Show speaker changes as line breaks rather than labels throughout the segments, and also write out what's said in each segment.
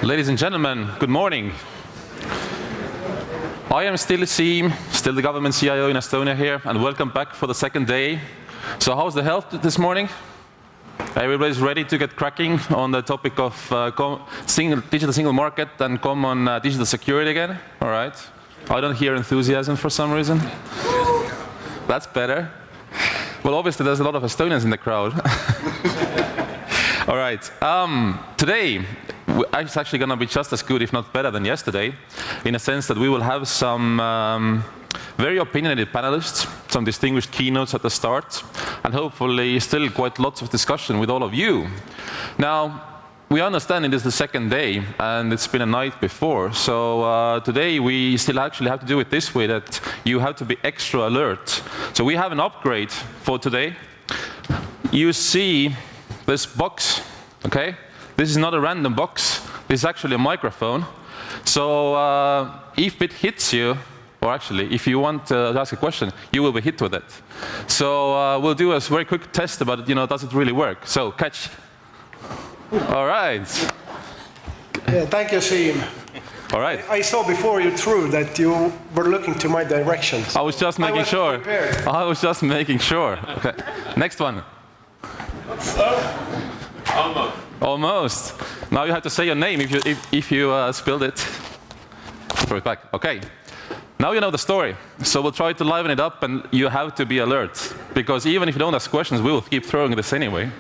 Ladies and gentlemen, good morning. I am still CIIP, still the government CIO in Estonia here, and welcome back for the second day. So how's the health this morning? Everybody's ready to get cracking on the topic of digital single market and common digital security again? All right. I don't hear enthusiasm for some reason. That's better. Well, obviously there's a lot of Estonians in the crowd. All right. Today, it's actually going to be just as good, if not better, than yesterday, in a sense that we will have some very opinionated panelists, some distinguished keynotes at the start, and hopefully still quite lots of discussion with all of you. Now, we understand it is the second day, and it's been a night before, so today we still actually have to do it this way, that you have to be extra alert. So we have an upgrade for today. You see this box, okay? This is not a random box. This is actually a microphone. So if it hits you, or actually, if you want to ask a question, you will be hit with it. So we'll do a very quick test about, does it really work? So catch. All right.
Yeah, thank you, CIIP.
All right.
I saw before you threw that you were looking to my direction.
I was just making sure.
Prepared.
I was just making sure. Okay. Next one.
Almost.
Almost. Now you have to say your name if you spilled it. Throw it back. Okay. Now you know the story. So we'll try to liven it up, and you have to be alert, because even if you don't ask questions, we will keep throwing this anyway.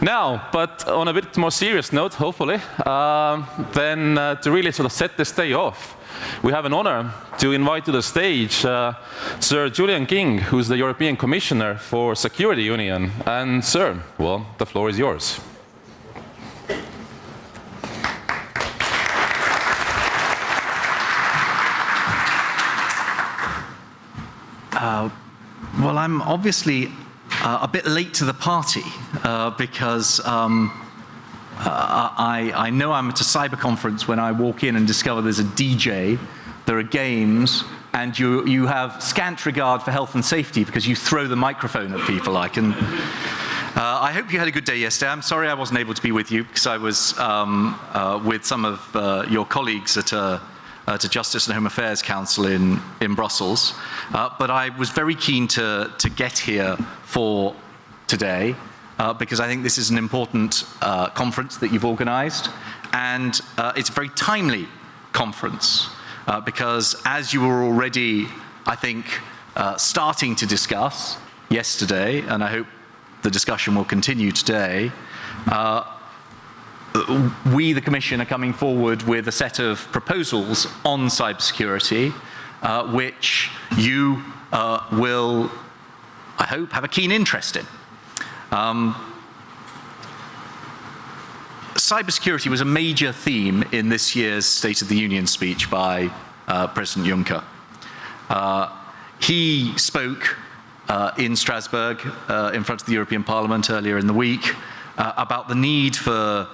Now, but on a bit more serious note, hopefully, then to really sort of set this day off, we have an honor to invite to the stage Sir Julian King, who's the European Commissioner for Security Union. And sir, well, the floor is yours.
Well, I'm obviously a bit late to the party because I know I'm at a cyber conference when I walk in and discover there's a DJ, there are games, and you have scant regard for health and safety because you throw the microphone at people. I hope you had a good day yesterday. I'm sorry I wasn't able to be with you because I was with some of your colleagues at a Justice and Home Affairs Council in Brussels. But I was very keen to get here for today because I think this is an important conference that you've organized, and it's a very timely conference because, as you were already, I think, starting to discuss yesterday, and I hope the discussion will continue today, we, the Commission, are coming forward with a set of proposals on cybersecurity, which you will, I hope, have a keen interest in. Cybersecurity was a major theme in this year's State of the Union speech by President Juncker. He spoke in Strasbourg in front of the European Parliament earlier in the week about the need for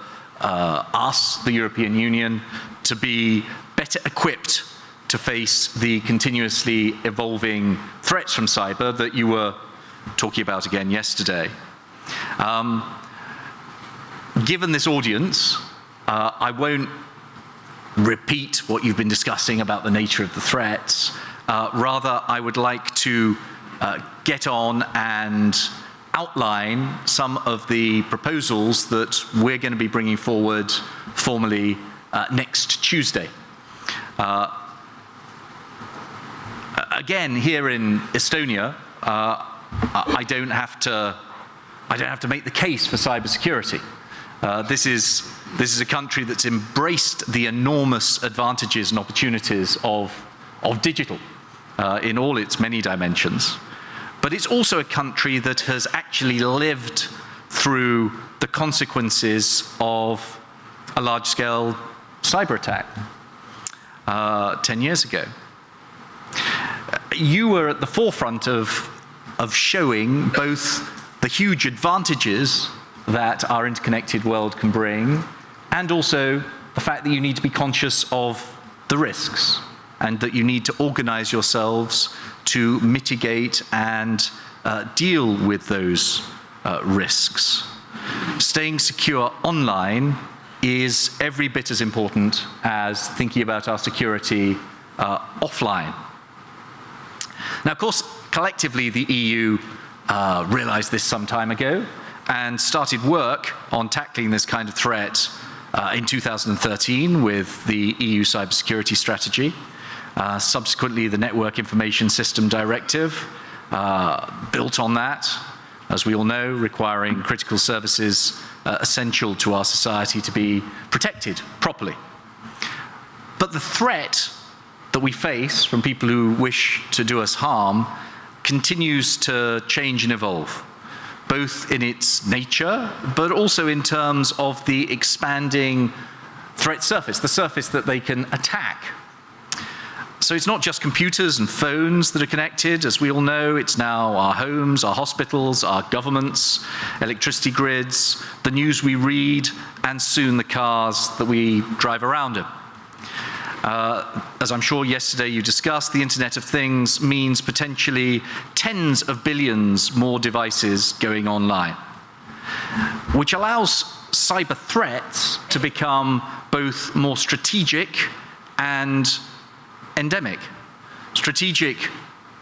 us, the European Union, to be better equipped to face the continuously evolving threats from cyber that you were talking about again yesterday. Given this audience, I won't repeat what you've been discussing about the nature of the threats. Rather, I would like to get on and outline some of the proposals that we're going to be bringing forward formally next Tuesday. Again, here in Estonia, I don't have to make the case for cybersecurity. This is a country that's embraced the enormous advantages and opportunities of digital in all its many dimensions. But it's also a country that has actually lived through the consequences of a large-scale cyber attack 10 years ago. You were at the forefront of showing both the huge advantages that our interconnected world can bring, and also the fact that you need to be conscious of the risks, and that you need to organize yourselves to mitigate and deal with those risks. Staying secure online is every bit as important as thinking about our security offline. Now, of course, collectively, the EU realized this some time ago and started work on tackling this kind of threat in 2013 with the EU cybersecurity strategy. Subsequently, the Network Information System Directive built on that, as we all know, requiring critical services essential to our society to be protected properly. But the threat that we face from people who wish to do us harm continues to change and evolve, both in its nature, but also in terms of the expanding threat surface, the surface that they can attack. So it's not just computers and phones that are connected, as we all know, it's now our homes, our hospitals, our governments, electricity grids, the news we read, and soon the cars that we drive around in. As I'm sure yesterday you discussed, the Internet of Things means potentially tens of billions more devices going online, which allows cyber threats to become both more strategic and endemic. Strategic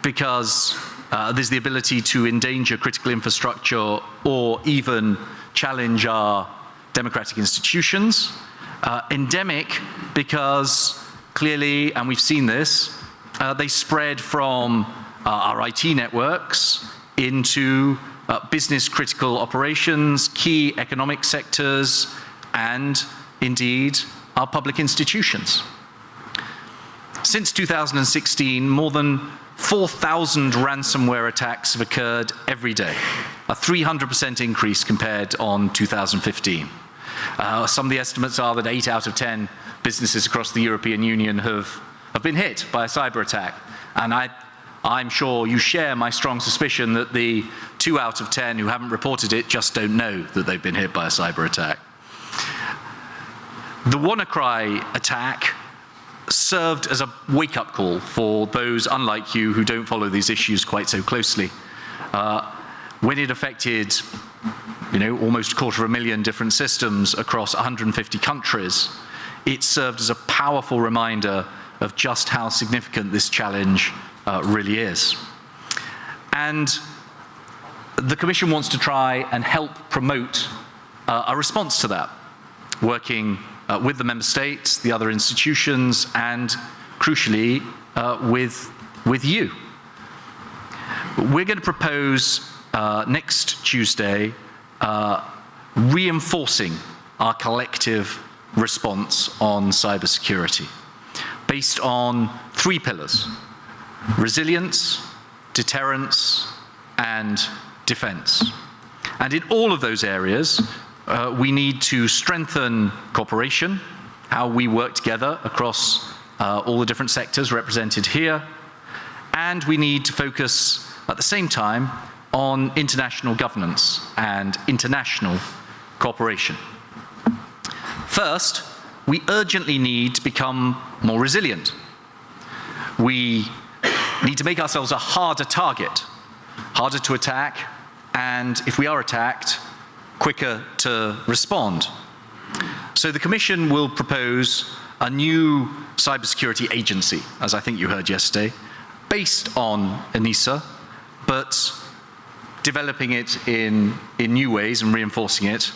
because there's the ability to endanger critical infrastructure or even challenge our democratic institutions. Endemic because clearly, and we've seen this, they spread from our IT networks into business critical operations, key economic sectors, and indeed our public institutions. Since 2016, more than 4,000 ransomware attacks have occurred every day, a 300% increase compared on 2015. Some of the estimates are that 8 out of 10 businesses across the European Union have been hit by a cyber attack. And I'm sure you share my strong suspicion that the 2 out of 10 who haven't reported it just don't know that they've been hit by a cyber attack. The WannaCry attack served as a wake-up call for those unlike you who don't follow these issues quite so closely. When it affected, almost 250,000 different systems across 150 countries, it served as a powerful reminder of just how significant this challenge really is. And the Commission wants to try and help promote a response to that, working with the member states, the other institutions, and crucially, with you. We're going to propose next Tuesday reinforcing our collective response on cybersecurity based on 3 pillars: resilience, deterrence, and defense. And in all of those areas, we need to strengthen cooperation, how we work together across all the different sectors represented here, and we need to focus at the same time on international governance and international cooperation. First, we urgently need to become more resilient. We need to make ourselves a harder target, harder to attack, and if we are attacked, quicker to respond. So the Commission will propose a new cybersecurity agency, as I think you heard yesterday, based on ENISA, but developing it in new ways and reinforcing it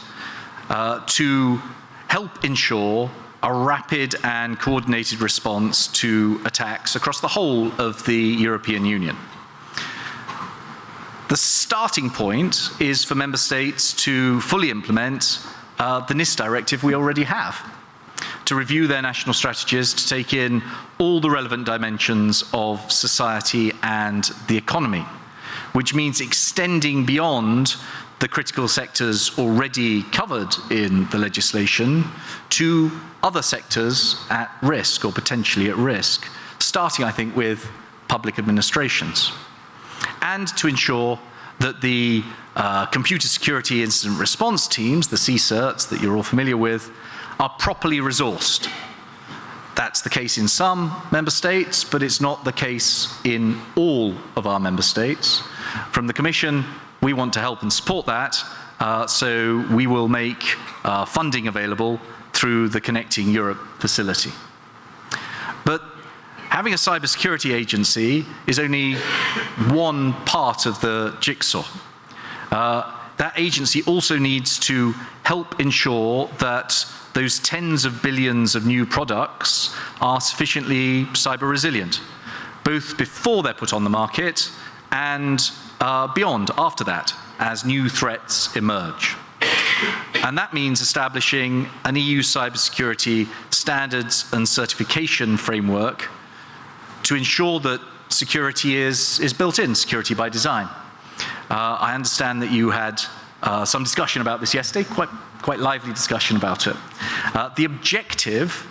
to help ensure a rapid and coordinated response to attacks across the whole of the European Union. The starting point is for member states to fully implement the NIS directive we already have, to review their national strategies, to take in all the relevant dimensions of society and the economy, which means extending beyond the critical sectors already covered in the legislation to other sectors at risk or potentially at risk, starting, I think, with public administrations. And to ensure that the computer security incident response teams, the CIIPs that you're all familiar with, are properly resourced. That's the case in some member states, but it's not the case in all of our member states. From the Commission, we want to help and support that, so we will make funding available through the Connecting Europe facility. But having a cybersecurity agency is only one part of the jigsaw. That agency also needs to help ensure that those tens of billions of new products are sufficiently cyber resilient, both before they're put on the market and beyond, after that, as new threats emerge. And that means establishing an EU cybersecurity standards and certification framework to ensure that security is built in, security by design. I understand that you had some discussion about this yesterday, quite lively discussion about it. The objective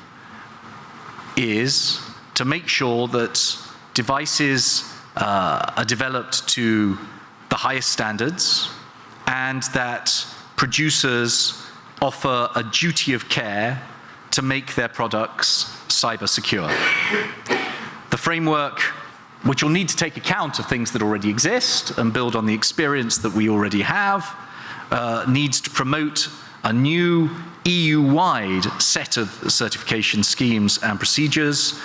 is to make sure that devices are developed to the highest standards and that producers offer a duty of care to make their products cyber secure. The framework, which will need to take account of things that already exist and build on the experience that we already have, needs to promote a new EU-wide set of certification schemes and procedures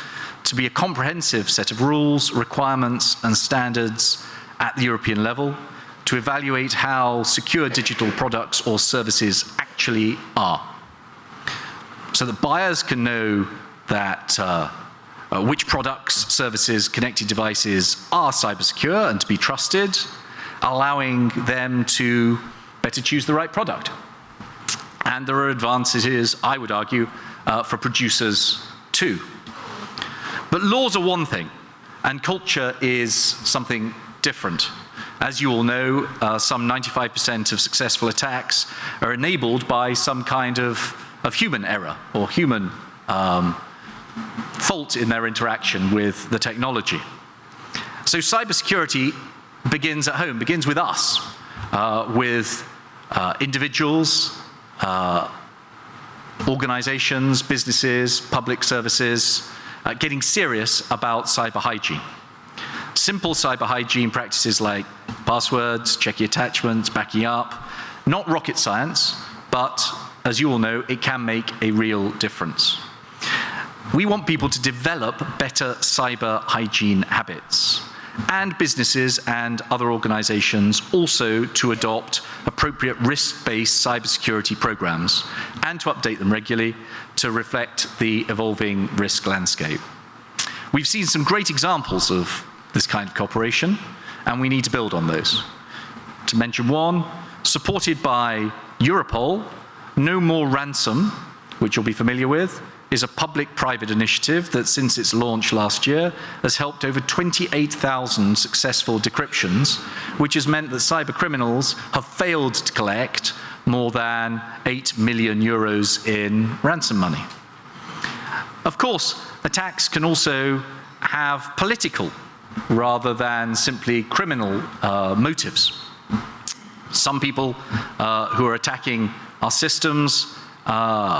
to be a comprehensive set of rules, requirements, and standards at the European level to evaluate how secure digital products or services actually are, so that buyers can know that which products, services, connected devices are cyber secure and to be trusted, allowing them to better choose the right product. And there are advantages, I would argue, for producers too. But laws are one thing, and culture is something different. As you all know, some 95% of successful attacks are enabled by some kind of human error or human fault in their interaction with the technology. So cybersecurity begins at home, begins with us, with individuals, organizations, businesses, public services, getting serious about cyber hygiene. Simple cyber hygiene practices like passwords, checking attachments, backing up, not rocket science, but as you all know, it can make a real difference. We want people to develop better cyber hygiene habits, and businesses and other organizations also to adopt appropriate risk-based cybersecurity programs and to update them regularly to reflect the evolving risk landscape. We've seen some great examples of this kind of cooperation, and we need to build on those. To mention one, supported by Europol, No More Ransom, which you'll be familiar with, is a public-private initiative that since its launch last year has helped over 28,000 successful decryptions, which has meant that cyber criminals have failed to collect more than 8 million euros in ransom money. Of course, attacks can also have political rather than simply criminal motives. Some people who are attacking our systems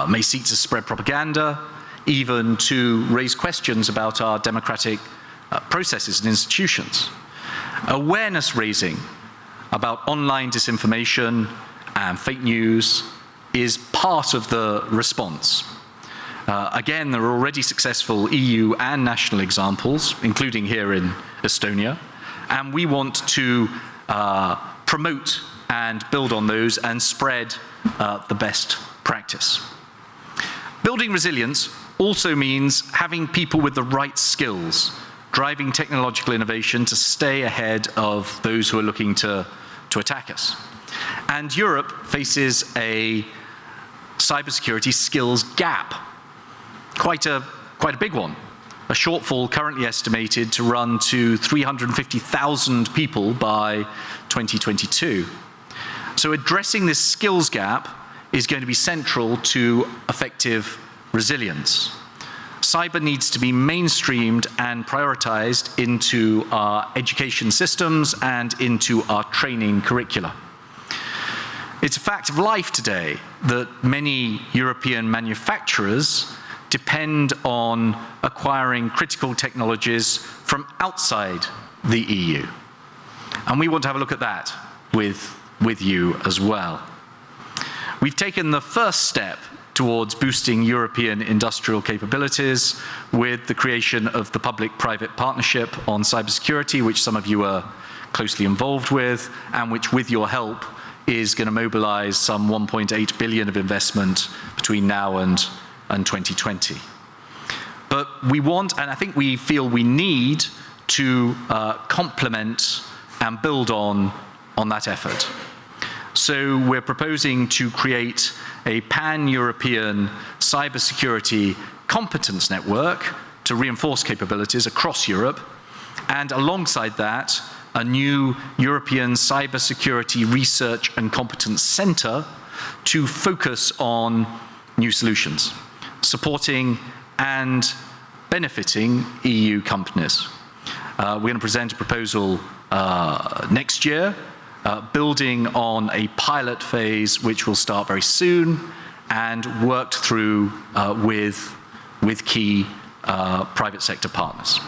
may seek to spread propaganda, even to raise questions about our democratic processes and institutions. Awareness raising about online disinformation and fake news is part of the response. Again, there are already successful EU and national examples, including here in Estonia, and we want to promote and build on those and spread the best practice. Building resilience also means having people with the right skills, driving technological innovation to stay ahead of those who are looking to attack us. And Europe faces a cybersecurity skills gap, quite a big one. A shortfall currently estimated to run to 350,000 people by 2022. So addressing this skills gap is going to be central to effective resilience. Cyber needs to be mainstreamed and prioritized into our education systems and into our training curricula. It's a fact of life today that many European manufacturers depend on acquiring critical technologies from outside the EU. And we want to have a look at that with you as well. We've taken the first step towards boosting European industrial capabilities with the creation of the public-private partnership on cybersecurity, which some of you are closely involved with, and which, with your help, is going to mobilize some 1.8 billion of investment between now and 2020. But we want, and I think we feel we need, to complement and build on that effort. So we're proposing to create a pan-European cybersecurity competence network to reinforce capabilities across Europe, and alongside that, a new European cybersecurity research and competence center to focus on new solutions, supporting and benefiting EU companies. We're going to present a proposal next year, building on a pilot phase which will start very soon and worked through with key private sector partners.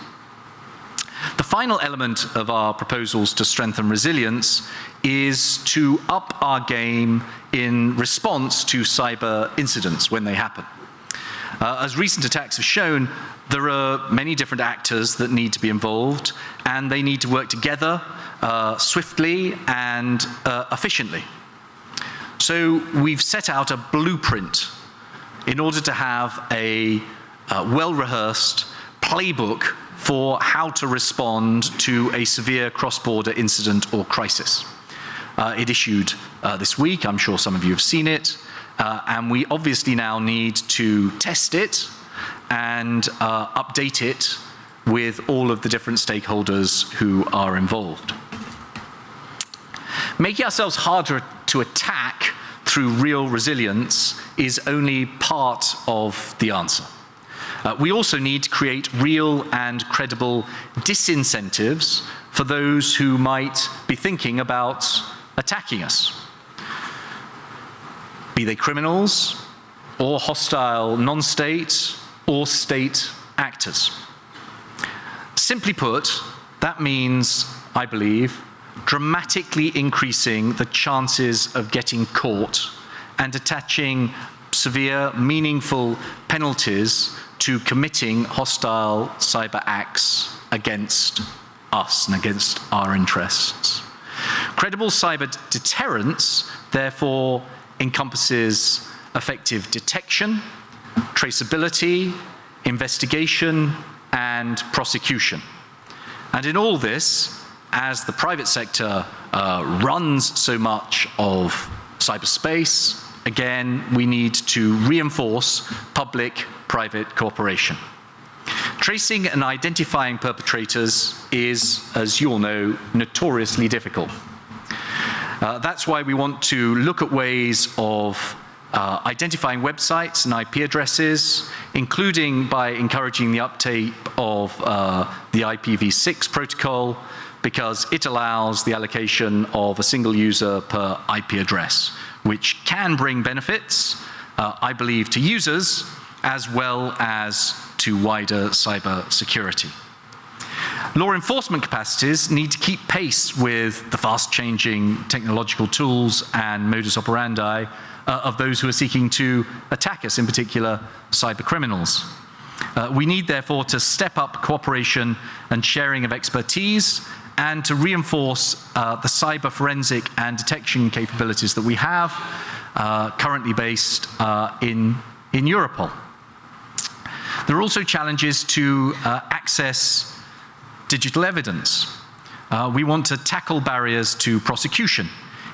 The final element of our proposals to strengthen resilience is to up our game in response to cyber incidents when they happen. As recent attacks have shown, there are many different actors that need to be involved, and they need to work together swiftly and efficiently. So we've set out a blueprint in order to have a well-rehearsed playbook for how to respond to a severe cross-border incident or crisis. It issued this week. I'm sure some of you have seen it. And we obviously now need to test it and update it with all of the different stakeholders who are involved. Making ourselves harder to attack through real resilience is only part of the answer. We also need to create real and credible disincentives for those who might be thinking about attacking us, be they criminals or hostile non-state or state actors. Simply put, that means, I believe, dramatically increasing the chances of getting caught and attaching severe, meaningful penalties to committing hostile cyber acts against us and against our interests. Credible cyber deterrence, therefore, encompasses effective detection, traceability, investigation, and prosecution. And in all this, as the private sector runs so much of cyberspace, again, we need to reinforce public-private cooperation. Tracing and identifying perpetrators is, as you all know, notoriously difficult. That's why we want to look at ways of identifying websites and IP addresses, including by encouraging the uptake of the IPv6 protocol, because it allows the allocation of a single user per IP address, which can bring benefits, I believe, to users as well as to wider cyber security. Law enforcement capacities need to keep pace with the fast-changing technological tools and modus operandi of those who are seeking to attack us, in particular cyber criminals. We need, therefore, to step up cooperation and sharing of expertise and to reinforce the cyber forensic and detection capabilities that we have, currently based in Europol. There are also challenges to access digital evidence. We want to tackle barriers to prosecution,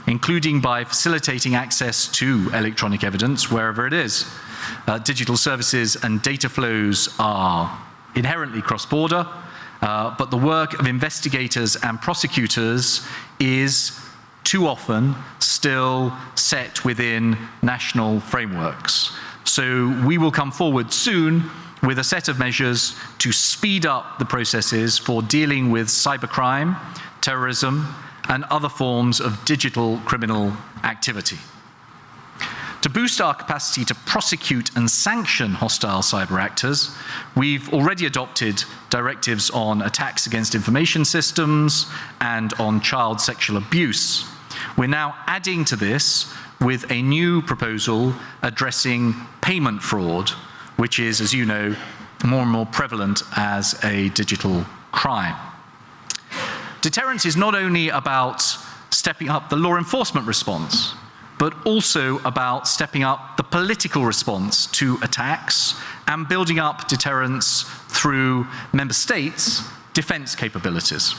including by facilitating access to electronic evidence wherever it is. Digital services and data flows are inherently cross-border, but the work of investigators and prosecutors is too often still set within national frameworks. So we will come forward soon with a set of measures to speed up the processes for dealing with cybercrime, terrorism, and other forms of digital criminal activity. To boost our capacity to prosecute and sanction hostile cyber actors, we've already adopted directives on attacks against information systems and on child sexual abuse. We're now adding to this with a new proposal addressing payment fraud, which is, as you know, more and more prevalent as a digital crime. Deterrence is not only about stepping up the law enforcement response, but also about stepping up the political response to attacks and building up deterrence through member states' defense capabilities.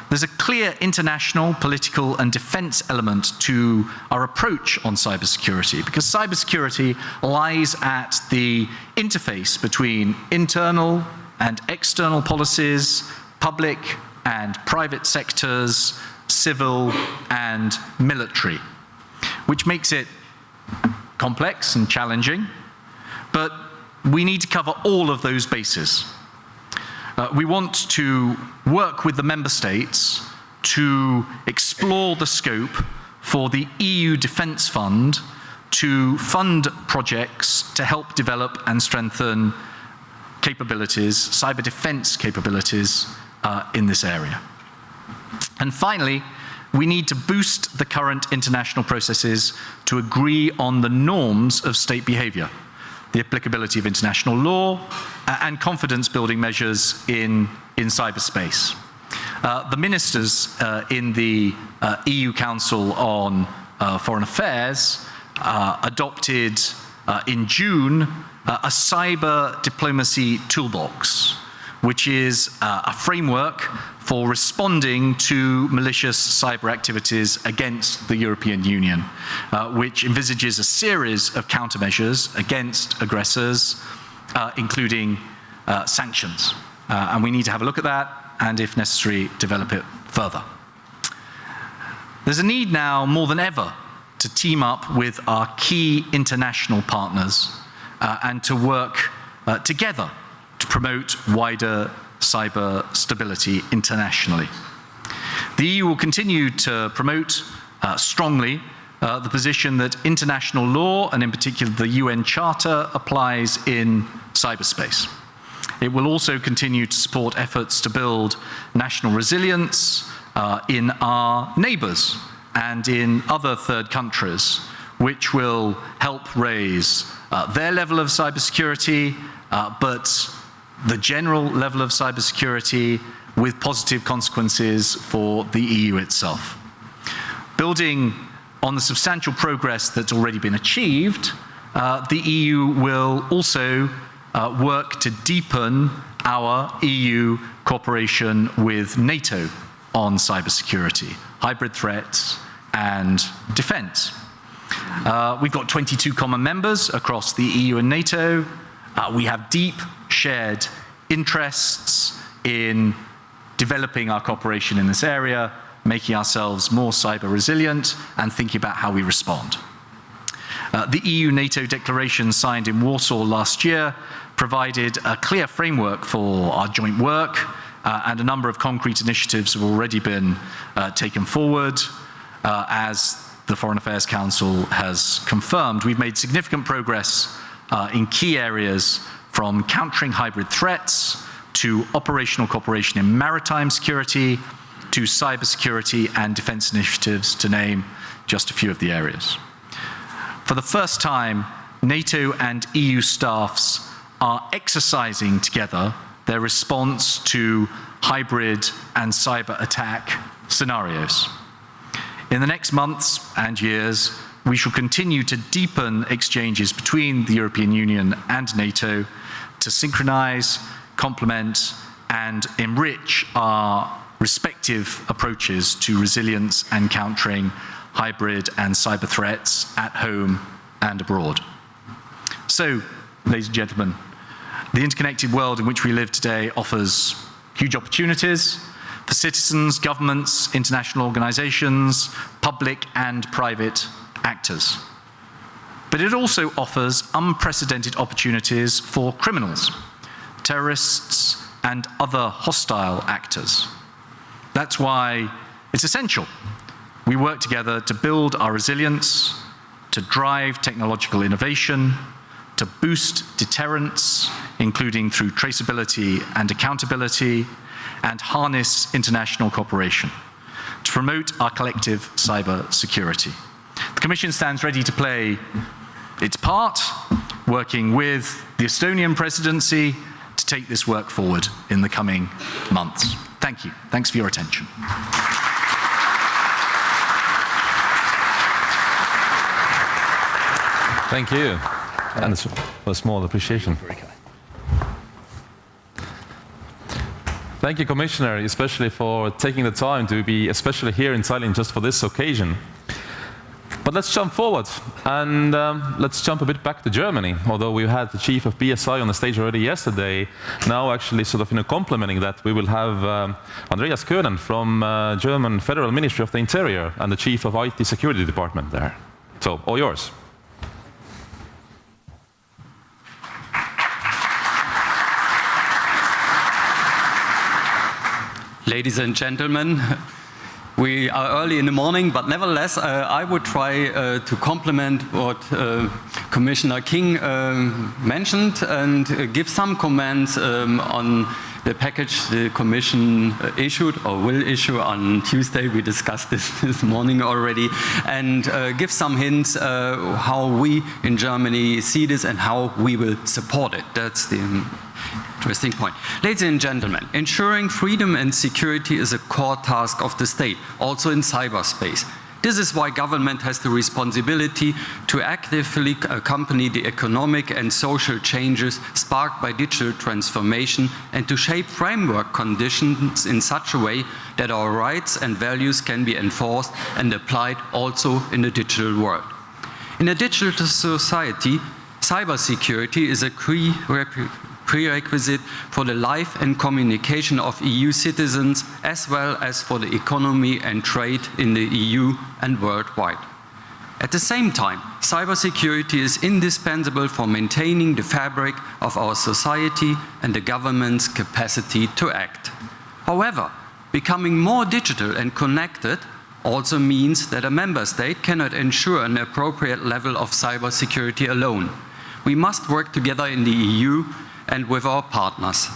There's a clear international, political, and defense element to our approach on cybersecurity, because cybersecurity lies at the interface between internal and external policies, public and private sectors, civil and military, which makes it complex and challenging, but we need to cover all of those bases. We want to work with the member states to explore the scope for the EU Defence Fund to fund projects to help develop and strengthen capabilities, cyber defense capabilities in this area. And finally, we need to boost the current international processes to agree on the norms of state behavior, the applicability of international law, and confidence-building measures in cyberspace. The ministers in the EU Council on Foreign Affairs adopted in June a cyber diplomacy toolbox, which is a framework for responding to malicious cyber activities against the European Union, which envisages a series of countermeasures against aggressors, including sanctions. And we need to have a look at that, and if necessary, develop it further. There's a need now more than ever to team up with our key international partners and to work together to promote wider cyber stability internationally. The EU will continue to promote strongly the position that international law, and in particular the UN Charter, applies in cyberspace. It will also continue to support efforts to build national resilience in our neighbours and in other third countries, which will help raise their level of cybersecurity, but the general level of cybersecurity with positive consequences for the EU itself. Building on the substantial progress that's already been achieved, the EU will also work to deepen our EU cooperation with NATO on cybersecurity, hybrid threats, and defense. We've got 22 common members across the EU and NATO. We have deep shared interests in developing our cooperation in this area, making ourselves more cyber resilient, and thinking about how we respond. The EU-NATO declaration signed in Warsaw last year provided a clear framework for our joint work, and a number of concrete initiatives have already been taken forward. As the Foreign Affairs Council has confirmed, we've made significant progress in key areas from countering hybrid threats to operational cooperation in maritime security to cybersecurity and defense initiatives, to name just a few of the areas. For the first time, NATO and EU staffs are exercising together their response to hybrid and cyber attack scenarios. In the next months and years, we shall continue to deepen exchanges between the European Union and NATO to synchronize, complement, and enrich our respective approaches to resilience and countering hybrid and cyber threats at home and abroad. So, ladies and gentlemen, the interconnected world in which we live today offers huge opportunities for citizens, governments, international organizations, public and private actors. But it also offers unprecedented opportunities for criminals, terrorists, and other hostile actors. That's why it's essential we work together to build our resilience, to drive technological innovation, to boost deterrence, including through traceability and accountability, and harness international cooperation, to promote our collective cyber security. The Commission stands ready to play its part, working with the Estonian presidency to take this work forward in the coming months. Thank you. Thanks for your attention.
Thank you. And a small appreciation. Thank you, Commissioner, especially for taking the time to be especially here in Tallinn just for this occasion. But let's jump forward and let's jump a bit back to Germany. Although we had the chief of BSI on the stage already yesterday, now actually sort of complementing that, we will have Andreas Köhnen from German Federal Ministry of the Interior and the chief of IT security department there. So, all yours.
Ladies and gentlemen, we are early in the morning, but nevertheless, I would try to complement what Commissioner King mentioned and give some comments on the package the Commission issued or will issue on Tuesday. We discussed this morning already, and give some hints how we in Germany see this and how we will support it. That's the interesting point. Ladies and gentlemen, ensuring freedom and security is a core task of the state, also in cyberspace. This is why government has the responsibility to actively accompany the economic and social changes sparked by digital transformation and to shape framework conditions in such a way that our rights and values can be enforced and applied also in the digital world. In a digital society, cybersecurity is a prerequisite for the life and communication of EU citizens, as well as for the economy and trade in the EU and worldwide. At the same time, cybersecurity is indispensable for maintaining the fabric of our society and the government's capacity to act. However, becoming more digital and connected also means that a member state cannot ensure an appropriate level of cybersecurity alone. We must work together in the EU and with our partners.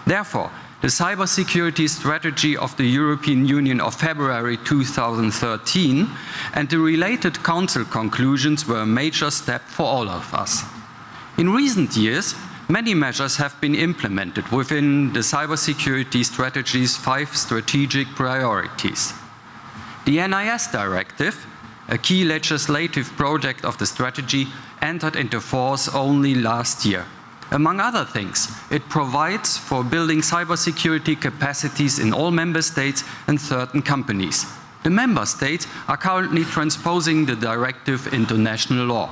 Therefore, the cybersecurity strategy of the European Union of February 2013 and the related Council conclusions were a major step for all of us. In recent years, many measures have been implemented within the cybersecurity strategy's 5 strategic priorities. The NIS Directive, a key legislative project of the strategy, entered into force only last year. Among other things, it provides for building cybersecurity capacities in all member states and certain companies. The member states are currently transposing the directive into national law.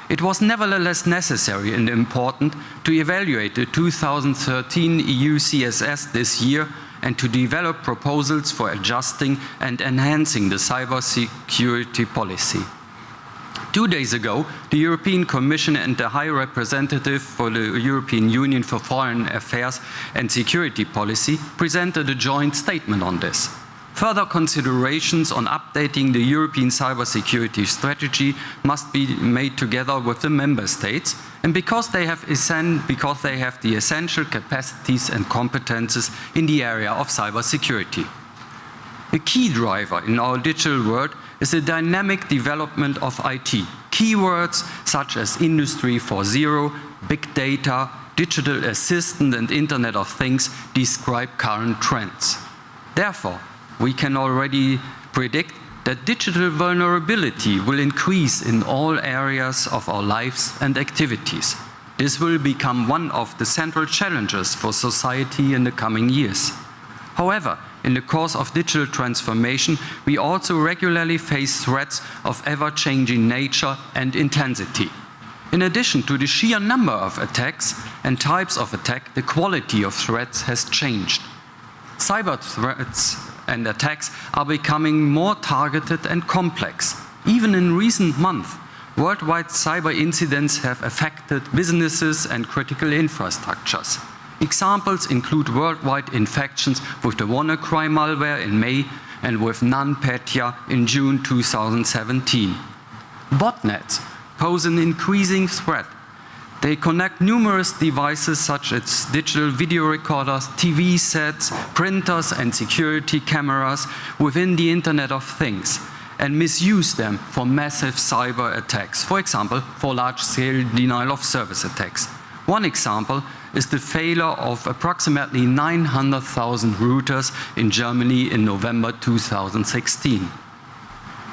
It was nevertheless necessary and important to evaluate the 2013 EU CSS this year and to develop proposals for adjusting and enhancing the cybersecurity policy. 2 days ago, the European Commission and the High Representative for the European Union for Foreign Affairs and Security Policy presented a joint statement on this. Further considerations on updating the European cybersecurity strategy must be made together with the member states, and because they have the essential capacities and competences in the area of cybersecurity. A key driver in our digital world is the dynamic development of IT. Keywords such as Industry 4.0, big data, digital assistant and Internet of Things describe current trends. Therefore, we can already predict that digital vulnerability will increase in all areas of our lives and activities. This will become one of the central challenges for society in the coming years. However, in the course of digital transformation, we also regularly face threats of ever-changing nature and intensity. In addition to the sheer number of attacks and types of attack, the quality of threats has changed. Cyber threats and attacks are becoming more targeted and complex. Even in recent months, worldwide cyber incidents have affected businesses and critical infrastructures. Examples include worldwide infections with the WannaCry malware in May and with NotPetya in June 2017. Botnets pose an increasing threat. They connect numerous devices such as digital video recorders, TV sets, printers, and security cameras within the Internet of Things and misuse them for massive cyber attacks, for example, for large-scale denial of service attacks. One example is the failure of approximately 900,000 routers in Germany in November 2016.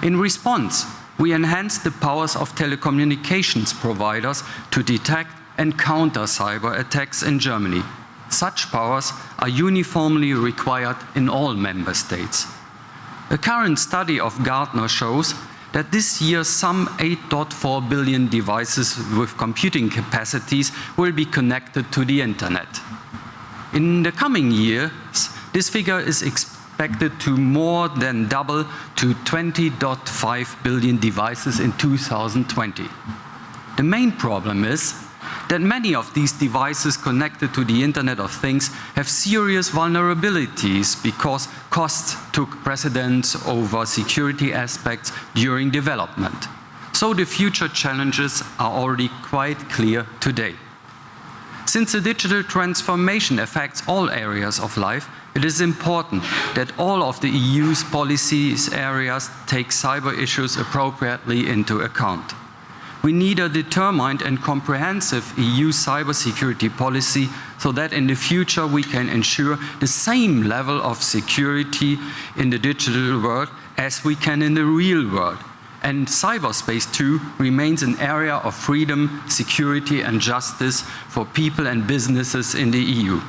In response, we enhanced the powers of telecommunications providers to detect and counter cyber attacks in Germany. Such powers are uniformly required in all member states. A current study of Gartner shows that this year some 8.4 billion devices with computing capacities will be connected to the Internet. In the coming years, this figure is expected to more than double to 20.5 billion devices in 2020. The main problem is that many of these devices connected to the Internet of Things have serious vulnerabilities because cost took precedence over security aspects during development. So the future challenges are already quite clear today. Since the digital transformation affects all areas of life, it is important that all of the EU's policies areas take cyber issues appropriately into account. We need a determined and comprehensive EU cybersecurity policy so that in the future we can ensure the same level of security in the digital world as we can in the real world. And cyberspace too remains an area of freedom, security and justice for people and businesses in the EU.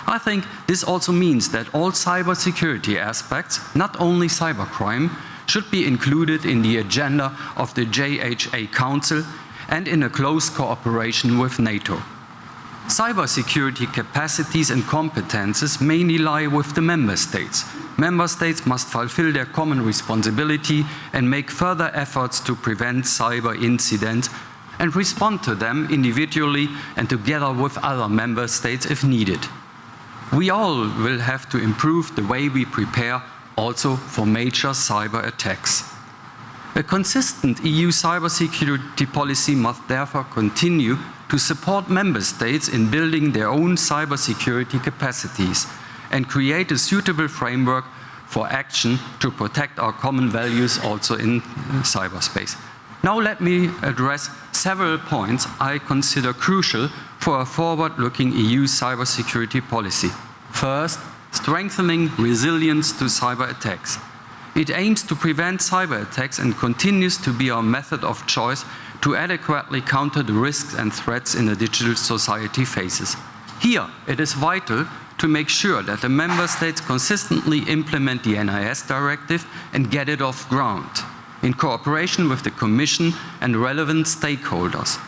I think this also means that all cybersecurity aspects, not only cybercrime, should be included in the agenda of the JHA Council and in a close cooperation with NATO. Cybersecurity capacities and competences mainly lie with the member states. Member states must fulfill their common responsibility and make further efforts to prevent cyber incidents and respond to them individually and together with other member states if needed. We all will have to improve the way we prepare also for major cyber attacks. A consistent EU cybersecurity policy must therefore continue to support member states in building their own cybersecurity capacities and create a suitable framework for action to protect our common values also in cyberspace. Now let me address several points I consider crucial for a forward-looking EU cybersecurity policy. First, strengthening resilience to cyber attacks. It aims to prevent cyber attacks and continues to be our method of choice to adequately counter the risks and threats in the digital society faces. Here, it is vital to make sure that the member states consistently implement the NIS directive and get it off ground, in cooperation with the Commission and relevant stakeholders.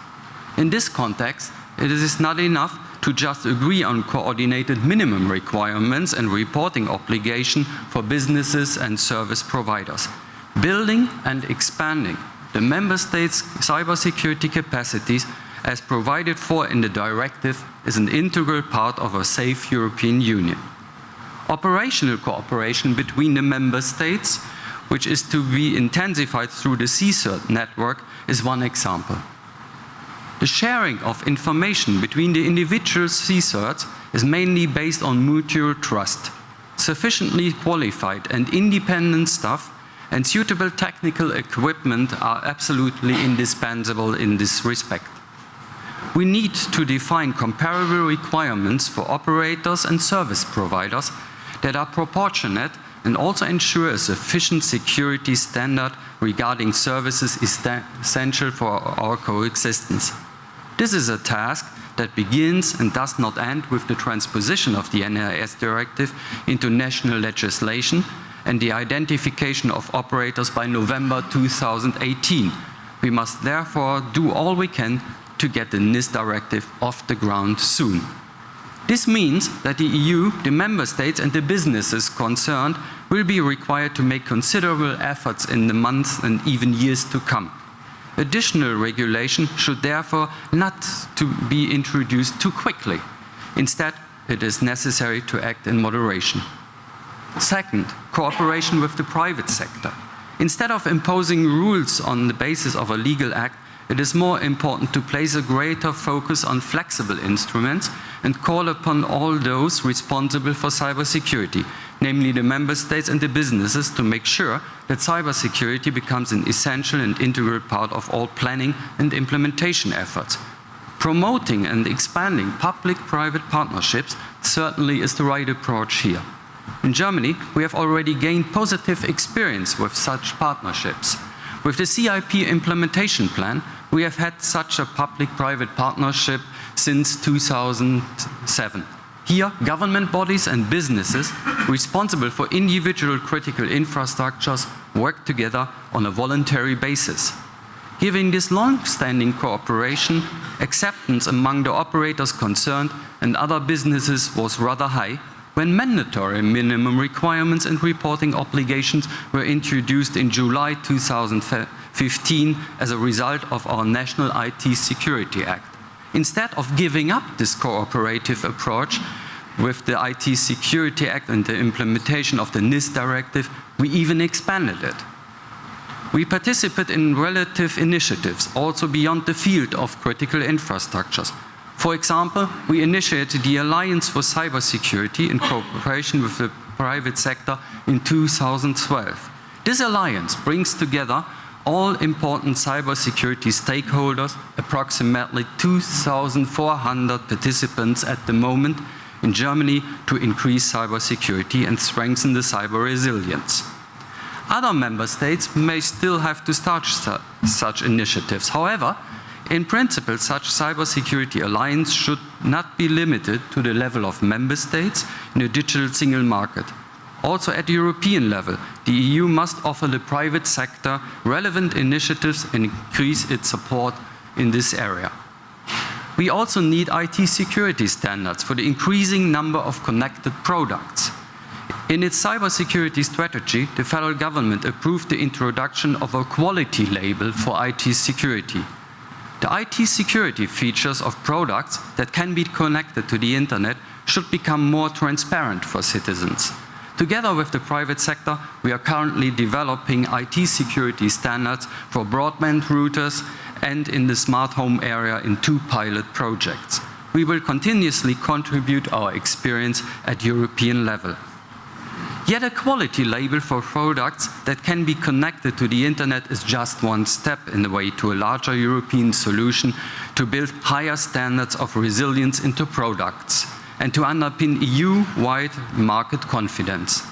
In this context, it is not enough to just agree on coordinated minimum requirements and reporting obligation for businesses and service providers. Building and expanding the member states' cybersecurity capacities as provided for in the directive is an integral part of a safe European Union. Operational cooperation between the member states, which is to be intensified through the CIIP network, is one example. The sharing of information between the individual CIIPs is mainly based on mutual trust. Sufficiently qualified and independent staff and suitable technical equipment are absolutely indispensable in this respect. We need to define comparable requirements for operators and service providers that are proportionate and also ensure a sufficient security standard regarding services essential for our coexistence. This is a task that begins and does not end with the transposition of the NIS directive into national legislation and the identification of operators by November 2018. We must therefore do all we can to get the NIS directive off the ground soon. This means that the EU, the member states and the businesses concerned will be required to make considerable efforts in the months and even years to come. Additional regulation should therefore not to be introduced too quickly. Instead, it is necessary to act in moderation. Second, cooperation with the private sector. Instead of imposing rules on the basis of a legal act, it is more important to place a greater focus on flexible instruments and call upon all those responsible for cybersecurity, namely the member states and the businesses, to make sure that cybersecurity becomes an essential and integral part of all planning and implementation efforts. Promoting and expanding public-private partnerships certainly is the right approach here. In Germany, we have already gained positive experience with such partnerships. With the CIIP implementation plan, we have had such a public-private partnership since 2007. Here, government bodies and businesses responsible for individual critical infrastructures work together on a voluntary basis. Given this long-standing cooperation, acceptance among the operators concerned and other businesses was rather high when mandatory minimum requirements and reporting obligations were introduced in July 2015 as a result of our National IT Security Act. Instead of giving up this cooperative approach with the IT Security Act and the implementation of the NIS directive, we even expanded it. We participate in relative initiatives also beyond the field of critical infrastructures. For example, we initiated the Alliance for Cybersecurity in cooperation with the private sector in 2012. This alliance brings together all important cybersecurity stakeholders, approximately 2,400 participants at the moment in Germany, to increase cybersecurity and strengthen the cyber resilience. Other member states may still have to start such initiatives. However, in principle, such cybersecurity alliance should not be limited to the level of member states in a digital single market. Also at the European level, the EU must offer the private sector relevant initiatives and increase its support in this area. We also need IT security standards for the increasing number of connected products. In its cybersecurity strategy, the federal government approved the introduction of a quality label for IT security. The IT security features of products that can be connected to the internet should become more transparent for citizens. Together with the private sector, we are currently developing IT security standards for broadband routers and in the smart home area in 2 pilot projects. We will continuously contribute our experience at European level. Yet a quality label for products that can be connected to the internet is just one step in the way to a larger European solution to build higher standards of resilience into products and to underpin EU-wide market confidence.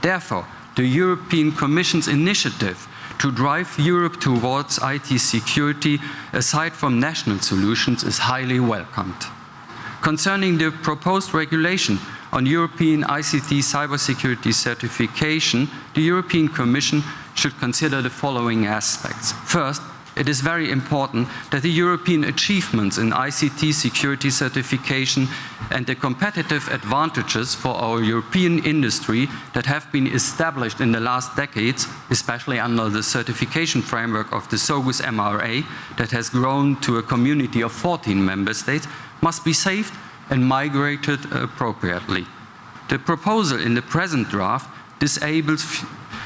Therefore, the European Commission's initiative to drive Europe towards IT security, aside from national solutions, is highly welcomed. Concerning the proposed regulation on European ICT cybersecurity certification, the European Commission should consider the following aspects. First, it is very important that the European achievements in ICT security certification and the competitive advantages for our European industry that have been established in the last decades, especially under the certification framework of the SOGUS MRA that has grown to a community of 14 member states, must be saved and migrated appropriately. The proposal in the present draft disables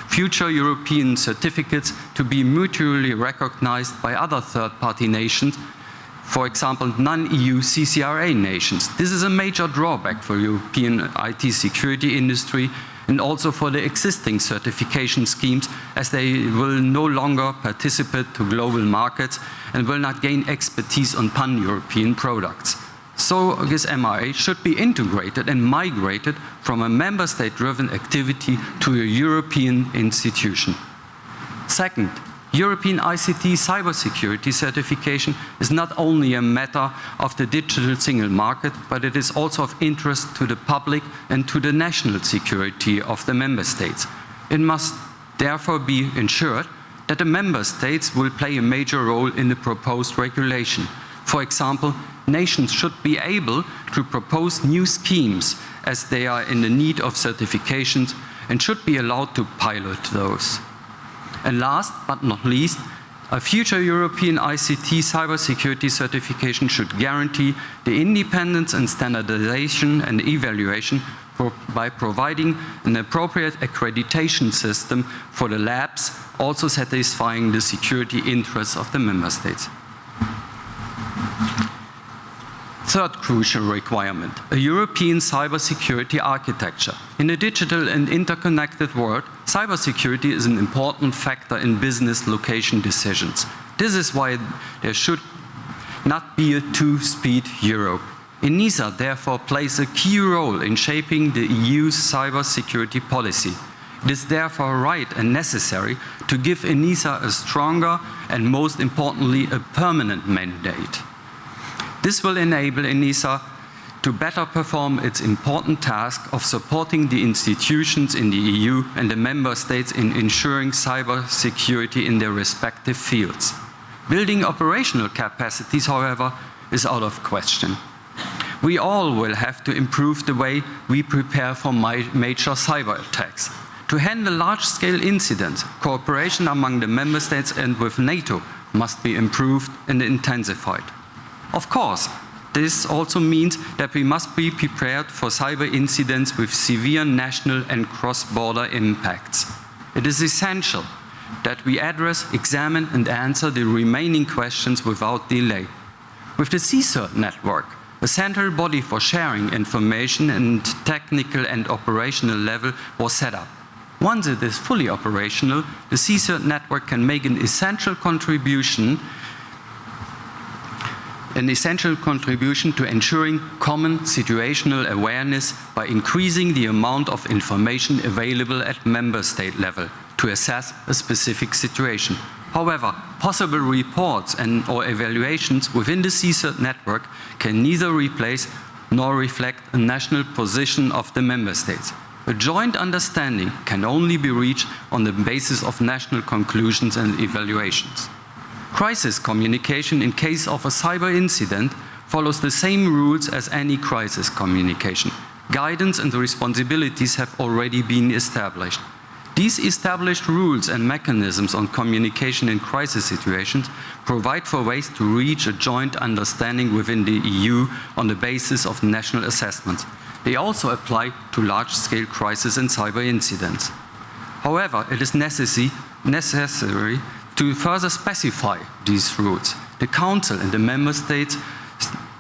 future European certificates to be mutually recognized by other third-party nations, for example, non-EU CCRA nations. This is a major drawback for European IT security industry and also for the existing certification schemes, as they will no longer participate to global markets and will not gain expertise on pan-European products. SOGUS MRA should be integrated and migrated from a member state-driven activity to a European institution. Second, European ICT cybersecurity certification is not only a matter of the digital single market, but it is also of interest to the public and to the national security of the member states. It must therefore be ensured that the member states will play a major role in the proposed regulation. For example, nations should be able to propose new schemes as they are in the need of certifications and should be allowed to pilot those. And last but not least, a future European ICT cybersecurity certification should guarantee the independence and standardization and evaluation by providing an appropriate accreditation system for the labs, also satisfying the security interests of the member states. Third crucial requirement, a European cybersecurity architecture. In a digital and interconnected world, cybersecurity is an important factor in business location decisions. This is why there should not be a two-speed Europe. ENISA therefore plays a key role in shaping the EU's cybersecurity policy. It is therefore right and necessary to give ENISA a stronger and, most importantly, a permanent mandate. This will enable ENISA to better perform its important task of supporting the institutions in the EU and the member states in ensuring cybersecurity in their respective fields. Building operational capacities, however, is out of question. We all will have to improve the way we prepare for major cyber attacks. To handle large-scale incidents, cooperation among the member states and with NATO must be improved and intensified. Of course, this also means that we must be prepared for cyber incidents with severe national and cross-border impacts. It is essential that we address, examine and answer the remaining questions without delay. With the CIIP network, a central body for sharing information and technical and operational level was set up. Once it is fully operational, the CIIP network can make an essential contribution to ensuring common situational awareness by increasing the amount of information available at member state level to assess a specific situation. However, possible reports or evaluations within the CIIP network can neither replace nor reflect a national position of the member states. A joint understanding can only be reached on the basis of national conclusions and evaluations. Crisis communication in case of a cyber incident follows the same rules as any crisis communication. Guidance and responsibilities have already been established. These established rules and mechanisms on communication in crisis situations provide for ways to reach a joint understanding within the EU on the basis of national assessments. They also apply to large-scale crisis and cyber incidents. However, it is necessary to further specify these rules. The Council and the Member States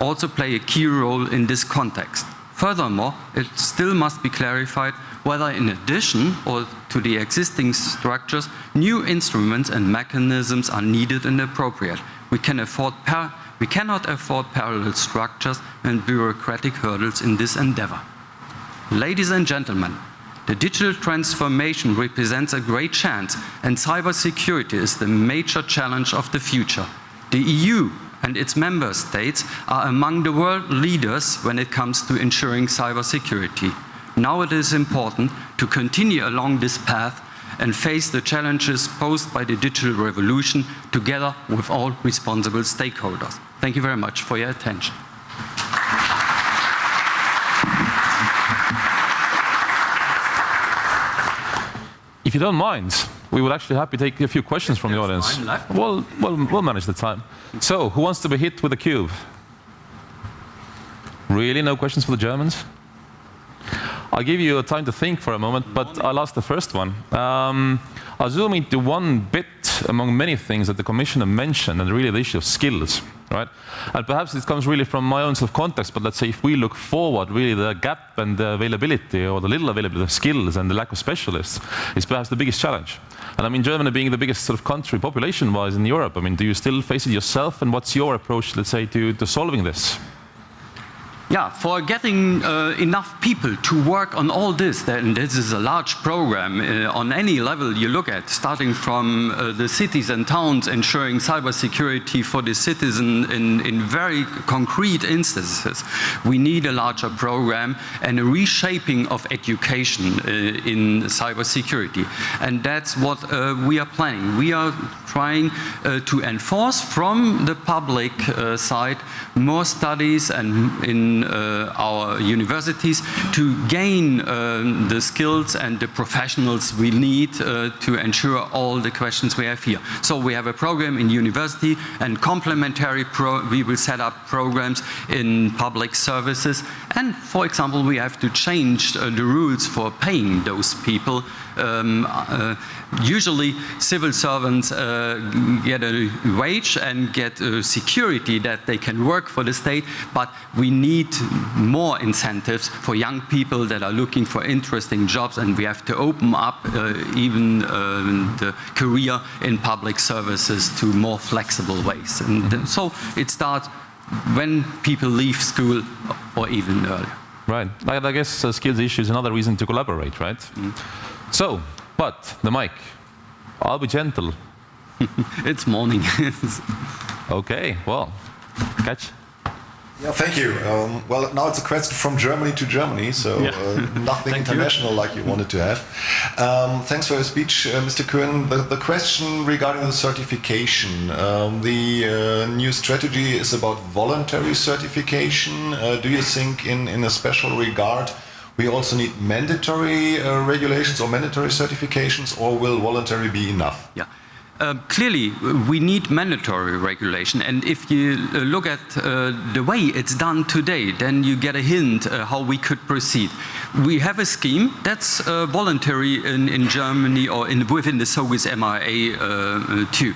also play a key role in this context. Furthermore, it still must be clarified whether in addition or to the existing structures, new instruments and mechanisms are needed and appropriate. We cannot afford parallel structures and bureaucratic hurdles in this endeavor. Ladies and gentlemen, the digital transformation represents a great chance, and cybersecurity is the major challenge of the future. The EU and its member states are among the world leaders when it comes to ensuring cybersecurity. Now it is important to continue along this path and face the challenges posed by the digital revolution together with all responsible stakeholders. Thank you very much for your attention.
If you don't mind, we would actually happy to take a few questions from the audience. We'll manage the time. So, who wants to be hit with a cube? Really? No questions for the Germans? I'll give you time to think for a moment, but I'll ask the first one. I'll zoom into one bit among many things that the Commissioner mentioned, and really the issue of skills, right? And perhaps it comes really from my own sort of context, but let's say if we look forward, really the gap and the availability, or the little availability of skills and the lack of specialists is perhaps the biggest challenge. And I mean, Germany being the biggest sort of country population-wise in Europe, I mean, do you still face it yourself, and what's your approach, let's say, to solving this?
Yeah, for getting enough people to work on all this, and this is a large program on any level you look at, starting from the cities and towns, ensuring cybersecurity for the citizen in very concrete instances. We need a larger program and a reshaping of education in cybersecurity. And that's what we are planning. We are trying to enforce from the public side more studies and in in our universities to gain the skills and the professionals we need to ensure all the questions we have here. So we have a program in university, and complementary we will set up programs in public services. And for example, we have to change the rules for paying those people. Usually civil servants get a wage and get security that they can work for the state, but we need more incentives for young people that are looking for interesting jobs, and we have to open up even the career in public services to more flexible ways. And so it starts when people leave school or even earlier.
Right. I guess skills issue is another reason to collaborate, right? So, but the mic. I'll be gentle.
It's morning.
Okay, well, catch.
Yeah, thank you. Well, now it's a question from Germany to Germany, so nothing international like you wanted to have. Thanks for your speech, Mr. Kuhn. The question regarding the certification. The new strategy is about voluntary certification. Do you think in a special regard we also need mandatory regulations or mandatory certifications, or will voluntary be enough?
Yeah. Clearly, we need mandatory regulation, and if you look at the way it's done today, then you get a hint how we could proceed. We have a scheme that's voluntary in Germany or within the SOGIS MRA too.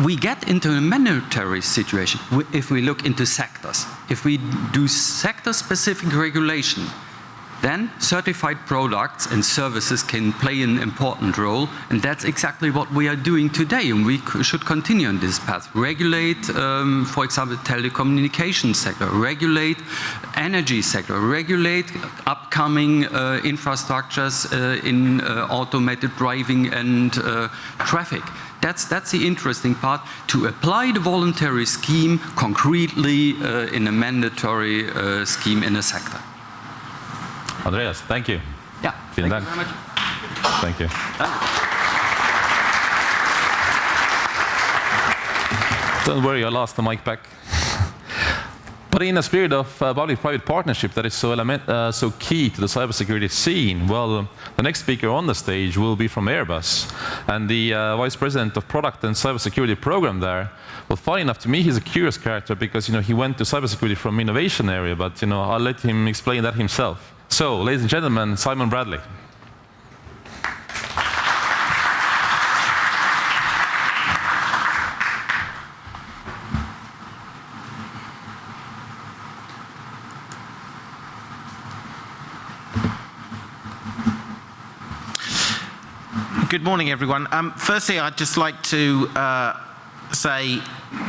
We get into a mandatory situation if we look into sectors. If we do sector-specific regulation, then certified products and services can play an important role, and that's exactly what we are doing today, and we should continue on this path. Regulate, for example, telecommunications sector, regulate energy sector, regulate upcoming infrastructures in automated driving and traffic. That's the interesting part, to apply the voluntary scheme concretely in a mandatory scheme in a sector.
Andreas, thank you.
Yeah,
Vielen
thank
Dank.
you very much.
Thank you. Don't worry, I lost the mic back. But in a spirit of public-private partnership that is so key to the cybersecurity scene, well, the next speaker on the stage will be from Airbus, and the Vice President of Product and Cybersecurity Program there. Well, funny enough, to me, he's a curious character because he went to cybersecurity from innovation area, but I'll let him explain that himself. So, ladies and gentlemen, Simon Bradley.
Good morning, everyone. Firstly, I'd just like to say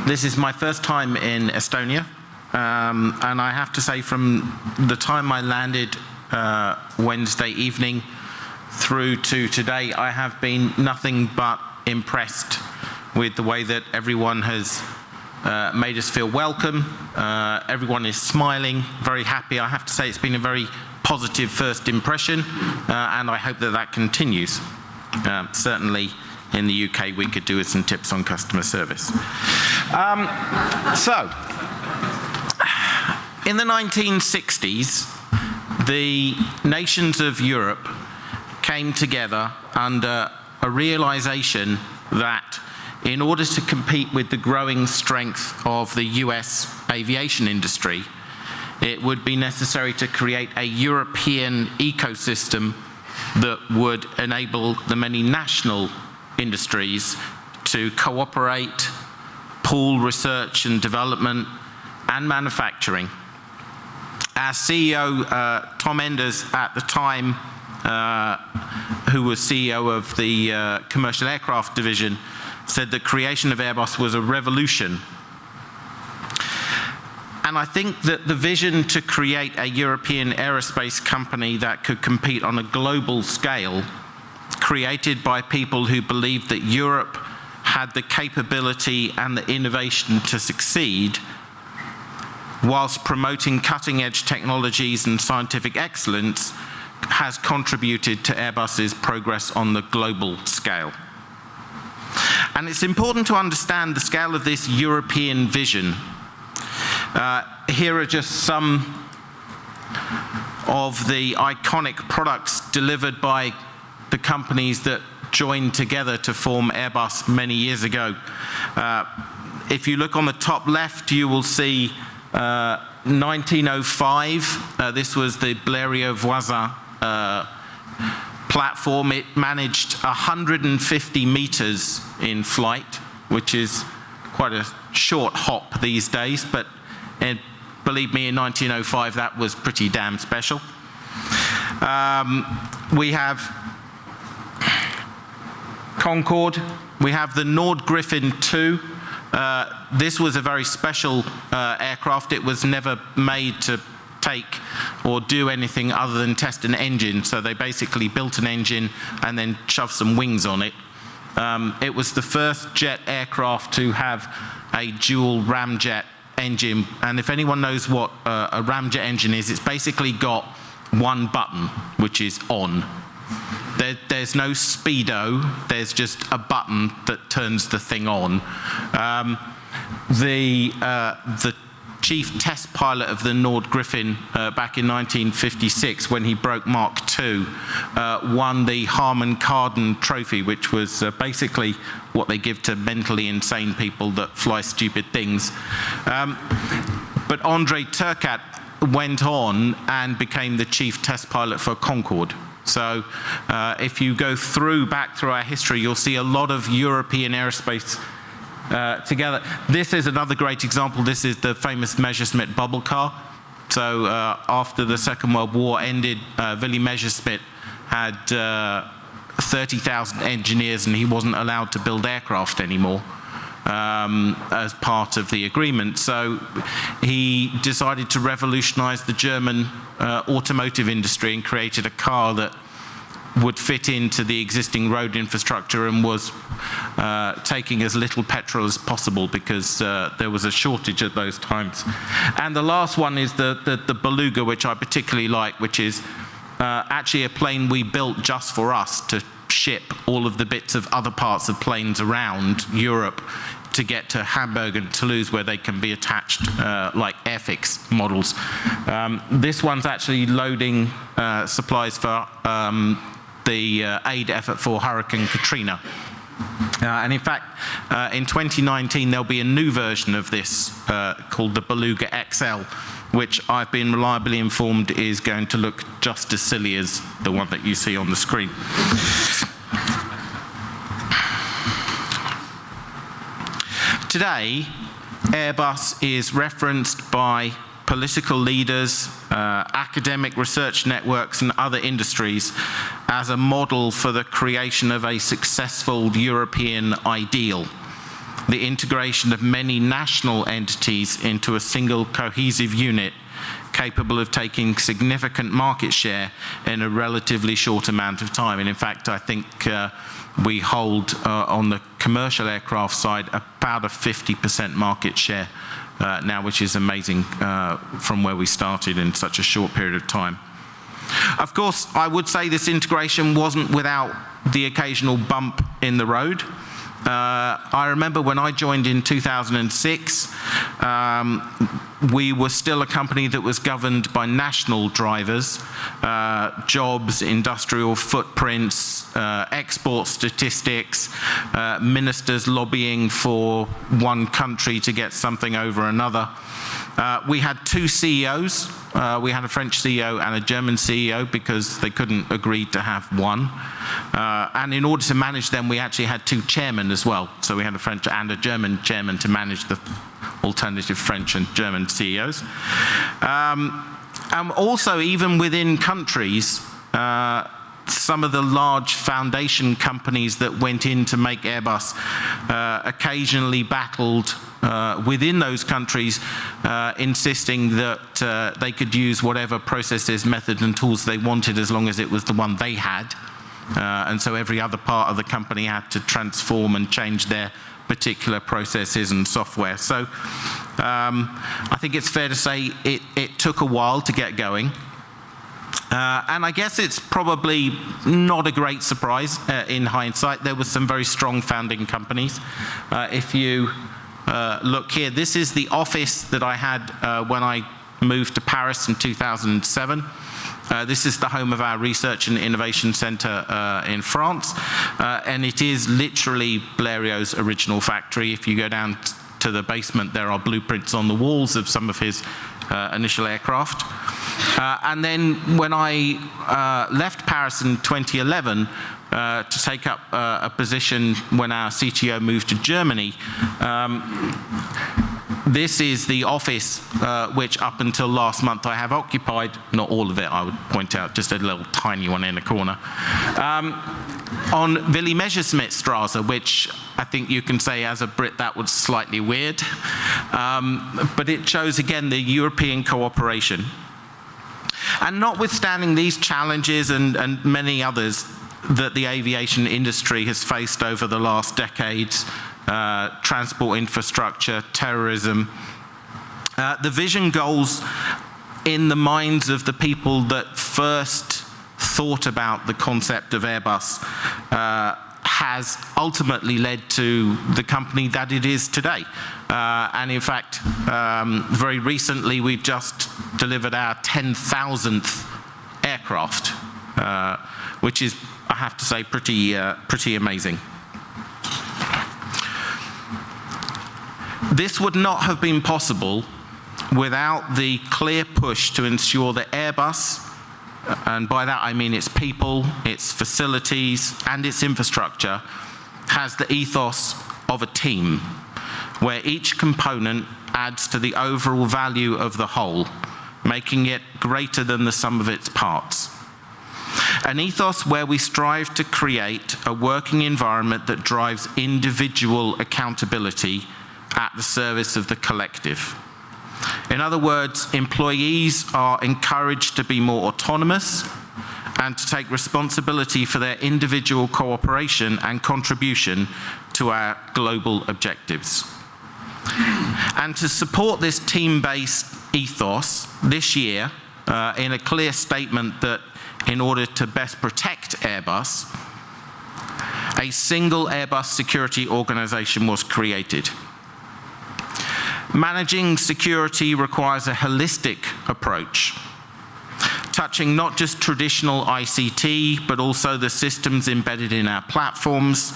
this is my first time in Estonia, and I have to say from the time I landed Wednesday evening through to today, I have been nothing but impressed with the way that everyone has made us feel welcome. Everyone is smiling, very happy. I have to say it's been a very positive first impression, and I hope that that continues. Certainly in the UK we could do with some tips on customer service. So, in the 1960s, the nations of Europe came together under a realization that in order to compete with the growing strength of the US aviation industry, it would be necessary to create a European ecosystem that would enable the many national industries to cooperate, pool research and development, and manufacturing. Our CEO, Tom Enders, at the time, who was CEO of the commercial aircraft division, said the creation of Airbus was a revolution. And I think that the vision to create a European aerospace company that could compete on a global scale, created by people who believed that Europe had the capability and the innovation to succeed, whilst promoting cutting-edge technologies and scientific excellence, has contributed to Airbus's progress on the global scale. And it's important to understand the scale of this European vision. here are just some of the iconic products delivered by the companies that joined together to form Airbus many years ago. If you look on the top left, you will see 1905. This was the Blériot-Voisin platform. It managed 150 meters in flight, which is quite a short hop these days, but believe me, in 1905 that was pretty damn special. We have Concorde. We have the Nord Griffin II. This was a very special aircraft. It was never made to take or do anything other than test an engine. So they basically built an engine and then shoved some wings on it. It was the first jet aircraft to have a dual ramjet engine. And if anyone knows what a ramjet engine is, it's basically got one button, which is on. There's no speedo, there's just a button that turns the thing on. The chief test pilot of the Nord Griffin back in 1956, when he broke Mach 2, won the Harman Kardon Trophy, which was basically what they give to mentally insane people that fly stupid things. But Andrei Turkat went on and became the chief test pilot for Concorde. So if you go back through our history, you'll see a lot of European aerospace together. This is another great example. This is the famous Messerschmitt bubble car. So after the Second World War ended, Willy Messerschmitt had 30,000 engineers, and he wasn't allowed to build aircraft anymore as part of the agreement. So he decided to revolutionize the German automotive industry and created a car that would fit into the existing road infrastructure and was taking as little petrol as possible because there was a shortage at those times. And the last one is the Beluga, which I particularly like, which is actually a plane we built just for us to ship all of the bits of other parts of planes around Europe to get to Hamburg and Toulouse, where they can be attached like Airfix models. This one's actually loading supplies for the aid effort for Hurricane Katrina. And in fact, in 2019, there'll be a new version of this called the Beluga XL, which I've been reliably informed is going to look just as silly as the one that you see on the screen. Today, Airbus is referenced by political leaders, academic research networks, and other industries as a model for the creation of a successful European ideal. The integration of many national entities into a single cohesive unit capable of taking significant market share in a relatively short amount of time. And in fact, I think we hold on the commercial aircraft side about a 50% market share now, which is amazing from where we started in such a short period of time. Of course, I would say this integration wasn't without the occasional bump in the road. I remember when I joined in 2006, we were still a company that was governed by national drivers, jobs, industrial footprints, export statistics, ministers lobbying for one country to get something over another. We had two CEOs. We had a French CEO and a German CEO because they couldn't agree to have one. And in order to manage them, we actually had two chairmen as well. So we had a French and a German chairman to manage the alternative French and German CEOs. And also, even within countries, some of the large foundation companies that went in to make Airbus occasionally battled within those countries, insisting that they could use whatever processes, methods, and tools they wanted as long as it was the one they had. And so every other part of the company had to transform and change their particular processes and software. So I think it's fair to say it took a while to get going. And I guess it's probably not a great surprise in hindsight. There were some very strong founding companies. If you look here. This is the office that I had when I moved to Paris in 2007. This is the home of our Research and Innovation Center in France, and it is literally Blériot's original factory. If you go down to the basement, there are blueprints on the walls of some of his initial aircraft. And then when I left Paris in 2011 to take up a position when our CTO moved to Germany, this is the office which up until last month I have occupied. Not all of it, I would point out, just a little tiny one in a corner. On Willy Messerschmitt-Straße, which I think you can say as a Brit that was slightly weird. But it shows again the European cooperation. And notwithstanding these challenges and many others that the aviation industry has faced over the last decades, transport infrastructure, terrorism, the vision goals in the minds of the people that first thought about the concept of Airbus has ultimately led to the company that it is today. And in fact, very recently we've just delivered our 10,000th aircraft, which is, I have to say, pretty amazing. This would not have been possible without the clear push to ensure that Airbus, and by that I mean its people, its facilities, and its infrastructure, has the ethos of a team, where each component adds to the overall value of the whole, making it greater than the sum of its parts. An ethos where we strive to create a working environment that drives individual accountability at the service of the collective. In other words, employees are encouraged to be more autonomous and to take responsibility for their individual cooperation and contribution to our global objectives. And to support this team-based ethos this year, in a clear statement that in order to best protect Airbus, a single Airbus security organization was created. Managing security requires a holistic approach, touching not just traditional ICT, but also the systems embedded in our platforms,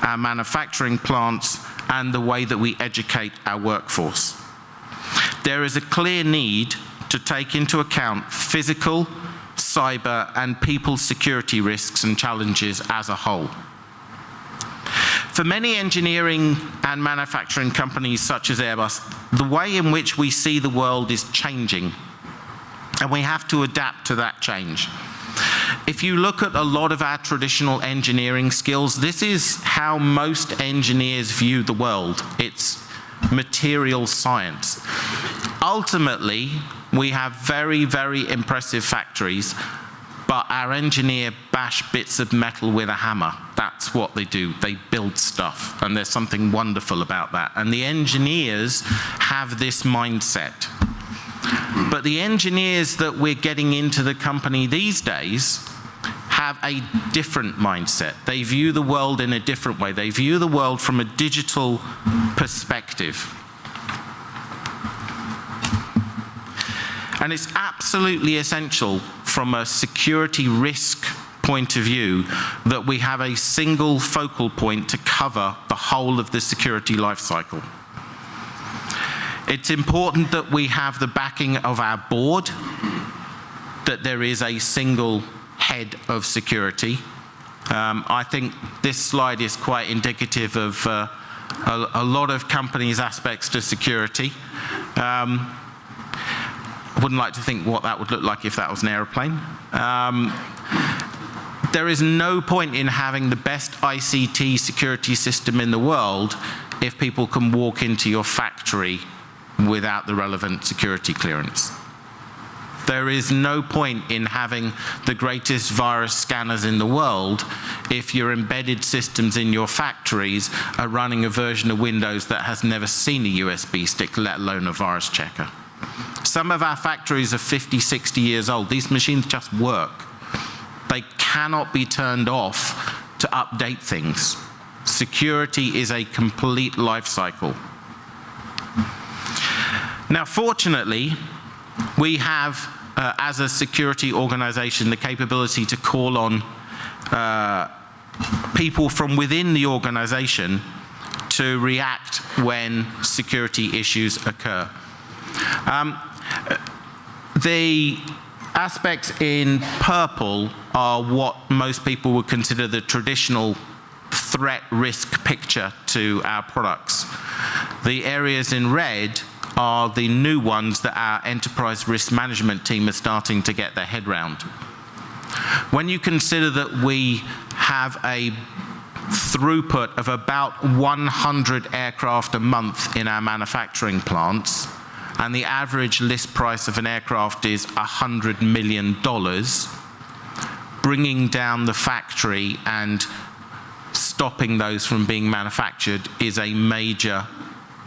our manufacturing plants, and the way that we educate our workforce. There is a clear need to take into account physical, cyber, and people security risks and challenges as a whole. For many engineering and manufacturing companies such as Airbus, the way in which we see the world is changing, and we have to adapt to that change. If you look at a lot of our traditional engineering skills, this is how most engineers view the world. It's material science. Ultimately, we have very, very impressive factories, but our engineers bash bits of metal with a hammer. That's what they do. They build stuff, and there's something wonderful about that. And the engineers have this mindset. But the engineers that we're getting into the company these days have a different mindset. They view the world in a different way. They view the world from a digital perspective. And it's absolutely essential from a security risk point of view that we have a single focal point to cover the whole of the security life cycle. It's important that we have the backing of our board, that there is a single head of security. I think this slide is quite indicative of a lot of companies' aspects to security. I wouldn't like to think what that would look like if that was an aeroplane. There is no point in having the best ICT security system in the world if people can walk into your factory without the relevant security clearance. There is no point in having the greatest virus scanners in the world if your embedded systems in your factories are running a version of Windows that has never seen a USB stick, let alone a virus checker. Some of our factories are 50, 60 years old. These machines just work. They cannot be turned off to update things. Security is a complete life cycle. Now, fortunately, we have, as a security organization, the capability to call on people from within the organization to react when security issues occur. The aspects in purple are what most people would consider the traditional threat risk picture to our products. The areas in red are the new ones that our enterprise risk management team is starting to get their head round. When you consider that we have a throughput of about 100 aircraft a month in our manufacturing plants, and the average list price of an aircraft is $100 million, bringing down the factory and stopping those from being manufactured is a major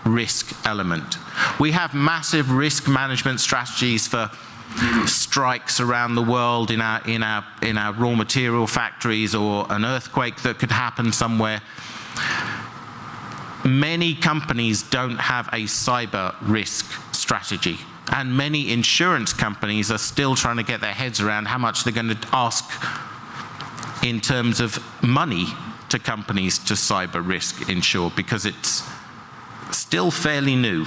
risk element. We have massive risk management strategies for strikes around the world in our raw material factories, or an earthquake that could happen somewhere. Many companies don't have a cyber risk strategy, and many insurance companies are still trying to get their heads around how much they're going to ask in terms of money to companies to cyber risk insure, because it's still fairly new.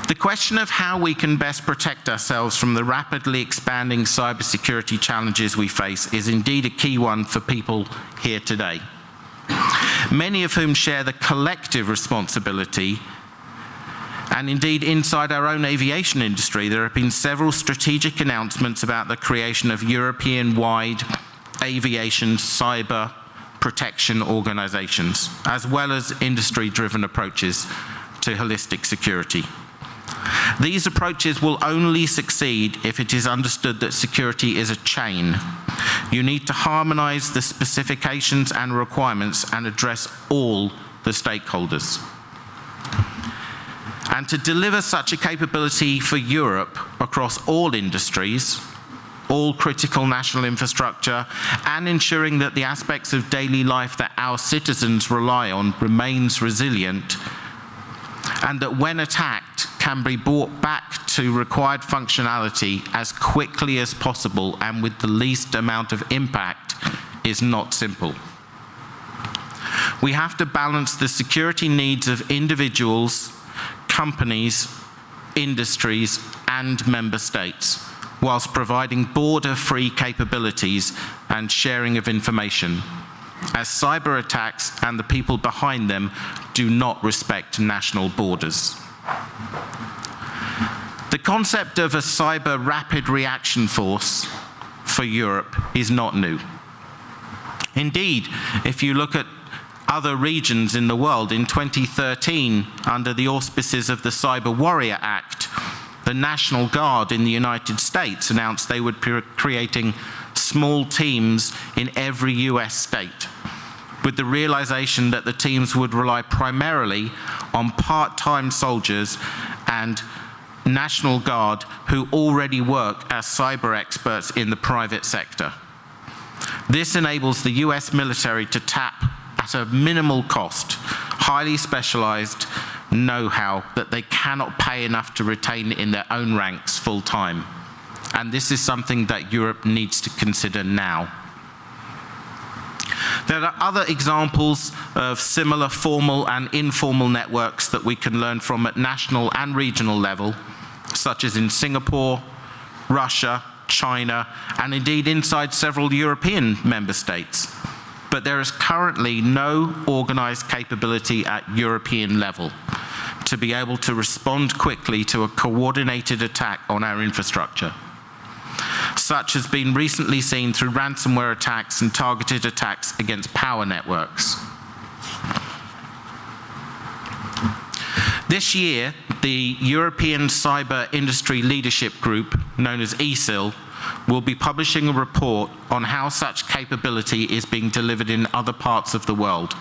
The question of how we can best protect ourselves from the rapidly expanding cybersecurity challenges we face is indeed a key one for people here today, many of whom share the collective responsibility. And indeed, inside our own aviation industry, there have been several strategic announcements about the creation of European-wide aviation cyber protection organizations, as well as industry-driven approaches to holistic security. These approaches will only succeed if it is understood that security is a chain. You need to harmonize the specifications and requirements and address all the stakeholders. And to deliver such a capability for Europe across all industries, all critical national infrastructure, and ensuring that the aspects of daily life that our citizens rely on remains resilient, and that when attacked can be brought back to required functionality as quickly as possible and with the least amount of impact, is not simple. We have to balance the security needs of individuals, companies, industries, and member states, whilst providing border-free capabilities and sharing of information, as cyber attacks and the people behind them do not respect national borders. The concept of a cyber rapid reaction force for Europe is not new. Indeed, if you look at other regions in the world, in 2013, under the auspices of the Cyber Warrior Act, the National Guard in the United States announced they would be creating small teams in every US state, with the realization that the teams would rely primarily on part-time soldiers and National Guard who already work as cyber experts in the private sector. This enables the US military to tap, at a minimal cost, highly specialized know-how that they cannot pay enough to retain in their own ranks full-time. And this is something that Europe needs to consider now. There are other examples of similar formal and informal networks that we can learn from at national and regional level, such as in Singapore, Russia, China, and indeed inside several European member states. But there is currently no organized capability at European level to be able to respond quickly to a coordinated attack on our infrastructure. Such has been recently seen through ransomware attacks and targeted attacks against power networks. This year, the European Cyber Industry Leadership Group, known as ESIL, will be publishing a report on how such capability is being delivered in other parts of the world,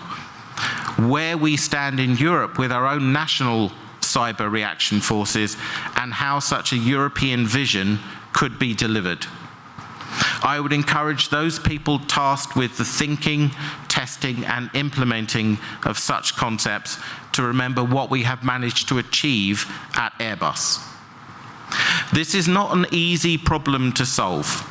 where we stand in Europe with our own national cyber reaction forces, and how such a European vision could be delivered. I would encourage those people tasked with the thinking, testing and implementing of such concepts to remember what we have managed to achieve at Airbus. This is not an easy problem to solve,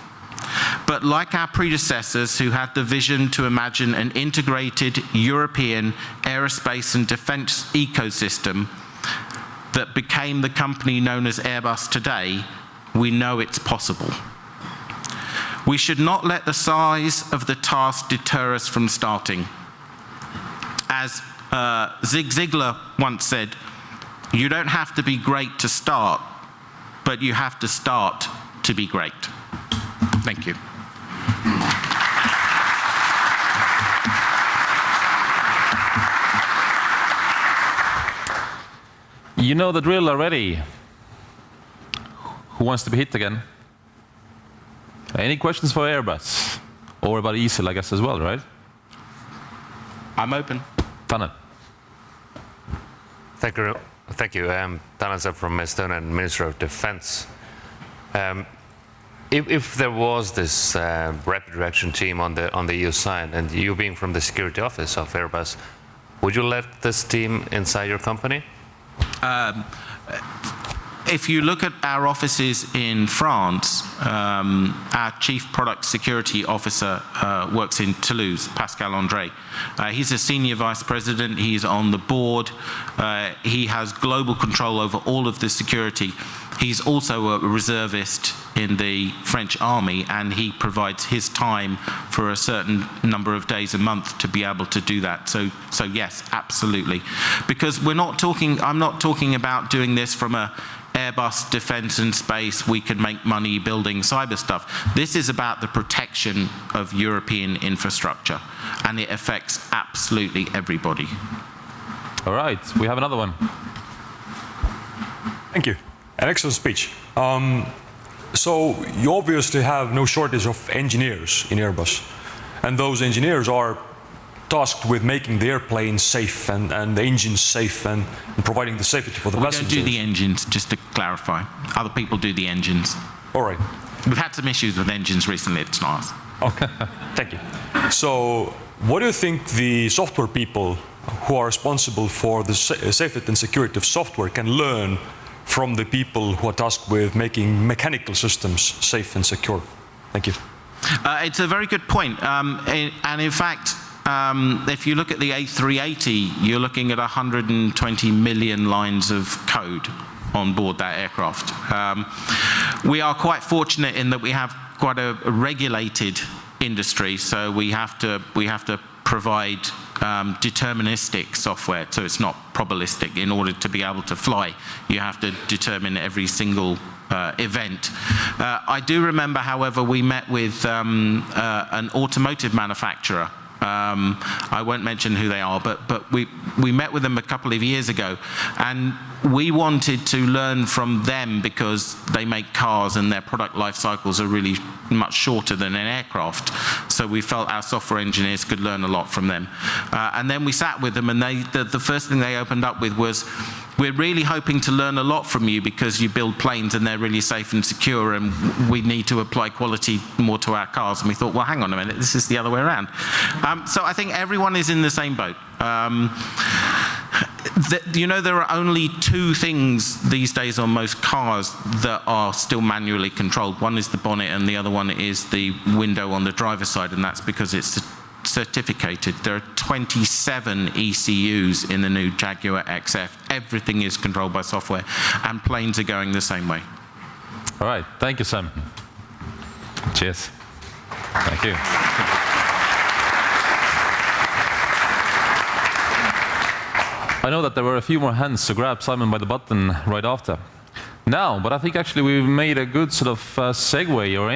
but like our predecessors who had the vision to imagine an integrated European aerospace and defense ecosystem that became the company known as Airbus today, we know it's possible. We should not let the size of the task deter us from starting. As Zig Ziglar once said, you don't have to be great to start, but you have to start to be great. Thank you.
You know the drill already. Who wants to be hit again? Any questions for Airbus? Or about ESL, I guess, as well, right?
I'm open.
Tanel.
Thank you. Tanel from Estonian Ministry of Defense. If there was this rapid reaction team on the EU side, and you being from the security office of Airbus, would you let this team inside your company?
If you look at our offices in France, our Chief Product Security Officer works in Toulouse, Pascal André. He's a Senior Vice President, he's on the board, he has global control over all of the security. He's also a reservist in the French Army, and he provides his time for a certain number of days a month to be able to do that. So yes, absolutely. Because I'm not talking about doing this from a Airbus defense and space, we can make money building cyber stuff. This is about the protection of European infrastructure, and it affects absolutely everybody.
All right, we have another one.
Thank you. An excellent speech. So you obviously have no shortage of engineers in Airbus, and those engineers are tasked with making the airplane safe and the engines safe and providing the safety for the passengers.
We don't do the engines, just to clarify. Other people do the engines.
All right.
We've had some issues with engines recently, it's not us.
Okay, thank you. So what do you think the software people who are responsible for the safety and security of software can learn from the people who are tasked with making mechanical systems safe and secure? Thank you.
It's a very good point. And in fact, if you look at the A380, you're looking at 120 million lines of code on board that aircraft. We are quite fortunate in that we have quite a regulated industry, so we have to provide deterministic software, so it's not probabilistic. In order to be able to fly, you have to determine every single event. I do remember, however, we met with an automotive manufacturer. I won't mention who they are, but we met with them a couple of years ago, and we wanted to learn from them because they make cars and their product life cycles are really much shorter than an aircraft. So we felt our software engineers could learn a lot from them. And then we sat with them, and the first thing they opened up with was, we're really hoping to learn a lot from you because you build planes and they're really safe and secure, and we need to apply quality more to our cars. And we thought, well, hang on a minute, this is the other way around. So I think everyone is in the same boat. You know, there are only two things these days on most cars that are still manually controlled. One is the bonnet and the other one is the window on the driver's side, and that's because it's certificated. There are 27 ECUs in the new Jaguar XF. Everything is controlled by software, and planes are going the same way.
All right, thank you, Sam. Cheers. Thank you. I know that there were a few more hands to grab Simon by the button right after. Now, but I think actually we've made a good sort of segue or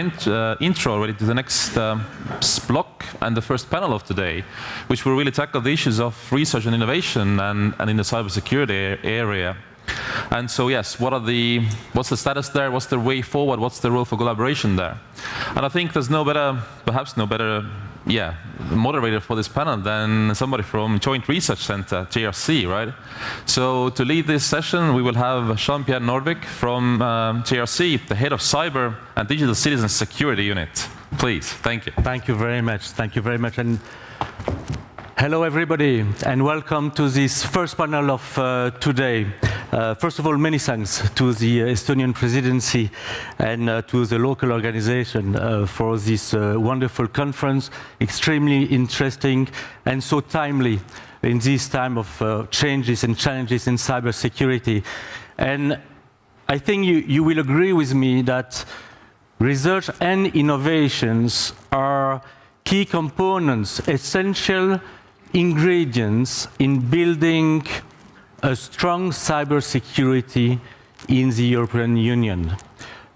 intro already to the next block and the first panel of today, which will really tackle the issues of research and innovation and in the cybersecurity area. And so yes, what's the status there? What's the way forward? What's the role for collaboration there? And I think there's perhaps no better moderator for this panel than somebody from Joint Research Center, JRC, right? So to lead this session, we will have Jean-Pierre Nordvik from JRC, the head of Cyber and Digital Citizen Security Unit. Please, thank you.
Thank you very much. Thank you very much. And Hello, everybody, and welcome to this first panel of today. First of all, many thanks to the Estonian presidency and to the local organization for this wonderful conference, extremely interesting and so timely in this time of changes and challenges in cybersecurity. And I think you will agree with me that research and innovations are key components, essential ingredients in building a strong cybersecurity in the European Union.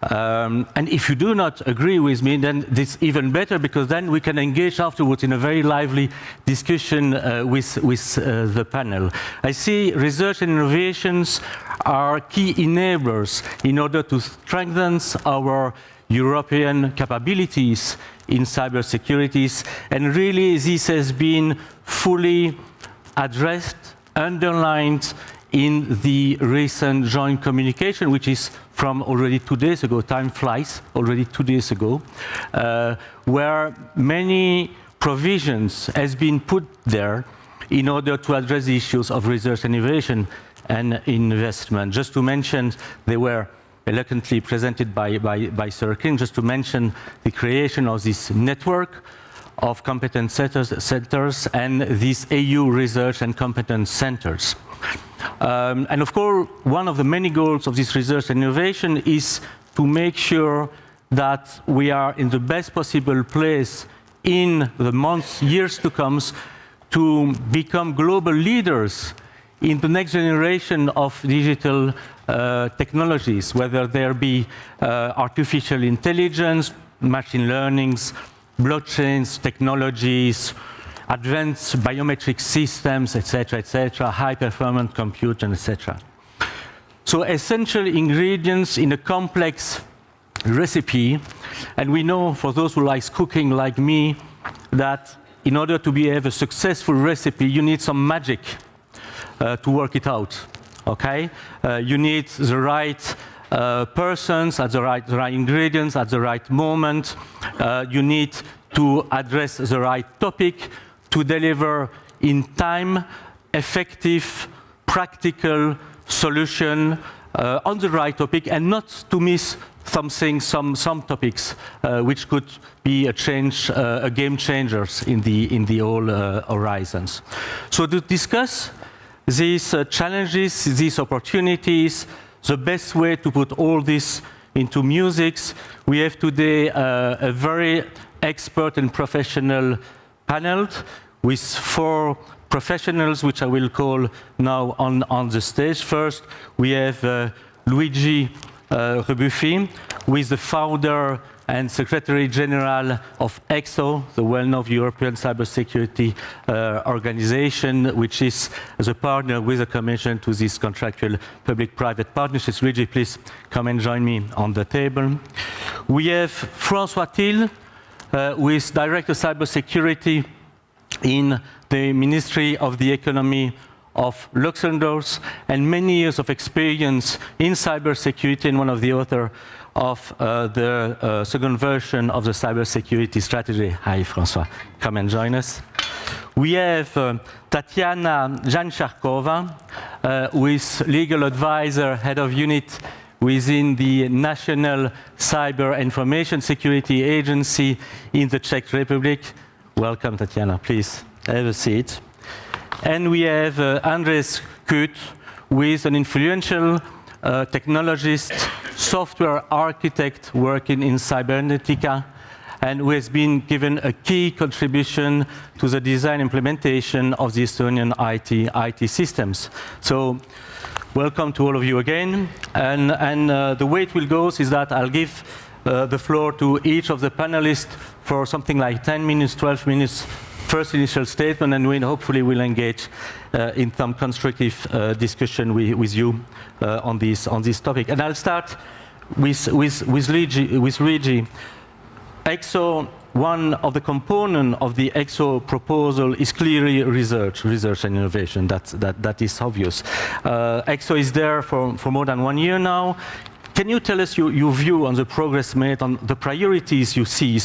And if you do not agree with me, then it's even better, because then we can engage afterwards in a very lively discussion with the panel. I see research and innovations are key enablers in order to strengthen our European capabilities in cybersecurity, and really this has been fully addressed, underlined in the recent joint communication, which is from already 2 days ago, time flies, already 2 days ago, where many provisions has been put there in order to address the issues of research and innovation and investment. Just to mention, they were elegantly presented by Sir King, just to mention the creation of this network of competence centers and these EU research and competence centers. And of course, one of the many goals of this research and innovation is to make sure that we are in the best possible place in the months, years to come, to become global leaders in the next generation of digital technologies, whether there be artificial intelligence, machine learnings, blockchains, technologies, advanced biometric systems, etc., high-performance compute, etc. So essential ingredients in a complex recipe, and we know, for those who like cooking like me, that in order to have a successful recipe, you need some magic to work it out. Okay, you need the right persons at the right ingredients at the right moment. You need to address the right topic to deliver in time, effective, practical solution on the right topic, and not to miss some topics which could be a game changers in the whole horizons. So to discuss these challenges, these opportunities, the best way to put all this into music, we have today a very expert and professional panel with 4 professionals, which I will call now on the stage. First, we have Luigi Rebuffi, who is the founder and Secretary General of EXO, the well-known European cybersecurity organization, which is the partner with the Commission to this contractual public-private partnerships. Luigi, please come and join me on the table. We have François Thiel, who is Director of Cybersecurity in the Ministry of the Economy of Luxembourg, and many years of experience in cybersecurity, and one of the authors of the second version of the cybersecurity strategy. Hi, François. Come and join us. We have Tatiana Jancharkova, who is legal advisor, head of unit within the National Cyber Information Security Agency in the Czech Republic. Welcome, Tatiana. Please have a seat. And we have Andres Kut, who is an influential technologist, software architect working in Cybernetica, and who has been given a key contribution to the design implementation of the Estonian IT systems. So, welcome to all of you again. And the way it will go is that I'll give the floor to each of the panelists for something like 10 minutes, 12 minutes, first initial statement, and we hopefully will engage in some constructive discussion with you on this topic. And I'll start with Luigi. EXO, one of the components of the EXO proposal is clearly research and innovation. That is obvious. EXO is there for more than 1 year now. Can you tell us your view on the progress made, on the priorities you see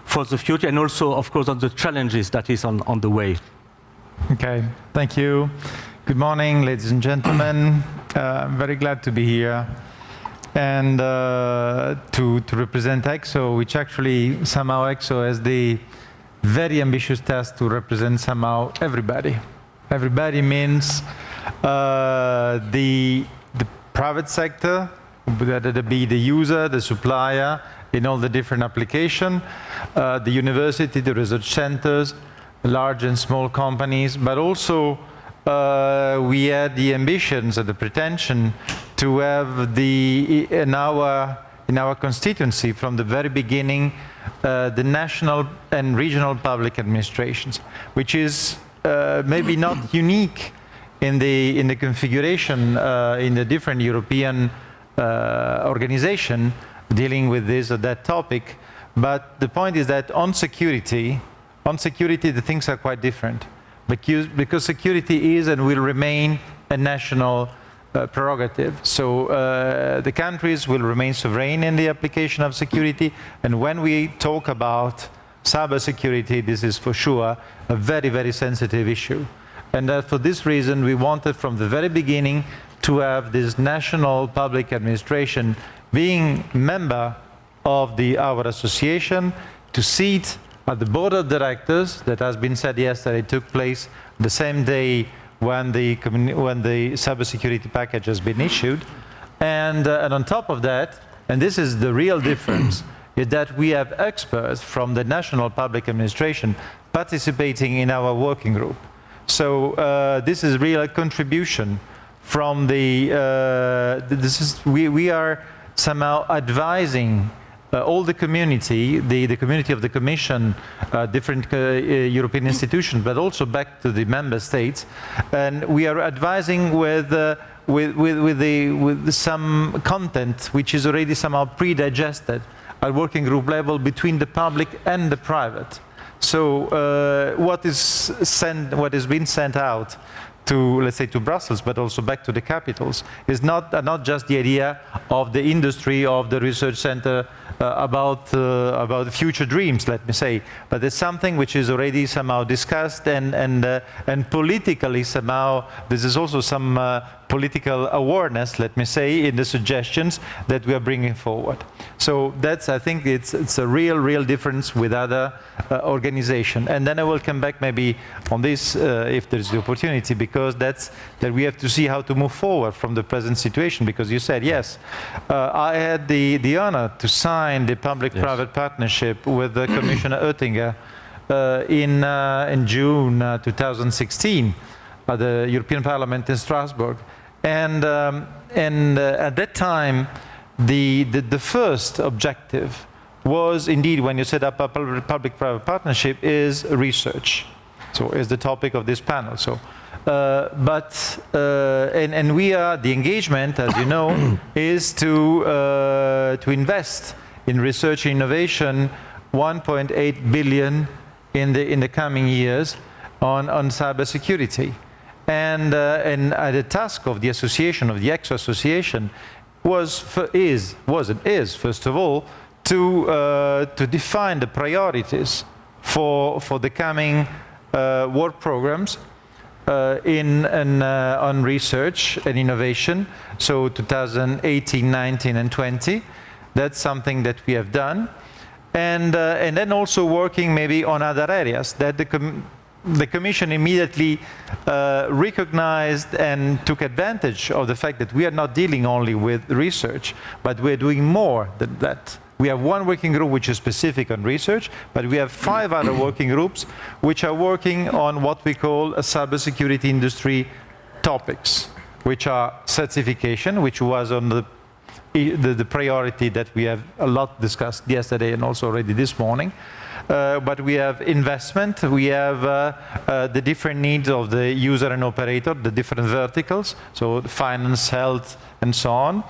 for the future, and also, of course, on the challenges that is on the way?
Okay, thank you. Good morning, ladies and gentlemen. I'm very glad to be here and to represent EXO, which actually somehow EXO has the very ambitious task to represent somehow everybody. Everybody means the private sector, whether it be the user, the supplier, in all the different applications, the university, the research centers, large and small companies, but also we had the ambitions and the pretension to have in our constituency from the very beginning the national and regional public administrations, which is maybe not unique in the configuration in the different European organization dealing with this or that topic. But the point is that on security the things are quite different, because security is and will remain a national prerogative. So the countries will remain sovereign in the application of security, and when we talk about cybersecurity, this is for sure a very, very sensitive issue. And for this reason, we wanted from the very beginning to have this national public administration being member of our association, to sit at the board of directors, that has been said yesterday, took place the same day when the cybersecurity package has been issued. And on top of that, and this is the real difference, is that we have experts from the national public administration participating in our working group. So this is real contribution from we are somehow advising all the community, the community of the Commission, different European institutions, but also back to the member states, and we are advising with some content which is already somehow pre-digested at working group level between the public and the private. So what is being sent out to, let's say, to Brussels, but also back to the capitals, is not just the idea of the industry, of the research center, about future dreams, let me say, but it's something which is already somehow discussed and politically somehow, this is also some political awareness, let me say, in the suggestions that we are bringing forward. So that's, I think it's a real difference with other organizations. And then I will come back maybe on this if there's the opportunity, because that we have to see how to move forward from the present situation, because you said, yes, I had the honor to sign the public-private partnership with Commissioner Oettinger in June 2016 at the European Parliament in Strasbourg. And at that time, the first objective was indeed, when you set up a public-private partnership, is research. So is the topic of this panel. So, and we are, the engagement, as you know, is to invest in research and innovation 1.8 billion in the coming years on cybersecurity. And the task of the association, of the EXO association, is first of all to define the priorities for the coming work programs on research and innovation. So 2018, 19, and 20. That's something that we have done, and then also working maybe on other areas that the Commission immediately recognized and took advantage of the fact that we are not dealing only with research, but we're doing more than that. We have one working group which is specific on research, but we have 5 other working groups which are working on what we call a cybersecurity industry topics, which are certification, which was on the priority that we have a lot discussed yesterday and also already this morning. But we have investment, we have the different needs of the user and operator, the different verticals, so finance, health, and so on.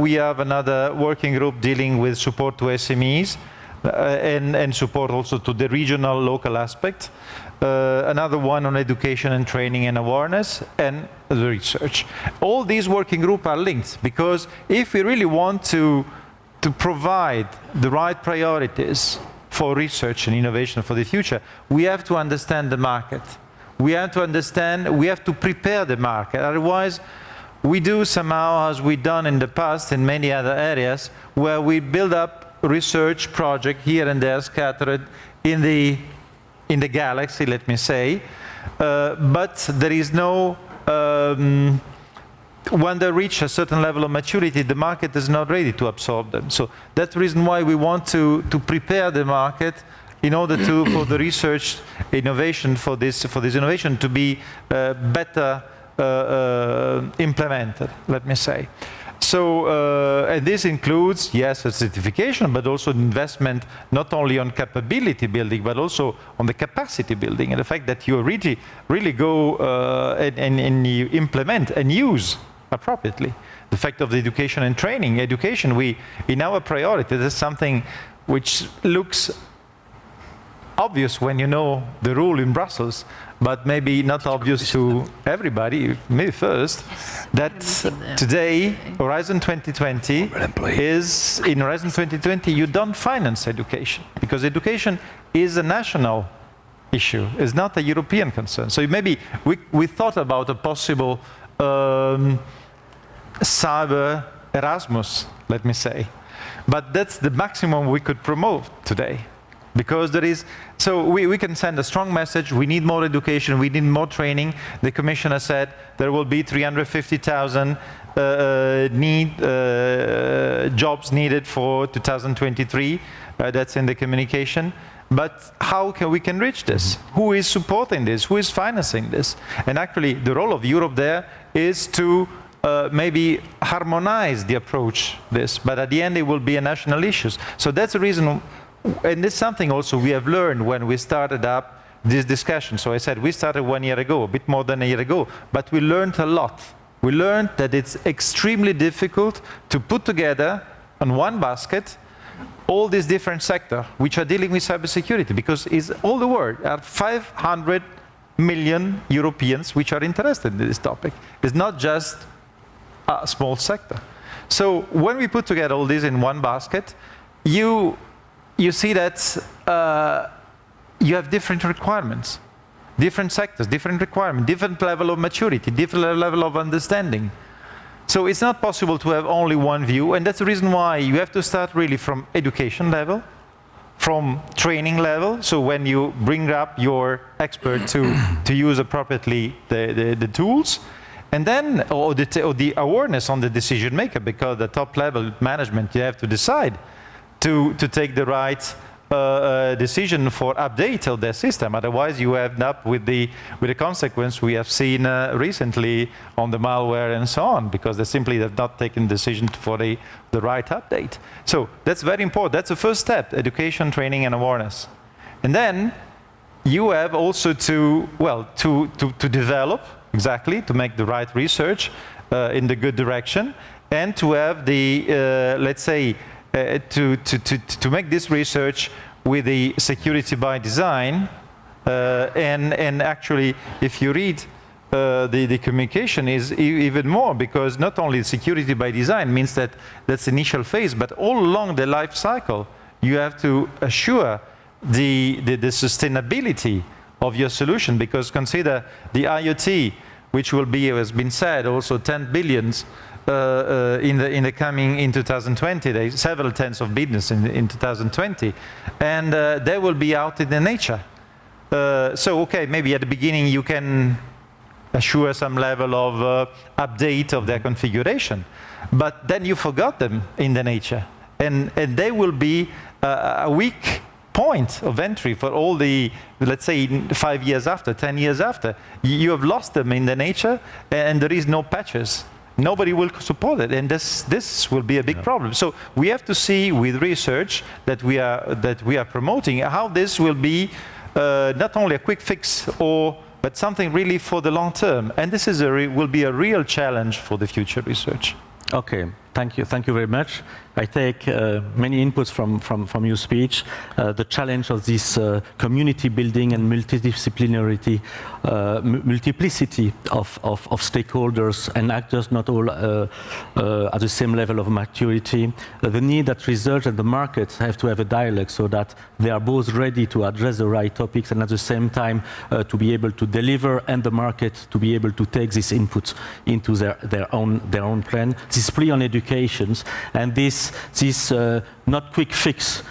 We have another working group dealing with support to SMEs and support also to the regional, local aspect. Another one on education and training and awareness, and the research. All these working groups are linked, because if we really want to provide the right priorities for research and innovation for the future, we have to understand the market. we have to understand, we have to prepare the market. Otherwise, we do somehow, as we've done in the past in many other areas, where we build up research project here and there scattered in the galaxy, let me say, but there is no, when they reach a certain level of maturity, the market is not ready to absorb them. So that's the reason why we want to prepare the market in order for the research innovation, for this innovation to be better implemented, let me say. So, and this includes, yes, a certification, but also investment not only on capability building, but also on the capacity building, and the fact that you really go and you implement and use appropriately. The fact of the education and training. Education, in our priority, this is something which looks obvious when you know the rule in Brussels, but maybe not obvious to everybody, me first, that today, Horizon 2020 is, in Horizon 2020, you don't finance education, because education is a national issue, it's not a European concern. So maybe we thought about a possible cyber Erasmus, let me say, but that's the maximum we could promote today. Because there is, so we can send a strong message, we need more education, we need more training. The Commissioner said there will be 350,000 jobs needed for 2023, that's in the communication. But how can we reach this? Who is supporting this? Who is financing this? And actually the role of Europe there is to maybe harmonize the approach this, but at the end it will be a national issue. So that's the reason. And it's something also we have learned when we started up this discussion. So I said we started 1 year ago, a bit more than a year ago, but we learned a lot. We learned that it's extremely difficult to put together on one basket all these different sectors which are dealing with cybersecurity, because it's all the world. There are 500 million Europeans which are interested in this topic. It's not just a small sector. So when we put together all this in one basket, you see that you have different requirements, different sectors, different requirements, different level of maturity, different level of understanding. So it's not possible to have only one view, and that's the reason why you have to start really from education level, from training level, so when you bring up your expert to use appropriately the tools, and then, or the awareness on the decision maker, because the top level management, you have to decide to take the right decision for update of their system. Otherwise, you end up with the consequence we have seen recently on the malware and so on, because they simply have not taken decision for the right update. So that's very important. That's the first step: education, training, and awareness. And then you have also to develop exactly, to make the right research in the good direction, and to have the let's say. To make this research with the security by design, and actually, if you read the communication is even more, because not only security by design means that that's the initial phase, but all along the life cycle, you have to assure the sustainability of your solution, because consider the IoT, which will be, as has been said, also 10 billions in 2020, there's several tens of billions in 2020, and they will be out in the nature. So, okay, maybe at the beginning you can assure some level of update of their configuration, but then you forgot them in the nature, and they will be a weak point of entry for all the, let's say, 5 years after, 10 years after. You have lost them in the nature, and there is no patches. Nobody will support it, and this will be a big problem. So we have to see with research that we are promoting how this will be not only a quick fix, but something really for the long term. And this is will be a real challenge for the future research.
Okay. Thank you very much. I take many inputs from your speech. The challenge of this community building and multidisciplinarity, multiplicity of stakeholders and actors, not all at the same level of maturity. The need that research and the markets have to have a dialogue so that they are both ready to address the right topics and at the same time to be able to deliver, and the market to be able to take this input into their own plan. This plea on educations and this not quick fix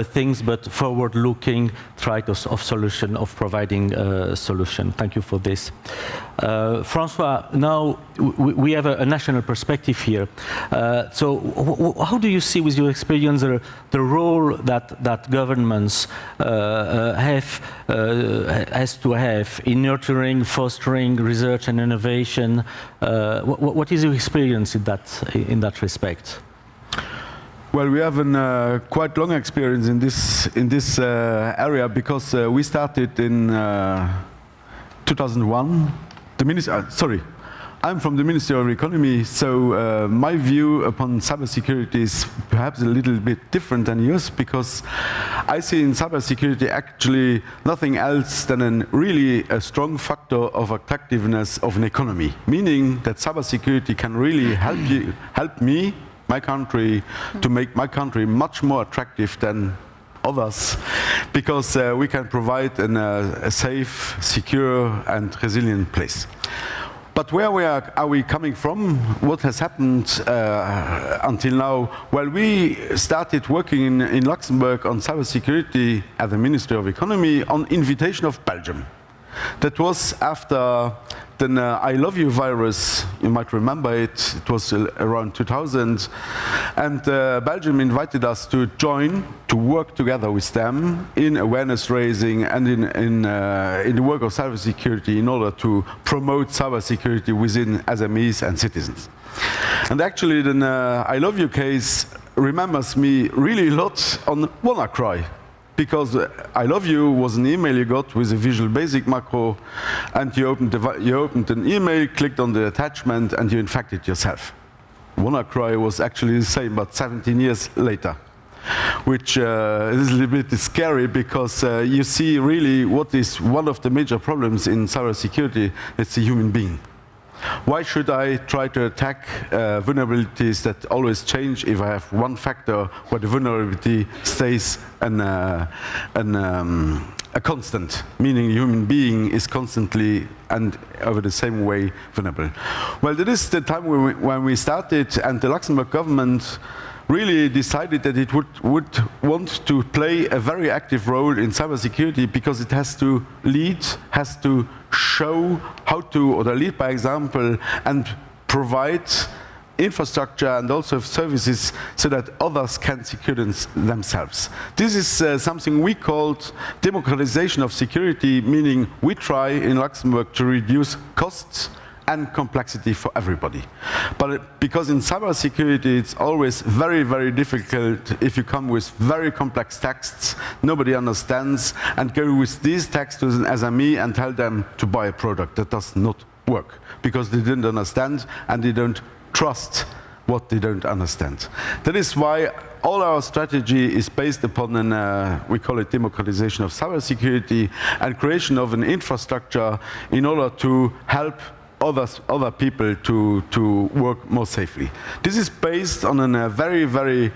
things, but forward-looking try of solution, of providing a solution. Thank you for this. François, now we have a national perspective here. So how do you see, with your experience, the role that governments has to have in nurturing, fostering research and innovation? What is your experience in that respect?
Well, we have a quite long experience in this area because we started in 2001. I'm from the Ministry of Economy, so my view upon cybersecurity is perhaps a little bit different than yours, because I see in cybersecurity actually nothing else than really a strong factor of attractiveness of an economy, meaning that cybersecurity can really help me, my country, to make my country much more attractive than others, because we can provide a safe, secure and resilient place. But where are we coming from? What has happened until now? Well, we started working in Luxembourg on cybersecurity at the Ministry of Economy on invitation of Belgium. That was after the I Love You virus. You might remember it. It was around 2000. And Belgium invited us to join, to work together with them in awareness raising and in the work of cybersecurity in order to promote cybersecurity within SMEs and citizens. And actually, the I Love You case remembers me really a lot on WannaCry. Because I Love You was an email you got with a Visual Basic macro, and you opened an email, clicked on the attachment, and you infected yourself. WannaCry was actually the same, but 17 years later, which is a little bit scary, because you see really what is one of the major problems in cybersecurity. It's the human being. Why should I try to attack vulnerabilities that always change if I have one factor where the vulnerability stays a constant, meaning a human being is constantly and over the same way vulnerable? Well, that is the time when we started, and the Luxembourg government really decided that it would want to play a very active role in cybersecurity, because it has to lead, has to show how to, or lead by example, and provide infrastructure and also services so that others can secure themselves. This is something we called democratization of security, meaning we try in Luxembourg to reduce costs and complexity for everybody. But because in cybersecurity it's always very, very difficult if you come with very complex texts nobody understands, and go with these texts to an SME and tell them to buy a product. That does not work, because they didn't understand and they don't trust what they don't understand. That is why all our strategy is based upon we call it democratization of cybersecurity, and creation of an infrastructure in order to help other people to work more safely. This is based on a very, very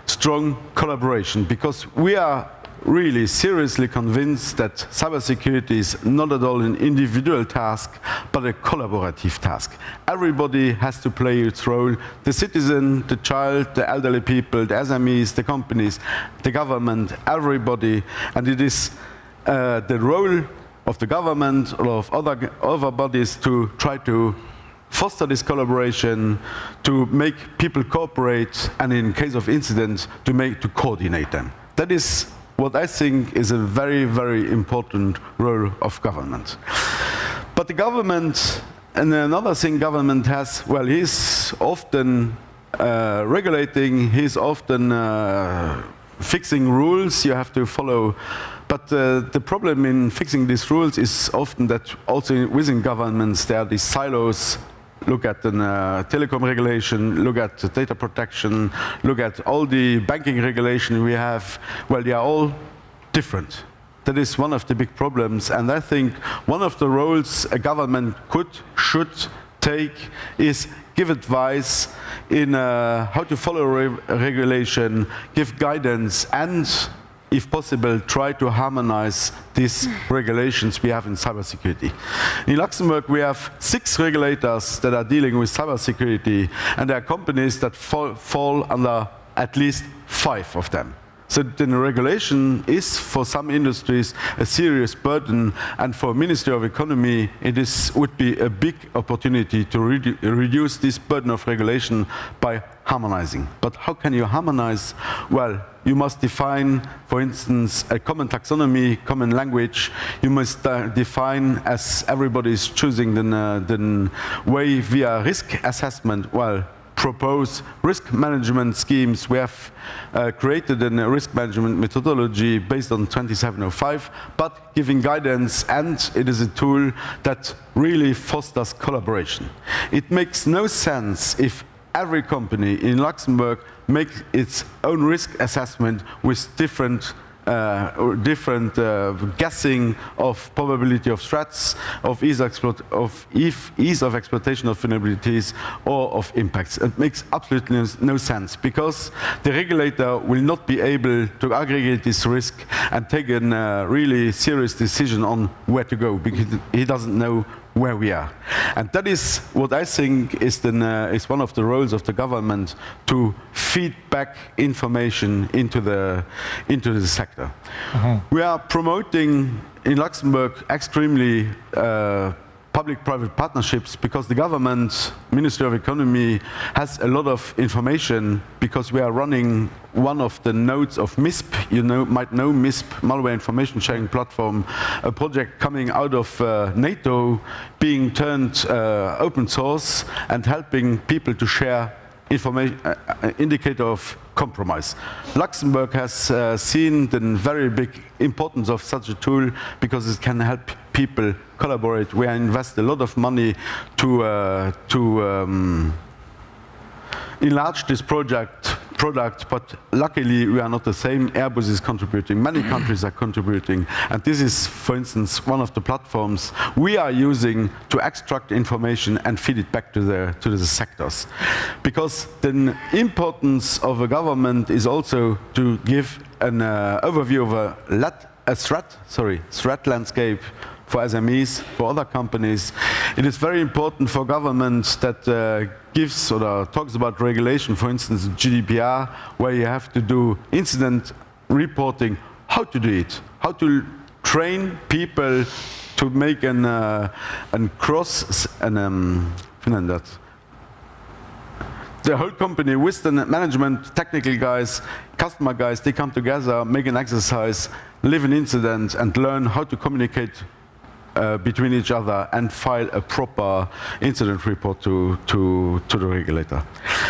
strong collaboration, because we are really seriously convinced that cybersecurity is not at all an individual task, but a collaborative task. Everybody has to play its role: the citizen, the child, the elderly people, the SMEs, the companies, the government, everybody. And it is the role of the government or of other bodies to try to foster this collaboration, to make people cooperate, and in case of incidents, to coordinate them. That is what I think is a very, very important role of government. But the government, and another thing government has, well, he's often regulating, he's often fixing rules you have to follow. But the problem in fixing these rules is often that also within governments there are these silos, look at the telecom regulation, look at the data protection, look at all the banking regulation we have. Well, they are all different. That is one of the big problems, and I think one of the roles a government should take is give advice in how to follow regulation, give guidance, and if possible, try to harmonize these regulations we have in cybersecurity. In Luxembourg, we have 6 regulators that are dealing with cybersecurity, and there are companies that fall under at least 5 of them. So the regulation is, for some industries, a serious burden, and for Ministry of Economy, would be a big opportunity to reduce this burden of regulation by harmonizing. But how can you harmonize? Well, you must define, for instance, a common taxonomy, common language. You must define, as everybody is choosing the way via risk assessment, well, propose risk management schemes. We have created a risk management methodology based on 2705, but giving guidance, and it is a tool that really fosters collaboration. It makes no sense if every company in Luxembourg makes its own risk assessment with different guessing of probability of threats, of ease of exploitation of vulnerabilities, or of impacts. It makes absolutely no sense, because the regulator will not be able to aggregate this risk and take a really serious decision on where to go, because he doesn't know where we are. And that is what I think is one of the roles of the government, to feed back information into the sector. We are promoting in Luxembourg extremely public-private partnerships, because the government, Ministry of Economy, has a lot of information, because we are running one of the nodes of MISP. You might know MISP, Malware Information Sharing Platform, a project coming out of NATO, being turned open source and helping people to share information, indicator of compromise. Luxembourg has seen the very big importance of such a tool, because it can help people collaborate. We invest a lot of money to enlarge this product, but luckily we are not the same. Airbus is contributing, many countries are contributing, and this is, for instance, one of the platforms we are using to extract information and feed it back to the sectors. Because the importance of a government is also to give an overview of a threat landscape for SMEs, for other companies. It is very important for governments that gives or talks about regulation, for instance, GDPR, where you have to do incident reporting, how to do it, how to train people to make the whole company with the management, technical guys, customer guys, they come together, make an exercise, live an incident, and learn how to communicate between each other and file a proper incident report to the regulator.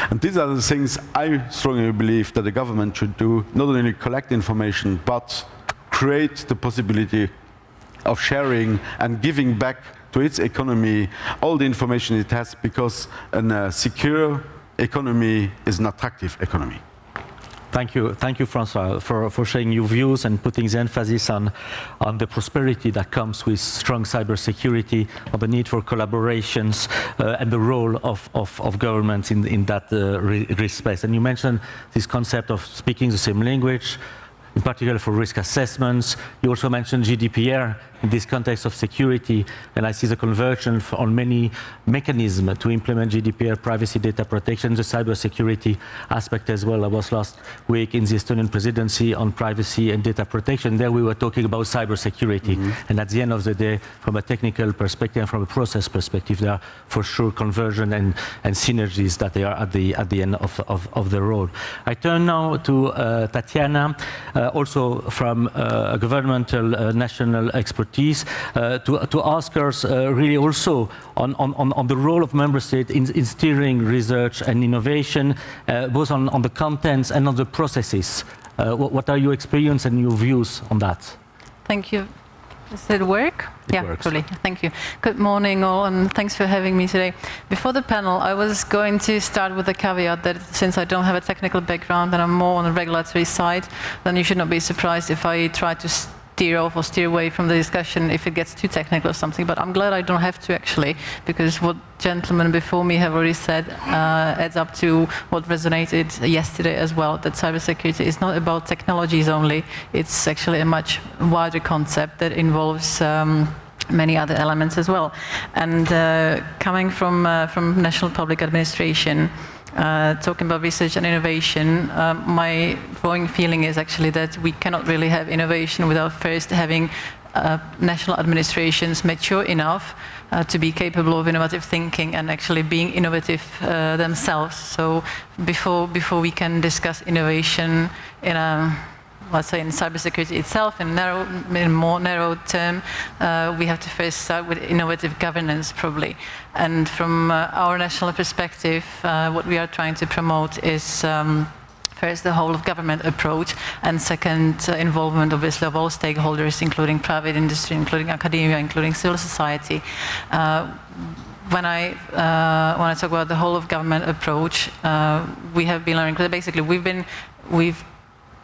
And these are the things I strongly believe that the government should do, not only collect information, but create the possibility of sharing and giving back to its economy all the information it has, because a secure economy is an attractive economy.
Thank you, François, for sharing your views and putting the emphasis on the prosperity that comes with strong cybersecurity, on the need for collaborations, and the role of governments in that respect. And you mentioned this concept of speaking the same language, in particular for risk assessments. You also mentioned GDPR in this context of security, and I see the convergence on many mechanisms to implement GDPR, privacy, data protection, the cybersecurity aspect as well. I was last week in the Estonian presidency on privacy and data protection. There we were talking about cybersecurity, and at the end of the day, from a technical perspective and from a process perspective, there are for sure conversion and synergies that they are at the end of the road. I turn now to Tatiana, also from a governmental national expertise, to ask us really also on the role of member states in steering research and innovation, both on the contents and on the processes. What are your experience and your views on that?
Thank you Does it work?
It works.
Probably. Thank you. Good morning, all, and thanks for having me today. Before the panel, I was going to start with a caveat that since I don't have a technical background and I'm more on the regulatory side, then you should not be surprised if I try to steer off or steer away from the discussion if it gets too technical or something. But I'm glad I don't have to, actually, because what gentlemen before me have already said adds up to what resonated yesterday as well, that cybersecurity is not about technologies only. It's actually a much wider concept that involves many other elements as well. And coming from National Public Administration, talking about research and innovation, my growing feeling is actually that we cannot really have innovation without first having national administrations mature enough to be capable of innovative thinking and actually being innovative themselves. So before we can discuss innovation in a, let's say, in cybersecurity itself, in a more narrow term, we have to first start with innovative governance, probably. And from our national perspective, what we are trying to promote is first the whole of government approach, and second, involvement, obviously, of all stakeholders, including private industry, including academia, including civil society. When I talk about the whole of government approach, we have been learning, basically, we've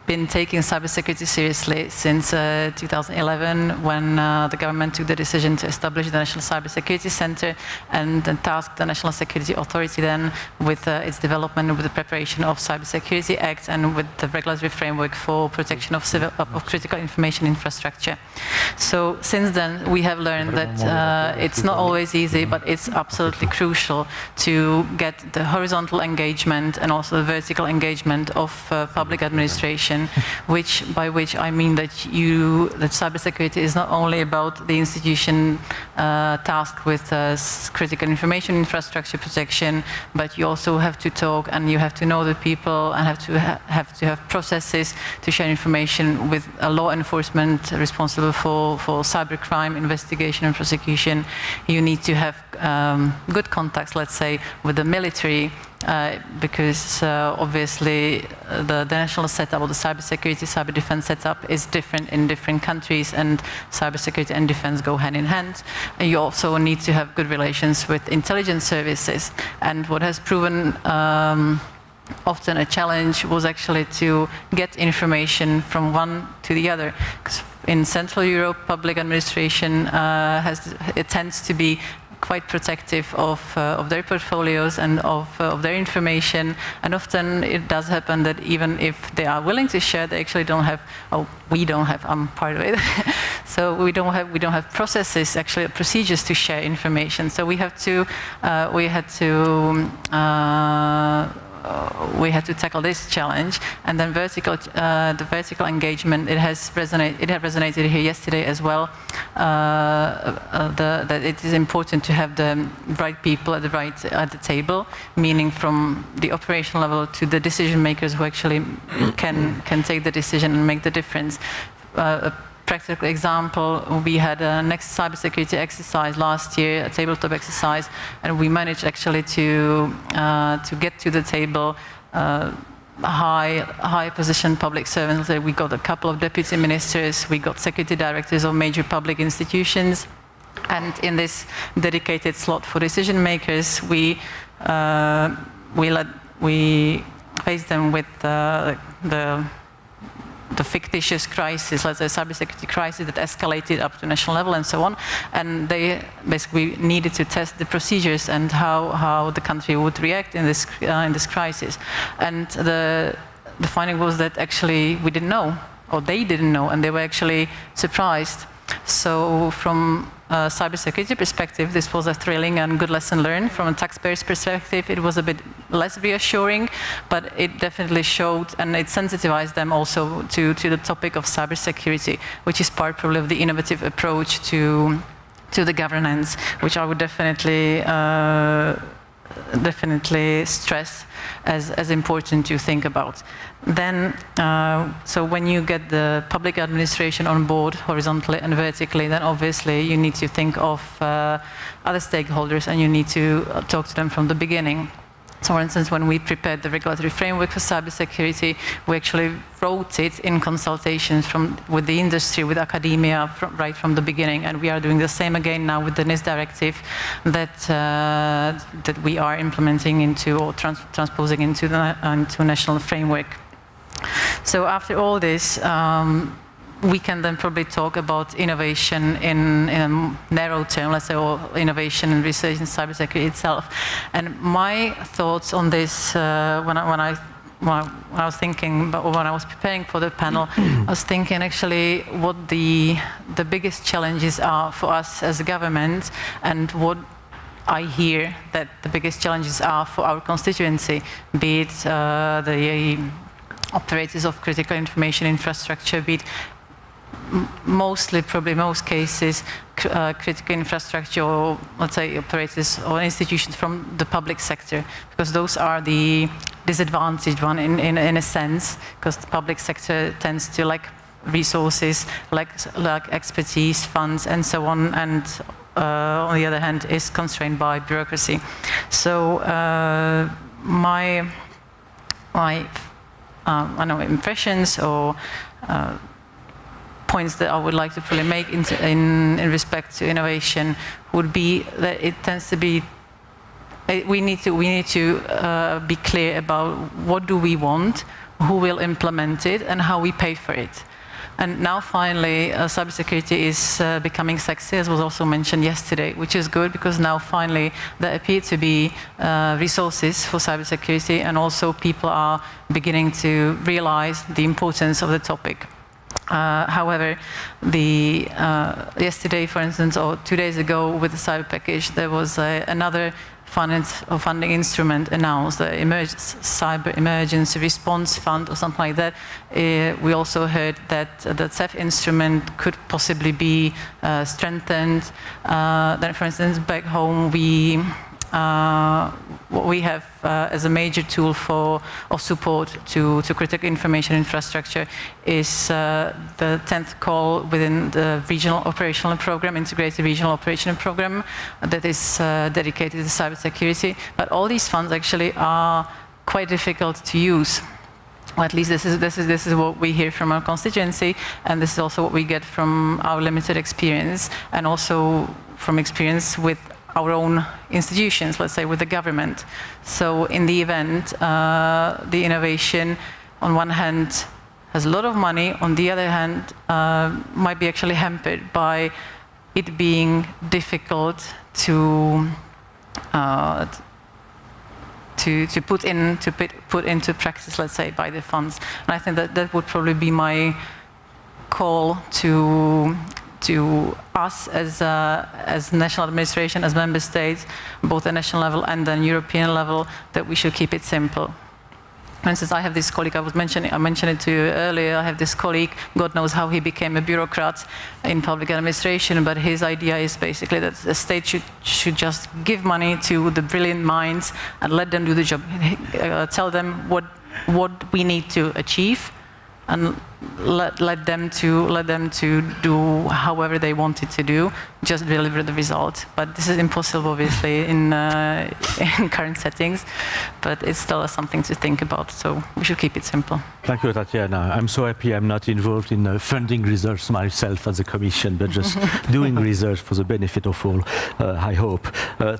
been taking cybersecurity seriously since 2011, when the government took the decision to establish the National Cybersecurity Center and tasked the National Security Authority then with its development, with the preparation of Cybersecurity Act and with the regulatory framework for protection of critical information infrastructure. So since then, we have learned that it's not always easy, but it's absolutely crucial to get the horizontal engagement and also the vertical engagement of public administration, by which I mean that cybersecurity is not only about the institution tasked with critical information infrastructure protection, but you also have to talk and you have to know the people and have to have processes to share information with a law enforcement responsible for cybercrime investigation and prosecution. You need to have good contacts, let's say, with the military, because obviously the national setup or the cybersecurity, cyber defense setup is different in different countries, and cybersecurity and defense go hand in hand. And you also need to have good relations with intelligence services. And what has proven often a challenge was actually to get information from one to the other. Because in Central Europe, public administration it tends to be quite protective of their portfolios and of their information, and often it does happen that even if they are willing to share, they actually don't have. Oh, we don't have. I'm part of it. So we don't have processes, actually procedures to share information. So we had to tackle this challenge, and then the vertical engagement. It had resonated here yesterday as well. That it is important to have the right people at the table, meaning from the operational level to the decision makers who actually can take the decision and make the difference. A practical example, we had a next cybersecurity exercise last year, a tabletop exercise, and we managed actually to get to the table high positioned public servants. We got a couple of deputy ministers, we got security directors of major public institutions, and in this dedicated slot for decision makers, we faced them with the fictitious crisis, let's say cybersecurity crisis that escalated up to national level and so on. And they basically needed to test the procedures and how the country would react in this crisis. And the finding was that actually we didn't know, or they didn't know, and they were actually surprised. So from a cybersecurity perspective, this was a thrilling and good lesson learned. From a taxpayer's perspective, it was a bit less reassuring, but it definitely showed and it sensitized them also to the topic of cybersecurity, which is part probably of the innovative approach to the governance, which I would definitely stress as important to think about. Then, so when you get the public administration on board horizontally and vertically, then obviously you need to think of other stakeholders and you need to talk to them from the beginning. So for instance, when we prepared the regulatory framework for cybersecurity, we actually wrote it in consultations with the industry, with academia, right from the beginning. And we are doing the same again now with the NIS directive that we are implementing into or transposing into national framework. So after all this, we can then probably talk about innovation in a narrow term, let's say, or innovation and research in cybersecurity itself. And my thoughts on this, when I was thinking, but when I was preparing for the panel, I was thinking actually what the biggest challenges are for us as a government, and what I hear that the biggest challenges are for our constituency, be it the operators of critical information infrastructure, be it mostly, probably most cases, critical infrastructure, or let's say operators or institutions from the public sector, because those are the disadvantaged one in a sense, because the public sector tends to lack resources, like expertise, funds, and so on, and on the other hand is constrained by bureaucracy. So my I don't know, impressions or points that I would like to probably make in respect to innovation would be that it tends to be, we need to be clear about what do we want, who will implement it, and how we pay for it. And now finally, cybersecurity is becoming sexy, as was also mentioned yesterday, which is good because now finally there appear to be resources for cybersecurity, and also people are beginning to realize the importance of the topic. However, yesterday, for instance, or 2 days ago with the cyber package, there was another funding instrument announced, the Cyber Emergency Response Fund or something like that. We also heard that the CEF instrument could possibly be strengthened. Then, for instance, back home, what we have as a major tool of support to critical information infrastructure is the 10th call within the regional operational program, integrated regional operational program, that is dedicated to cybersecurity. But all these funds actually are quite difficult to use. Or at least this is what we hear from our constituency, and this is also what we get from our limited experience, and also from experience with our own institutions, let's say with the government. So in the event, the innovation on one hand has a lot of money, on the other hand might be actually hampered by it being difficult to put into practice, let's say, by the funds. And I think that would probably be my call to us as national administration, as member states, both at national level and then European level, that we should keep it simple. For instance, I have this colleague, I mentioned it to you earlier, I have this colleague, God knows how he became a bureaucrat in public administration, but his idea is basically that the state should just give money to the brilliant minds and let them do the job. Tell them what we need to achieve, and let them to do however they want it to do, just deliver the result. But this is impossible, obviously, in current settings, but it's still something to think about, so we should keep it simple.
Thank you, Tatiana. I'm so happy I'm not involved in funding research myself as a commission, but just doing research for the benefit of all, I hope.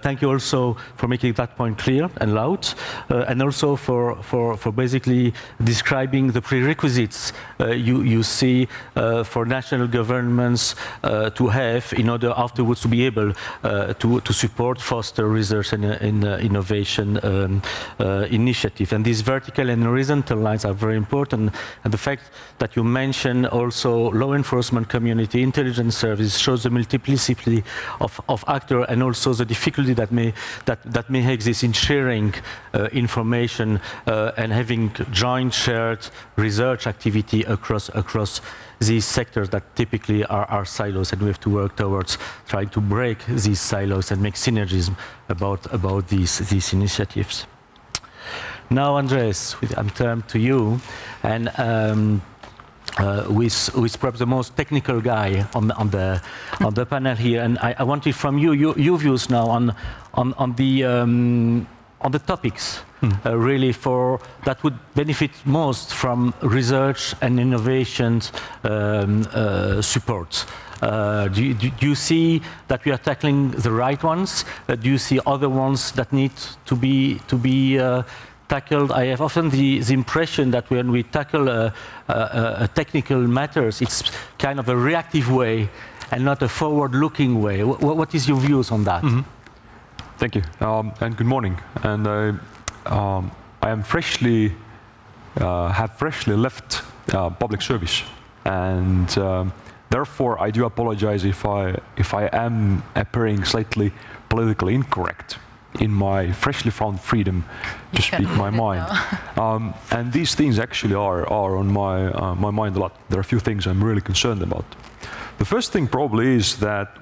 Thank you also for making that point clear and loud, and also for basically describing the prerequisites you see for national governments to have in order afterwards to be able to support, foster research and innovation initiative. And these vertical and horizontal lines are very important. And the fact that you mention also law enforcement community, intelligence service shows the multiplicity of actors, and also the difficulty that may exist in sharing information and having joint shared research activity across these sectors that typically are silos, and we have to work towards trying to break these silos and make synergism about these initiatives. Now, Andres, I'm turned to you, and who is perhaps the most technical guy on the panel here, and I wanted from you your views now on the on the topics really that would benefit most from research and innovations support. Do you see that we are tackling the right ones? Do you see other ones that need to be tackled? I have often the impression that when we tackle technical matters, it's kind of a reactive way and not a forward-looking way. What is your views on that?
Thank you, and good morning. And I am freshly left public service, and therefore I do apologize if I am appearing slightly politically incorrect in my freshly found freedom to speak my mind. And these things actually are on my mind a lot. There are a few things I'm really concerned about. The first thing probably is that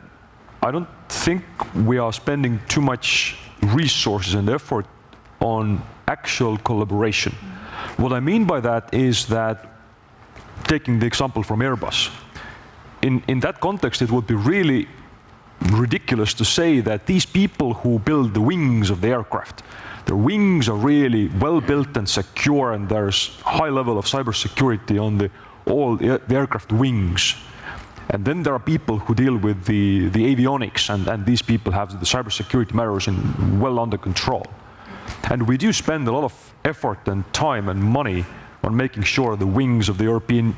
I don't think we are spending too much resources and effort on actual collaboration. What I mean by that is that, taking the example from Airbus, in that context it would be really ridiculous to say that these people who build the wings of the aircraft, their wings are really well built and secure, and there's high level of cybersecurity on all the aircraft wings. And then there are people who deal with the avionics, and these people have the cybersecurity matters well under control. And we do spend a lot of effort and time and money on making sure the wings of the European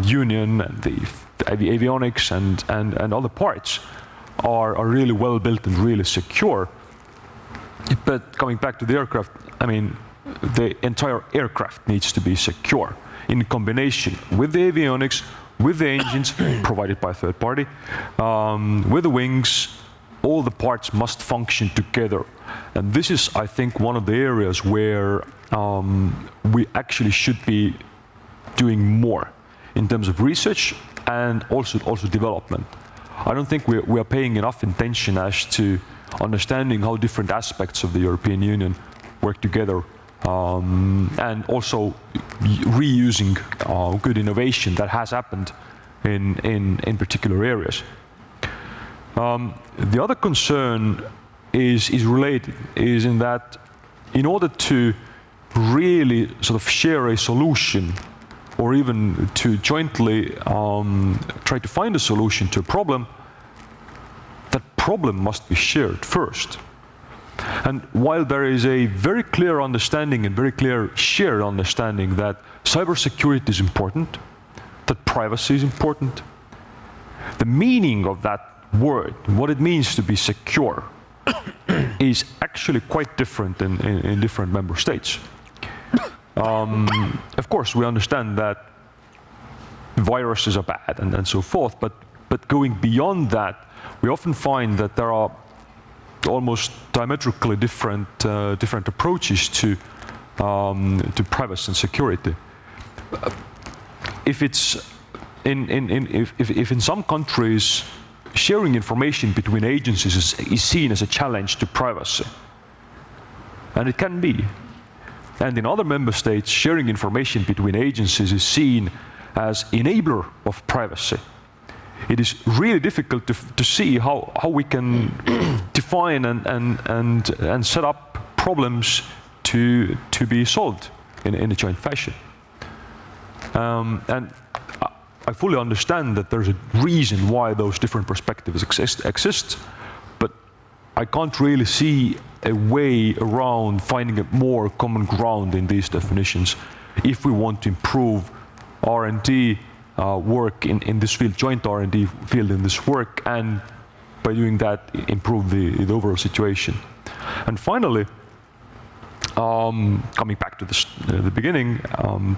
Union and the avionics and other parts are really well built and really secure. But coming back to the aircraft, I mean, the entire aircraft needs to be secure in combination with the avionics, with the engines provided by a third party, with the wings. All the parts must function together. And this is, I think, one of the areas where we actually should be doing more in terms of research and also development. I don't think we are paying enough attention as to understanding how different aspects of the European Union work together, and also reusing good innovation that has happened in particular areas. The other concern is in that in order to really sort of share a solution, or even to jointly try to find a solution to a problem, that problem must be shared first. And while there is a very clear understanding and very clear shared understanding that cybersecurity is important, that privacy is important, the meaning of that word, what it means to be secure, is actually quite different in different member states. Of course, we understand that viruses are bad and so forth, but going beyond that, we often find that there are almost diametrically different approaches to privacy and security. If in some countries sharing information between agencies is seen as a challenge to privacy, and it can be. And in other member states, sharing information between agencies is seen as enabler of privacy. It is really difficult to see how we can define and set up problems to be solved in a joint fashion. And I fully understand that there's a reason why those different perspectives exist, but I can't really see a way around finding a more common ground in these definitions if we want to improve R&D work in this field, joint R&D field in this work, and by doing that improve the overall situation. And finally, coming back to the beginning,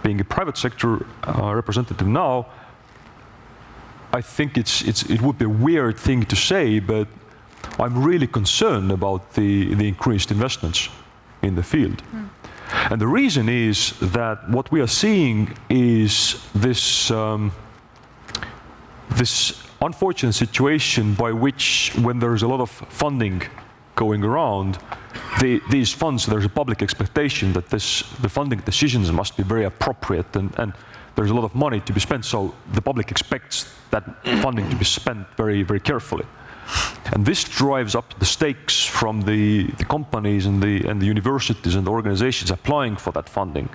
being a private sector representative now, I think it would be a weird thing to say, but I'm really concerned about the increased investments in the field. And the reason is that what we are seeing is this unfortunate situation by which, when there's a lot of funding going around, these funds, there's a public expectation that the funding decisions must be very appropriate, and there's a lot of money to be spent, so the public expects that funding to be spent very, very carefully. And this drives up the stakes from the companies and the universities and the organizations applying for that funding,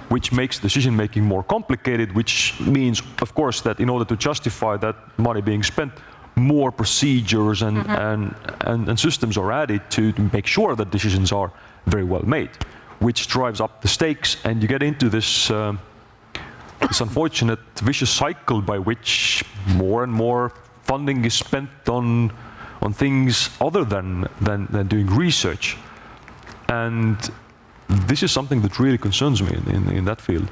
which makes decision-making more complicated, which means, of course, that in order to justify that money being spent, more procedures and systems are added to make sure that decisions are very well made, which drives up the stakes, and you get into this this unfortunate vicious cycle by which more and more funding is spent on things other than doing research. And this is something that really concerns me in that field.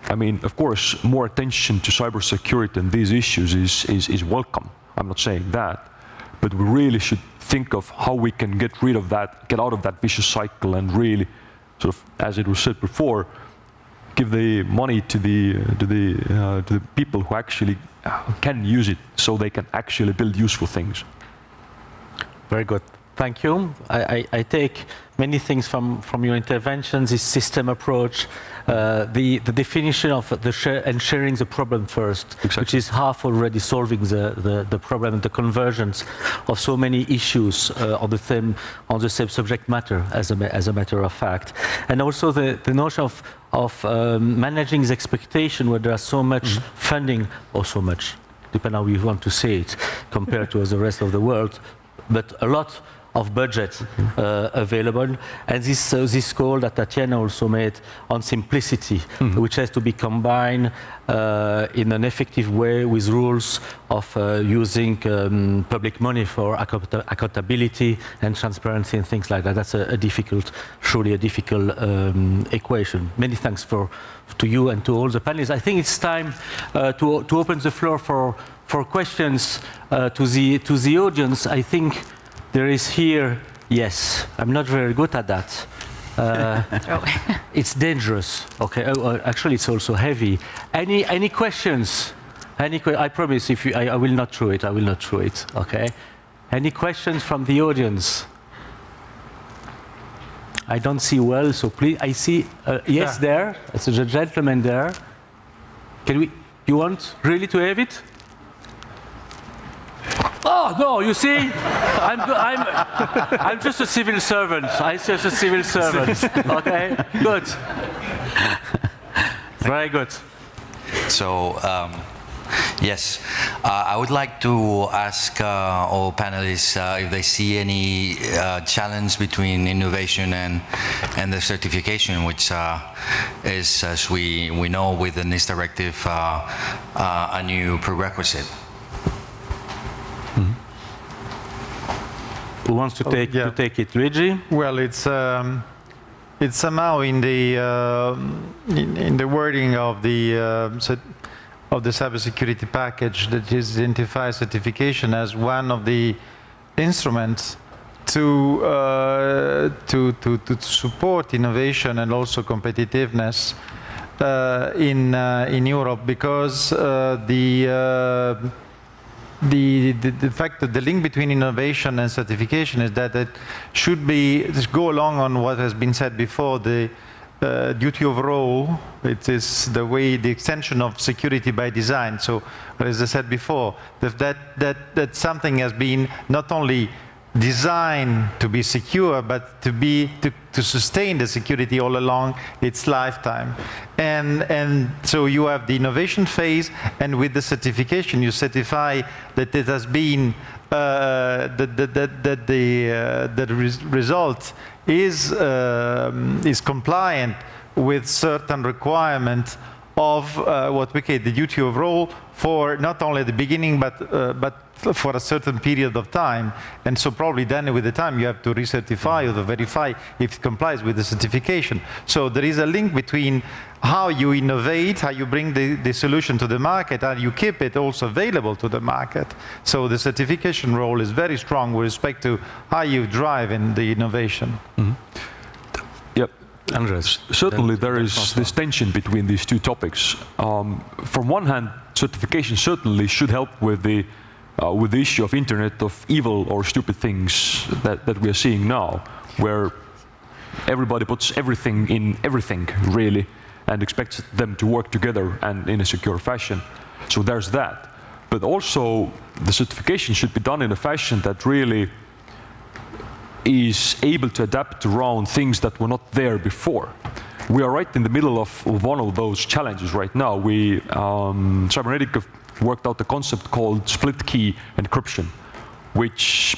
I mean, of course, more attention to cybersecurity and these issues is welcome. I'm not saying that. But we really should think of how we can get rid of that, get out of that vicious cycle, and really, sort of, as it was said before, give the money to the people who actually can use it, so they can actually build useful things.
Very good. Thank you. I take many things from your interventions, this system approach, the definition of and sharing the problem first, exactly, which is half already solving the problem, the convergence of so many issues on the same subject matter, as a matter of fact. And also the notion of managing the expectation where there are so much funding, or so much, depending on how you want to say it, compared to the rest of the world, but a lot of budget available, and this call that Tatiana also made on simplicity, which has to be combined in an effective way with rules of using public money for accountability and transparency and things like that. That's surely a difficult equation. Many thanks to you and to all the panelists. I think it's time to open the floor for questions to the audience. I think there is here, yes, I'm not very good at that. It's dangerous. Okay. Actually, it's also heavy. Any questions? I promise, I will not throw it. I will not throw it. Okay. Any questions from the audience? I don't see well, so please. I see. Yes, there. It's a gentleman there. You want really to have it? Oh no! You see, I'm just a civil servant. I'm just a civil servant. Okay, good, very good.
So, yes, I would like to ask all panelists if they see any challenge between innovation and the certification, which is, as we know, within this directive, a new prerequisite.
Who wants to take it, Luigi?
Well, it's somehow in the wording of the cybersecurity package that identifies certification as one of the instruments to support innovation and also competitiveness in Europe, because the fact that the link between innovation and certification is that it should go along on what has been said before, the duty of role. It is the extension of security by design. So, as I said before, that something has been not only designed to be secure, but to sustain the security all along its lifetime. And so you have the innovation phase, and with the certification, you certify that it has been that the result is compliant with certain requirements of what we call the duty of role for not only the beginning, but for a certain period of time. And so probably then with the time you have to recertify or to verify if it complies with the certification. So there is a link between how you innovate, how you bring the solution to the market, and you keep it also available to the market. So the certification role is very strong with respect to how you drive in the innovation.
Yep. Andres, certainly there is this tension between these two topics. From one hand, certification certainly should help with the issue of Internet of evil or stupid things that we are seeing now, where everybody puts everything in everything, really, and expects them to work together and in a secure fashion. So there's that. but also the certification should be done in a fashion that really is able to adapt around things that were not there before. We are right in the middle of one of those challenges right now. Cybernetic worked out a concept called split key encryption, which,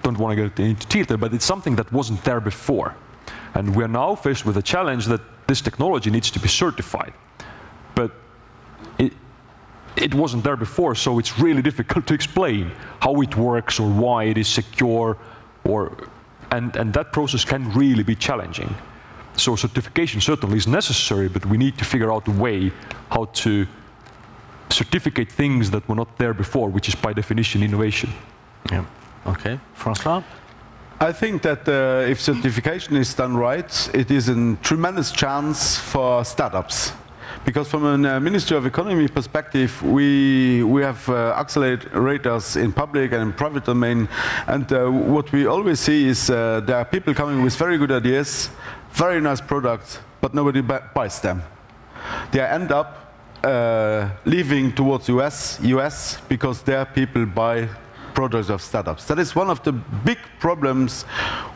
don't want to get into detail, but it's something that wasn't there before. And we are now faced with a challenge that this technology needs to be certified. But it wasn't there before, so it's really difficult to explain how it works or why it is secure, and that process can really be challenging. So certification certainly is necessary, but we need to figure out a way how to certificate things that were not there before, which is by definition innovation.
Yeah. Okay, François?
I think that if certification is done right, it is a tremendous chance for startups. Because from a Ministry of Economy perspective, we have accelerators in public and in private domain. And what we always see is there are people coming with very good ideas, very nice products, but nobody buys them. They end up leaving towards US because there people buy products of startups. That is one of the big problems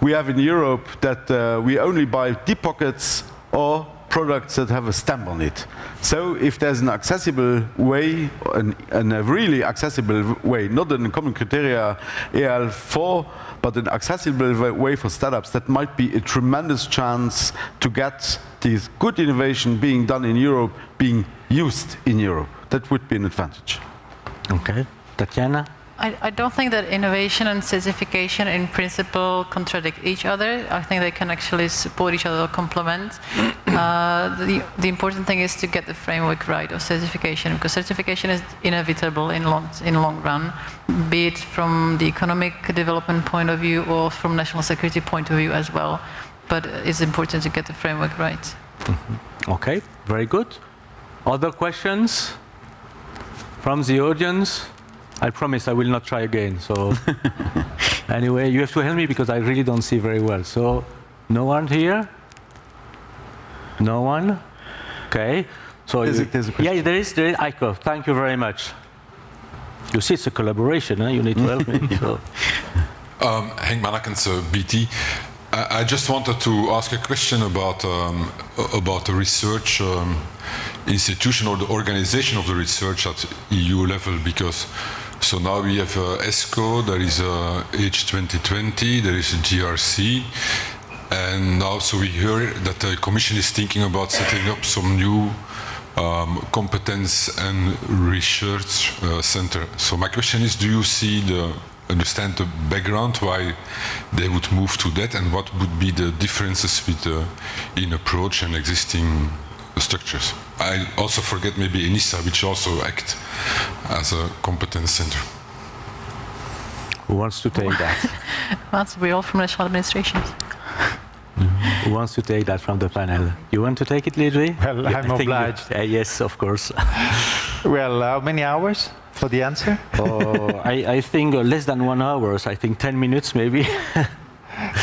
we have in Europe, that we only buy deep pockets or products that have a stamp on it. So if there's an accessible way, and a really accessible way, not in common criteria EL4, but an accessible way for startups, that might be a tremendous chance to get this good innovation being done in Europe, being used in Europe. That would be an advantage.
Okay. Tatiana?
I don't think that innovation and certification in principle contradict each other. I think they can actually support each other or complement. The important thing is to get the framework right of certification, because certification is inevitable in long run, be it from the economic development point of view or from national security point of view as well. But it's important to get the framework right.
Mm-hmm. Okay, very good. Other questions from the audience? I promise I will not try again. So anyway, you have to help me because I really don't see very well. So no one here? No one? Okay. So
there's a question.
Yeah, there is Eiko. Thank you very much. You see, it's a collaboration. You need to help me. So.
Henk Mannekens, BT. I just wanted to ask a question about the research institution or the organization of the research at EU level, because so now we have ESCO, there is H2020, there is a GRC, and now so we hear that the Commission is thinking about setting up some new competence and research center. So my question is, do you understand the background why they would move to that, and what would be the differences in approach and existing structures? I also forget maybe ENISA, which also act as a competence center.
Who wants to take that?
We're all from national administrations.
Who wants to take that from the panel? You want to take it, Lidwi?
Well, yeah, I'm obliged.
Yes, of course.
Well, how many hours for the answer?
I think less than 1 hour. I think 10 minutes maybe.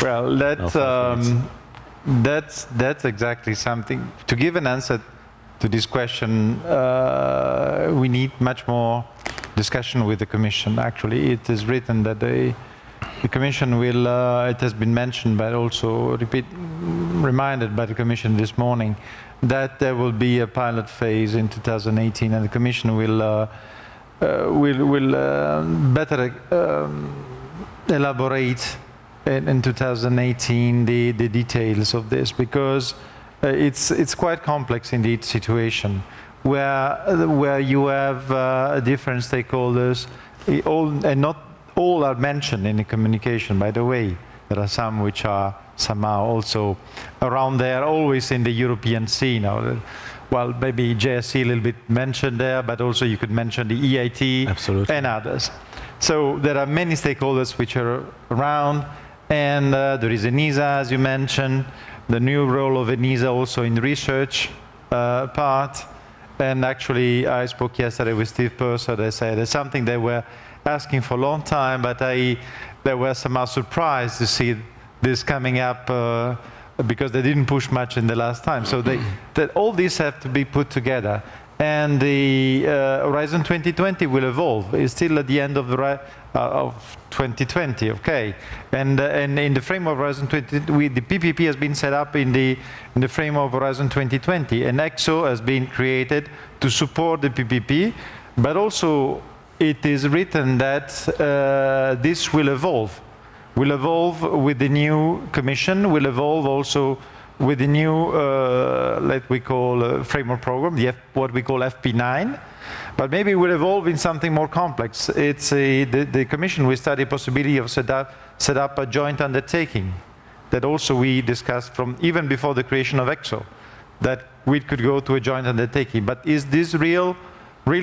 Well, that's exactly something. To give an answer to this question, we need much more discussion with the Commission. Actually, it is written that the Commission will, it has been mentioned, but also reminded by the Commission this morning, that there will be a pilot phase in 2018, and the Commission will better elaborate in 2018 the details of this, because it's quite complex indeed situation where you have different stakeholders, and not all are mentioned in the communication, by the way. There are some which are somehow also around there, always in the European scene. Well, maybe JSC a little bit mentioned there, but also you could mention the EIT.
Absolutely.
And others. So there are many stakeholders which are around, and there is ENISA, as you mentioned, the new role of ENISA also in research part. And actually, I spoke yesterday with Steve Purser. They said it's something they were asking for a long time, but they were somehow surprised to see this coming up because they didn't push much in the last time. So that all these have to be put together. and the Horizon 2020 will evolve. It's still at the end of 2020, okay? And in the frame of Horizon 2020, the PPP has been set up in the frame of Horizon 2020, and EXO has been created to support the PPP, but also it is written that this will evolve with the new Commission, will evolve also with the new, framework program, what we call FP9, but maybe will evolve in something more complex. It's the Commission will study the possibility of set up a joint undertaking that also we discussed from even before the creation of EXO, that we could go to a joint undertaking. But is this really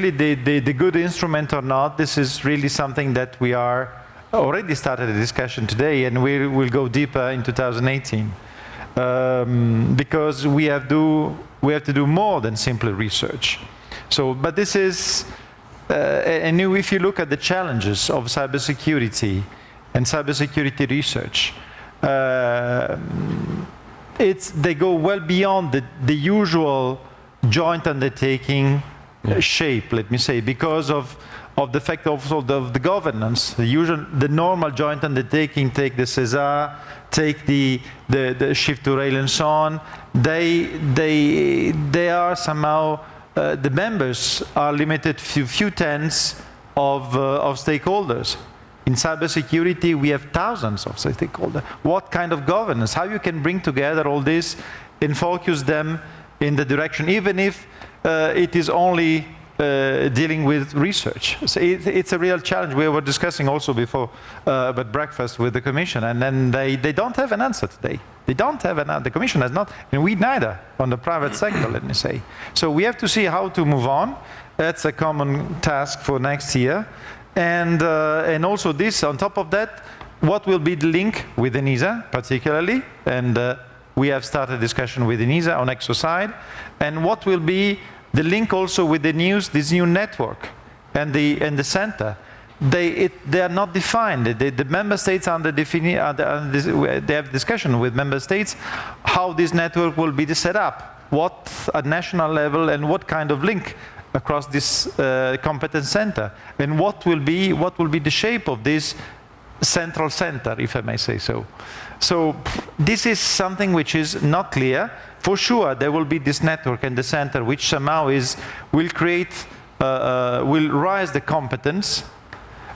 the good instrument or not? This is really something that we are already started a discussion today, and we will go deeper in 2018. Because we have to do more than simply research. So, but this is, and if you look at the challenges of cybersecurity and cybersecurity research, they go well beyond the usual joint undertaking shape, let me say, because of the fact also of the governance. The normal joint undertaking, take the CESAR, take the shift to rail and so on, they are somehow, the members are limited to few tens of stakeholders. In cybersecurity, we have thousands of stakeholders. What kind of governance? How you can bring together all this and focus them in the direction, even if it is only dealing with research. So it's a real challenge. We were discussing also before about breakfast with the Commission, and then they don't have an answer today. They don't have an answer. The Commission has not, and we neither on the private sector, let me say. So we have to see how to move on. That's a common task for next year. And also this, on top of that, what will be the link with ENISA particularly, and we have started discussion with ENISA on EXO side, and what will be the link also with this new network and the center. They are not defined. The member states they have discussion with member states how this network will be set up, what at national level, and what kind of link across this competence center, and what will be the shape of this central center, if I may say so. So this is something which is not clear. For sure, there will be this network and the center which somehow will rise the competence.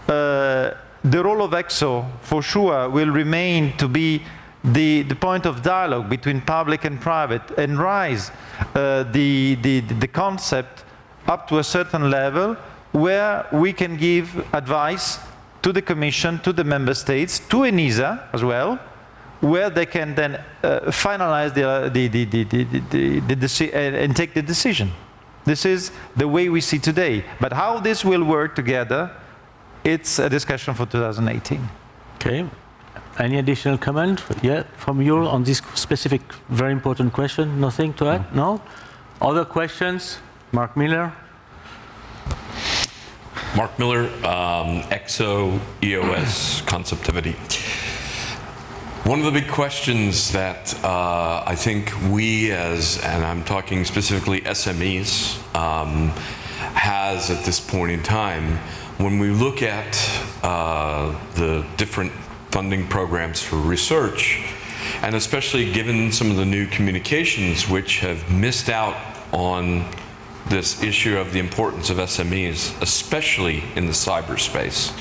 The role of EXO, for sure, will remain to be the point of dialogue between public and private, and rise the concept up to a certain level where we can give advice to the Commission, to the member states, to ENISA as well, where they can then finalize and take the decision. This is the way we see today. But how this will work together, it's a discussion for 2018.
Okay. Any additional comment? Yeah, from you on this specific, very important question? Nothing to add? No? Other questions? Mark Miller.
Mark Miller, EXO EOS conceptivity. One of the big questions that I think we and I'm talking specifically SMEs, has at this point in time, when we look at the different funding programs for research, and especially given some of the new communications which have missed out on this issue of the importance of SMEs, especially in the cyberspace.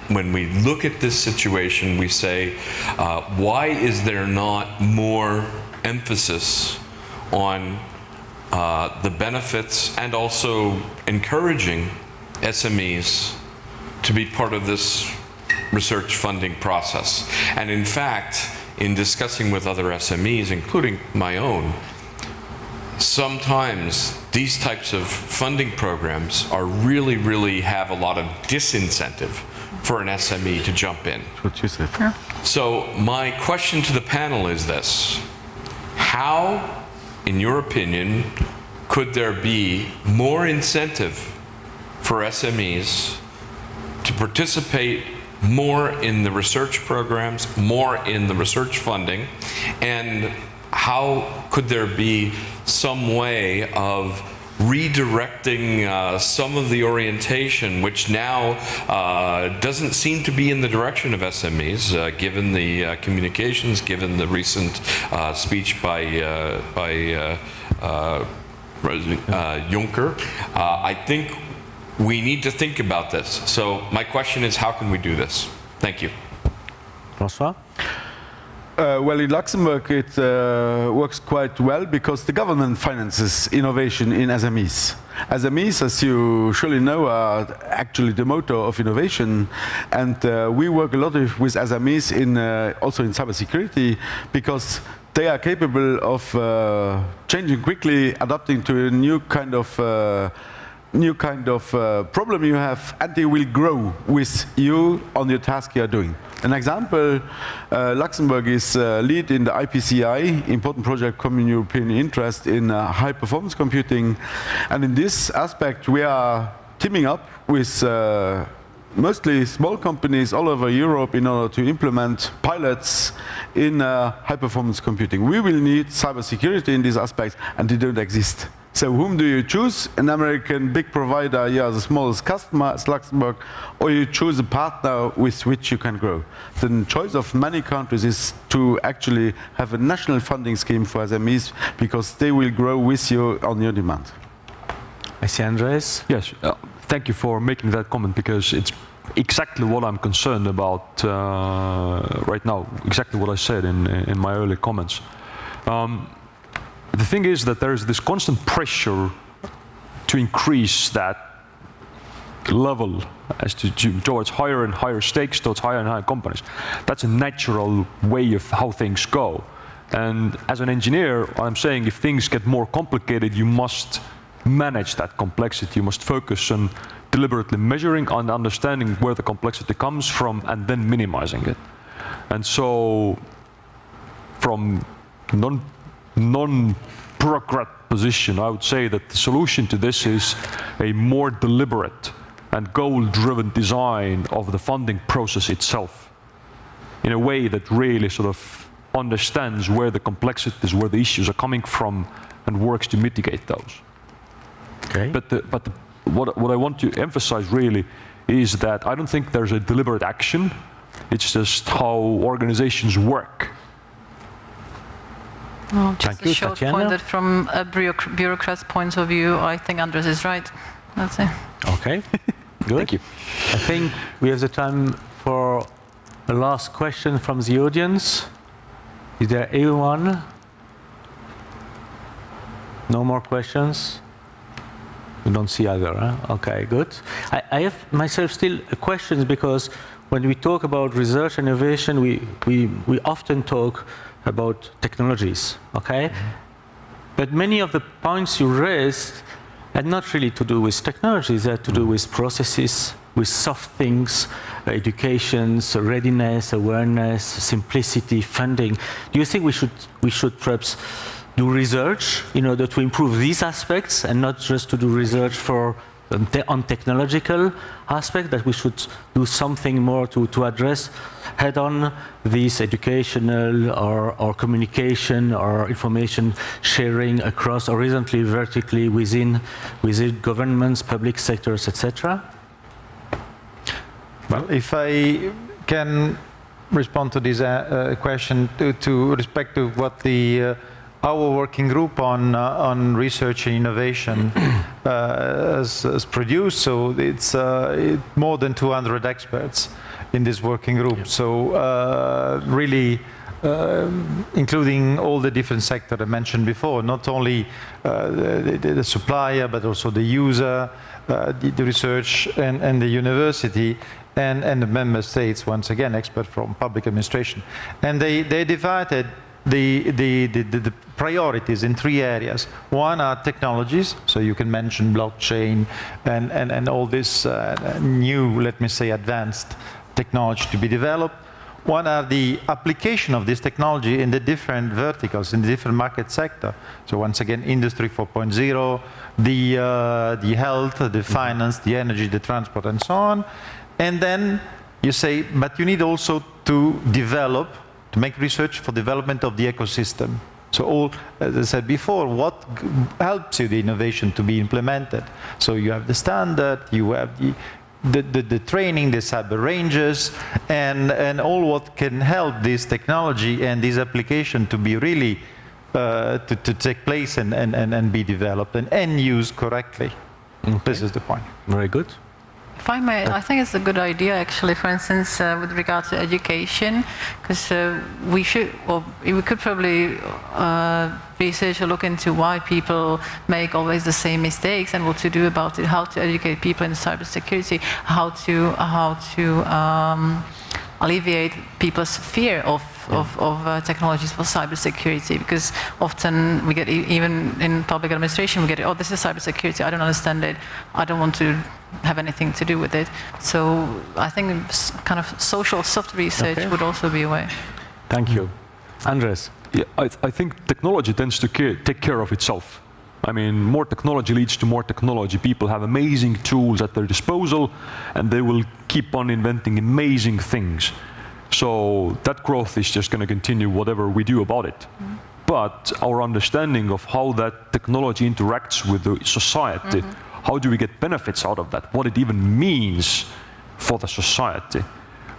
When we look at this situation, we say, why is there not more emphasis on the benefits and also encouraging SMEs to be part of this research funding process? And in fact, in discussing with other SMEs, including my own, sometimes these types of funding programs are really have a lot of disincentive for an SME to jump in.
What you said. Yeah.
So my question to the panel is this: how, in your opinion, could there be more incentive for SMEs to participate more in the research programs, more in the research funding, and how could there be some way of redirecting some of the orientation, which now doesn't seem to be in the direction of SMEs, given the communications, given the recent speech by President Juncker. I think we need to think about this. So my question is, how can we do this? Thank you.
François?
Well, in Luxembourg it works quite well because the government finances innovation in SMEs. SMEs, as you surely know, are actually the motor of innovation, and we work a lot with SMEs also in cybersecurity because they are capable of changing quickly, adapting to a new kind of problem you have, and they will grow with you on your task you are doing. An example, Luxembourg is lead in the IPCI, important project common European interest in high performance computing, and in this aspect we are teaming up with mostly small companies all over Europe in order to implement pilots in high performance computing. We will need cybersecurity in these aspects, and they don't exist. So whom do you choose? An American big provider, you are the smallest customer as Luxembourg, or you choose a partner with which you can grow. The choice of many countries is to actually have a national funding scheme for SMEs because they will grow with you on your demand.
I see Andres.
Yes, thank you for making that comment because it's exactly what I'm concerned about right now, exactly what I said in my early comments. The thing is that there is this constant pressure to increase that level as towards higher and higher stakes, towards higher and higher companies. That's a natural way of how things go. And as an engineer, I'm saying if things get more complicated, you must manage that complexity. You must focus on deliberately measuring and understanding where the complexity comes from and then minimizing it. And so from non-bureaucrat position, I would say that the solution to this is a more deliberate and goal-driven design of the funding process itself in a way that really sort of understands where the complexities, where the issues are coming from and works to mitigate those.
Okay.
But what I want to emphasize really is that I don't think there's a deliberate action. It's just how organizations work.
Well, just a short point that from a bureaucrat's point of view, I think Andres is right. That's it.
Okay, good.
Thank you.
I think we have the time for a last question from the audience. Is there anyone? No more questions? We don't see either, huh? Okay, good. I have myself still questions because when we talk about research and innovation, we often talk about technologies, okay? Mm-hmm. But many of the points you raised had not really to do with technologies, they had to do with processes, with soft things, education, readiness, awareness, simplicity, funding. Do you think we should perhaps do research in order to improve these aspects and not just to do research for on technological aspect, that we should do something more to address head-on these educational or communication or information sharing across horizontally, vertically within governments, public sectors, etc.?
Well, if I can respond to this question to respect to what the our working group on research and innovation has produced. So it's more than 200 experts in this working group. So really including all the different sectors I mentioned before, not only the supplier, but also the user, the research and the university, and the member states, once again, expert from public administration. And they divided the priorities in three areas. One are technologies, so you can mention blockchain and all this new, let me say, advanced technology to be developed. One are the application of this technology in the different verticals, in the different market sector. So once again, Industry 4.0, the health, the finance, the energy, the transport, and so on. And then you say, but you need also to develop, to make research for development of the ecosystem. So all, as I said before, what helps you the innovation to be implemented? So you have the standard, you have the training, the cyber ranges, and all what can help this technology and this application to be really, to take place and be developed and used correctly. Okay. This is the point.
Very good.
If I may, I think it's a good idea actually, for instance, with regard to education, because we could probably research or look into why people make always the same mistakes and what to do about it, how to educate people in cybersecurity, how to alleviate people's fear of technologies for cybersecurity, because often we get, even in public administration, we get, oh, this is cybersecurity, I don't understand it, I don't want to have anything to do with it. So I think kind of social soft research would also be a way.
Thank you. Andres?
Yeah, I think technology tends to take care of itself. I mean, more technology leads to more technology. People have amazing tools at their disposal, and they will keep on inventing amazing things. So that growth is just going to continue whatever we do about it. Mm-hmm. But our understanding of how that technology interacts with the society, how do we get benefits out of that, what it even means for the society,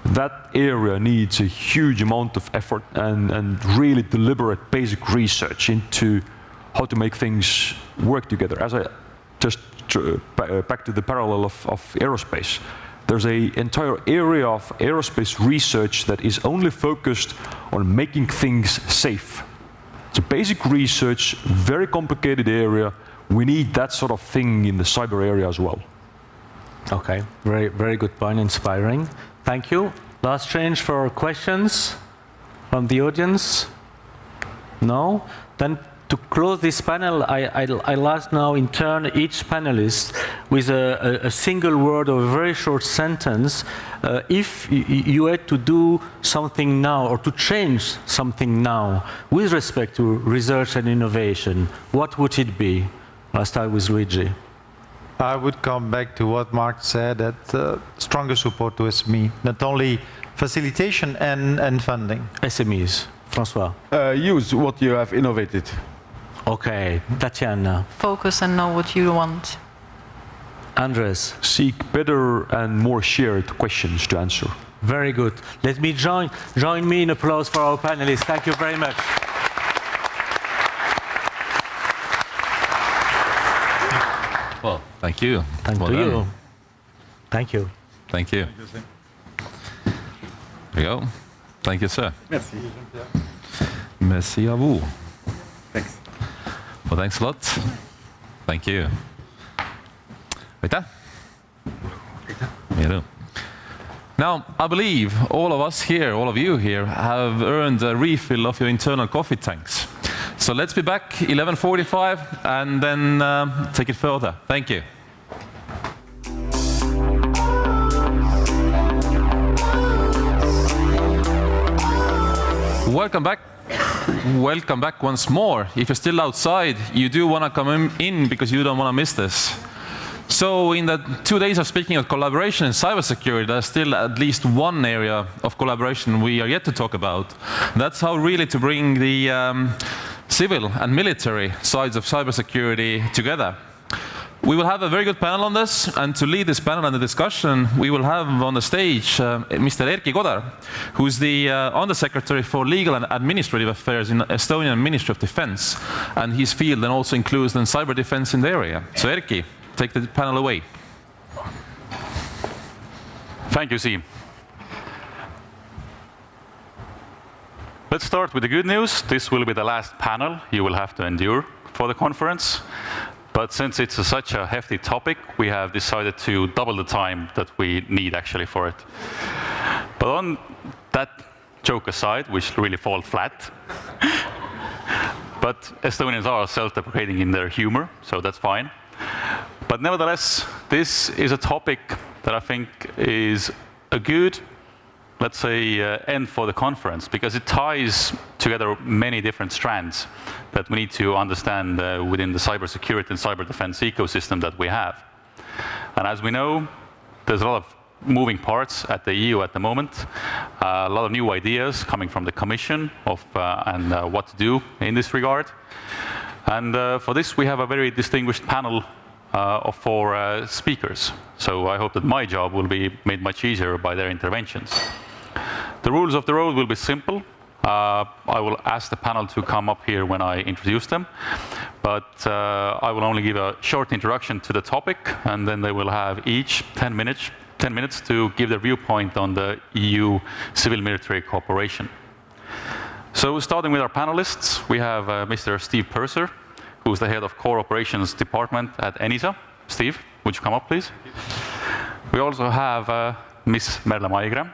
that area needs a huge amount of effort and really deliberate basic research into how to make things work together. As I just back to the parallel of aerospace, there's an entire area of aerospace research that is only focused on making things safe. It's a basic research, very complicated area. We need that sort of thing in the cyber area as well.
Okay, very, very good point, inspiring. Thank you. Last change for questions from the audience? No? Then to close this panel, I'll ask now in turn each panelist with a single word or a very short sentence. If you had to do something now or to change something now with respect to research and innovation, what would it be? I'll start with Luigi.
I would come back to what Mark said, that stronger support to SME, not only facilitation and funding.
SMEs. François.
Use what you have innovated.
Okay, Tatiana.
Focus and know what you want.
Andres.
Seek better and more shared questions to answer.
Very good. Let me join me in applause for our panelists. Thank you very much.
Well, thank you.
Thank you. Thank you.
Thank you. There you go. Thank you, sir.
Merci.
Merci à vous.
Thanks.
Well, thanks a lot. Thank you. Aitäh. Now, I believe all of us here, all of you here, have earned a refill of your internal coffee tanks. So let's be back 11:45 and then take it further. Thank you. Welcome back. Welcome back once more. If you're still outside, you do want to come in because you don't want to miss this. So in the 2 days of speaking of collaboration in cybersecurity, there's still at least one area of collaboration we are yet to talk about. That's how really to bring the civil and military sides of cybersecurity together. We will have a very good panel on this, and to lead this panel and the discussion, we will have on the stage Mr. Erkki Kodar, who's the Undersecretary for Legal and Administrative Affairs in Estonian Ministry of Defense, and his field then also includes then cyber defense in the area. So Erkki, take the panel away.
Thank you, Siim. Let's start with the good news. This will be the last panel you will have to endure for the conference. But since it's such a hefty topic, we have decided to double the time that we need actually for it. But on that joke aside, which really fall flat, but Estonians are self-deprecating in their humor, so that's fine. But nevertheless, this is a topic that I think is a good, let's say, end for the conference, because it ties together many different strands that we need to understand within the cybersecurity and cyber defense ecosystem that we have. And as we know, there's a lot of moving parts at the EU at the moment. A lot of new ideas coming from the Commission and what to do in this regard. And for this, we have a very distinguished panel of 4 speakers. So I hope that my job will be made much easier by their interventions. The rules of the road will be simple. I will ask the panel to come up here when I introduce them, but I will only give a short introduction to the topic, and then they will have each 10 minutes to give their viewpoint on the EU civil-military cooperation. So starting with our panelists, we have Mr. Steve Purser, who's the head of Core Operations Department at ENISA. Steve, would you come up, please? We also have Ms. Merle Maigre,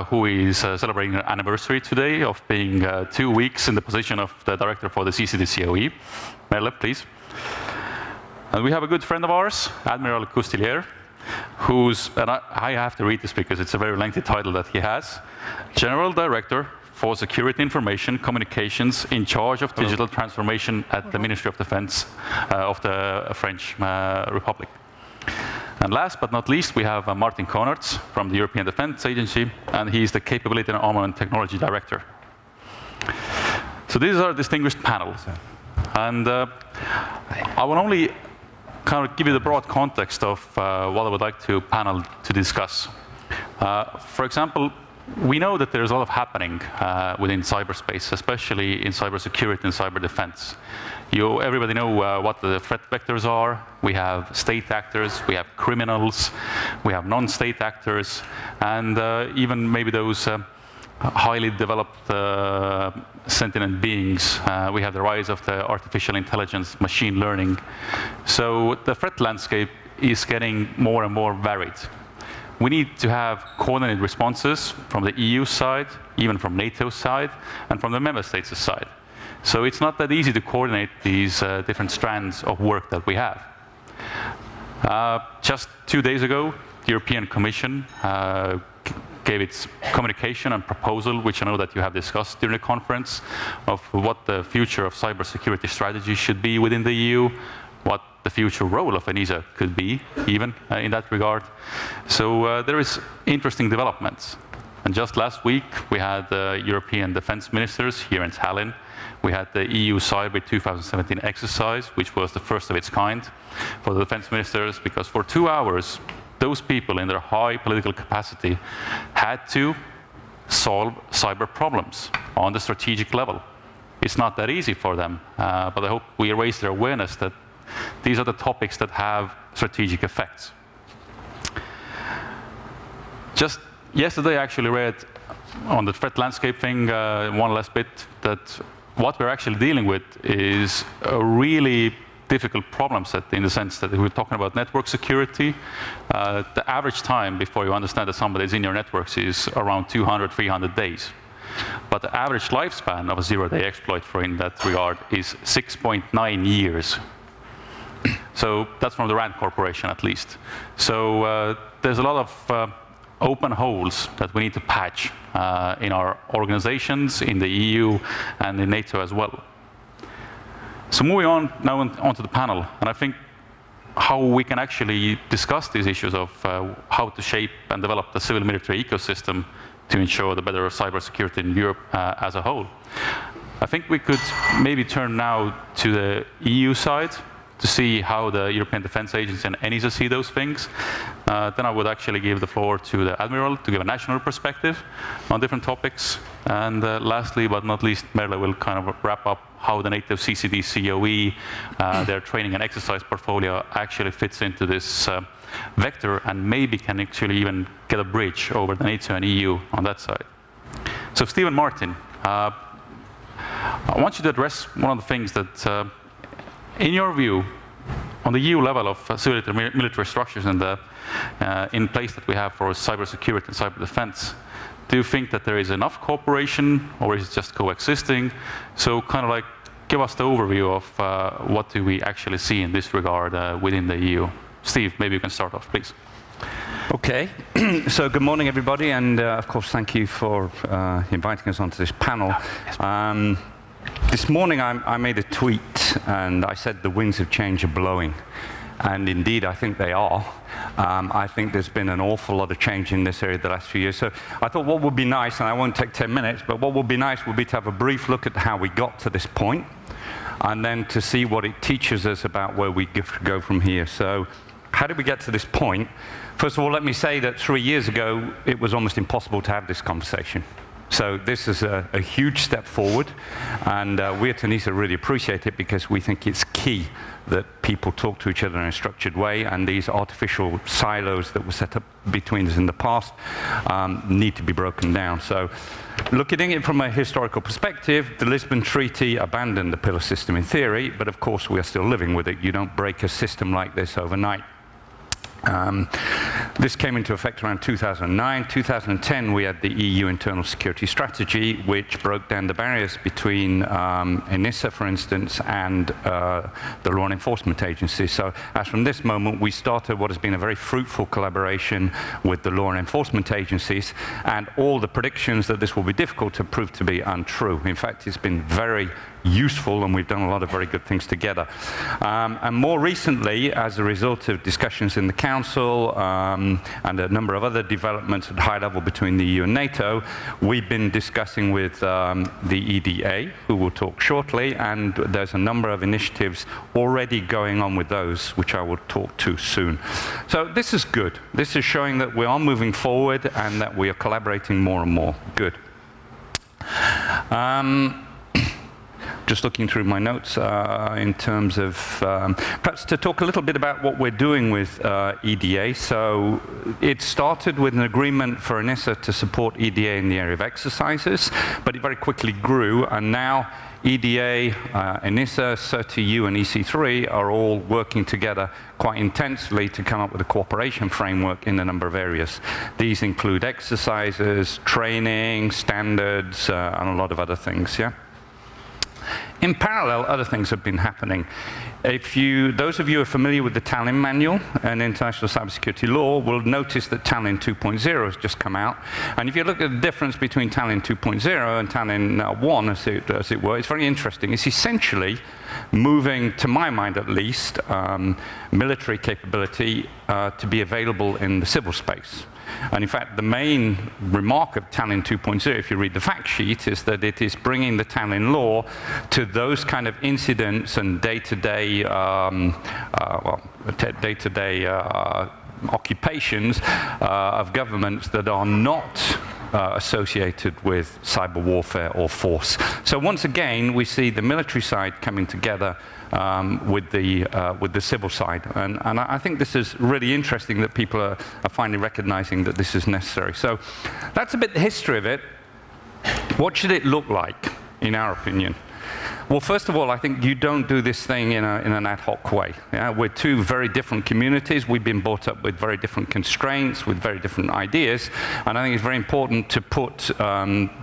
who is celebrating her anniversary today of being 2 weeks in the position of the director for the CCD-COE. Merle, please. And we have a good friend of ours, Admiral Coustillier, who's, and I have to read this because it's a very lengthy title that he has, General Director for Security Information Communications in charge of digital transformation at the Ministry of Defense of the French Republic. And last but not least, we have Martin Konarts from the European Defence Agency, and he's the Capability and Armament Technology Director. So these are a distinguished panel. And I will only kind of give you the broad context of what I would like to panel to discuss. For example, we know that there's a lot of happening within cyberspace, especially in cybersecurity and cyber defense. Everybody know what the threat vectors are. We have state actors, we have criminals, we have non-state actors, and even maybe those highly developed sentient beings. We have the rise of the artificial intelligence, machine learning. So the threat landscape is getting more and more varied. We need to have coordinated responses from the EU side, even from NATO's side, and from the member states' side. So it's not that easy to coordinate these different strands of work that we have. Just 2 days ago, the European Commission gave its communication and proposal, which I know that you have discussed during the conference, of what the future of cybersecurity strategy should be within the EU, what the future role of ENISA could be, even in that regard. So there is interesting developments. And just last week, we had the European defense ministers here in Tallinn. We had the EU Cyber 2017 exercise, which was the first of its kind for the defense ministers, because for 2 hours, those people in their high political capacity had to solve cyber problems on the strategic level. It's not that easy for them, but I hope we raise their awareness that these are the topics that have strategic effects. Just yesterday, I actually read on the threat landscape thing, one last bit, that what we're actually dealing with is a really difficult problem set, in the sense that if we're talking about network security, the average time before you understand that somebody is in your networks is around 200, 300 days. But the average lifespan of a zero-day exploit in that regard is 6.9 years. So that's from the RAND Corporation, at least. So there's a lot of open holes that we need to patch in our organizations, in the EU, and in NATO as well. So moving on now onto the panel, and I think how we can actually discuss these issues of how to shape and develop the civil-military ecosystem to ensure the better cybersecurity in Europe as a whole. I think we could maybe turn now to the EU side to see how the European Defence Agency and ENISA see those things. Then I would actually give the floor to the Admiral to give a national perspective on different topics. And lastly, but not least, Merle will kind of wrap up how the NATO CCD-COE, their training and exercise portfolio actually fits into this vector, and maybe can actually even get a bridge over the NATO and EU on that side. So Steve and Martin, I want you to address one of the things that in your view, on the EU level of civil military structures and the in place that we have for cybersecurity and cyber defense, do you think that there is enough cooperation, or is it just coexisting? So kind of like give us the overview of what do we actually see in this regard within the EU. Steve, maybe you can start off, please.
Okay, so good morning everybody, and of course thank you for inviting us onto this panel. This morning I made a tweet and I said the winds of change are blowing. and indeed I think they are. I think there's been an awful lot of change in this area the last few years. So I thought what would be nice, and I won't take 10 minutes, but what would be nice would be to have a brief look at how we got to this point, and then to see what it teaches us about where we go from here. So how did we get to this point? First of all, let me say that 3 years ago, it was almost impossible to have this conversation. So this is a huge step forward, and we at ENISA really appreciate it because we think it's key that people talk to each other in a structured way, and these artificial silos that were set up between us in the past need to be broken down. So looking at it from a historical perspective, the Lisbon Treaty abandoned the pillar system in theory, but of course we are still living with it. You don't break a system like this overnight. This came into effect around 2009. 2010, we had the EU internal security strategy, which broke down the barriers between ENISA, for instance, and the law enforcement agencies. So as from this moment, we started what has been a very fruitful collaboration with the law enforcement agencies, and all the predictions that this will be difficult have proved to be untrue. In fact, it's been very useful, and we've done a lot of very good things together. And more recently, as a result of discussions in the Council and a number of other developments at high level between the EU and NATO, we've been discussing with the EDA, who will talk shortly, and there's a number of initiatives already going on with those, which I will talk to soon. So this is good. This is showing that we are moving forward and that we are collaborating more and more. Good. Just looking through my notes in terms of perhaps to talk a little bit about what we're doing with EDA. So it started with an agreement for ENISA to support EDA in the area of exercises, but it very quickly grew, and now EDA, ENISA, CIIP, and EC3 are all working together quite intensely to come up with a cooperation framework in a number of areas. These include exercises, training, standards, and a lot of other things, yeah? In parallel, other things have been happening. Those of you who are familiar with the Tallinn Manual and international cybersecurity law will notice that Tallinn 2.0 has just come out. And if you look at the difference between Tallinn 2.0 and Tallinn 1, as it were, it's very interesting. It's essentially moving, to my mind at least, military capability to be available in the civil space. And in fact, the main remark of Tallinn 2.0, if you read the fact sheet, is that it is bringing the Tallinn law to those kind of incidents and day-to-day occupations of governments that are not associated with cyber warfare or force. So once again, we see the military side coming together with the civil side. And I think this is really interesting that people are finally recognizing that this is necessary. So that's a bit the history of it. What should it look like, in our opinion? Well, first of all, I think you don't do this thing in an ad hoc way. Yeah? We're two very different communities. We've been brought up with very different constraints, with very different ideas. And I think it's very important to put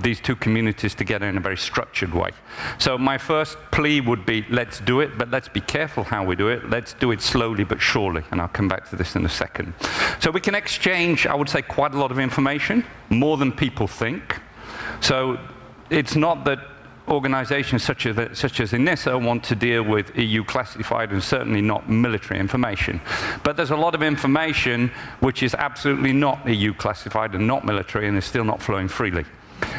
these two communities together in a very structured way. So my first plea would be, let's do it, but let's be careful how we do it. Let's do it slowly but surely. And I'll come back to this in a second. So we can exchange, I would say, quite a lot of information, more than people think. So it's not that organizations such as ENISA want to deal with EU classified and certainly not military information. But there's a lot of information which is absolutely not EU classified and not military and is still not flowing freely.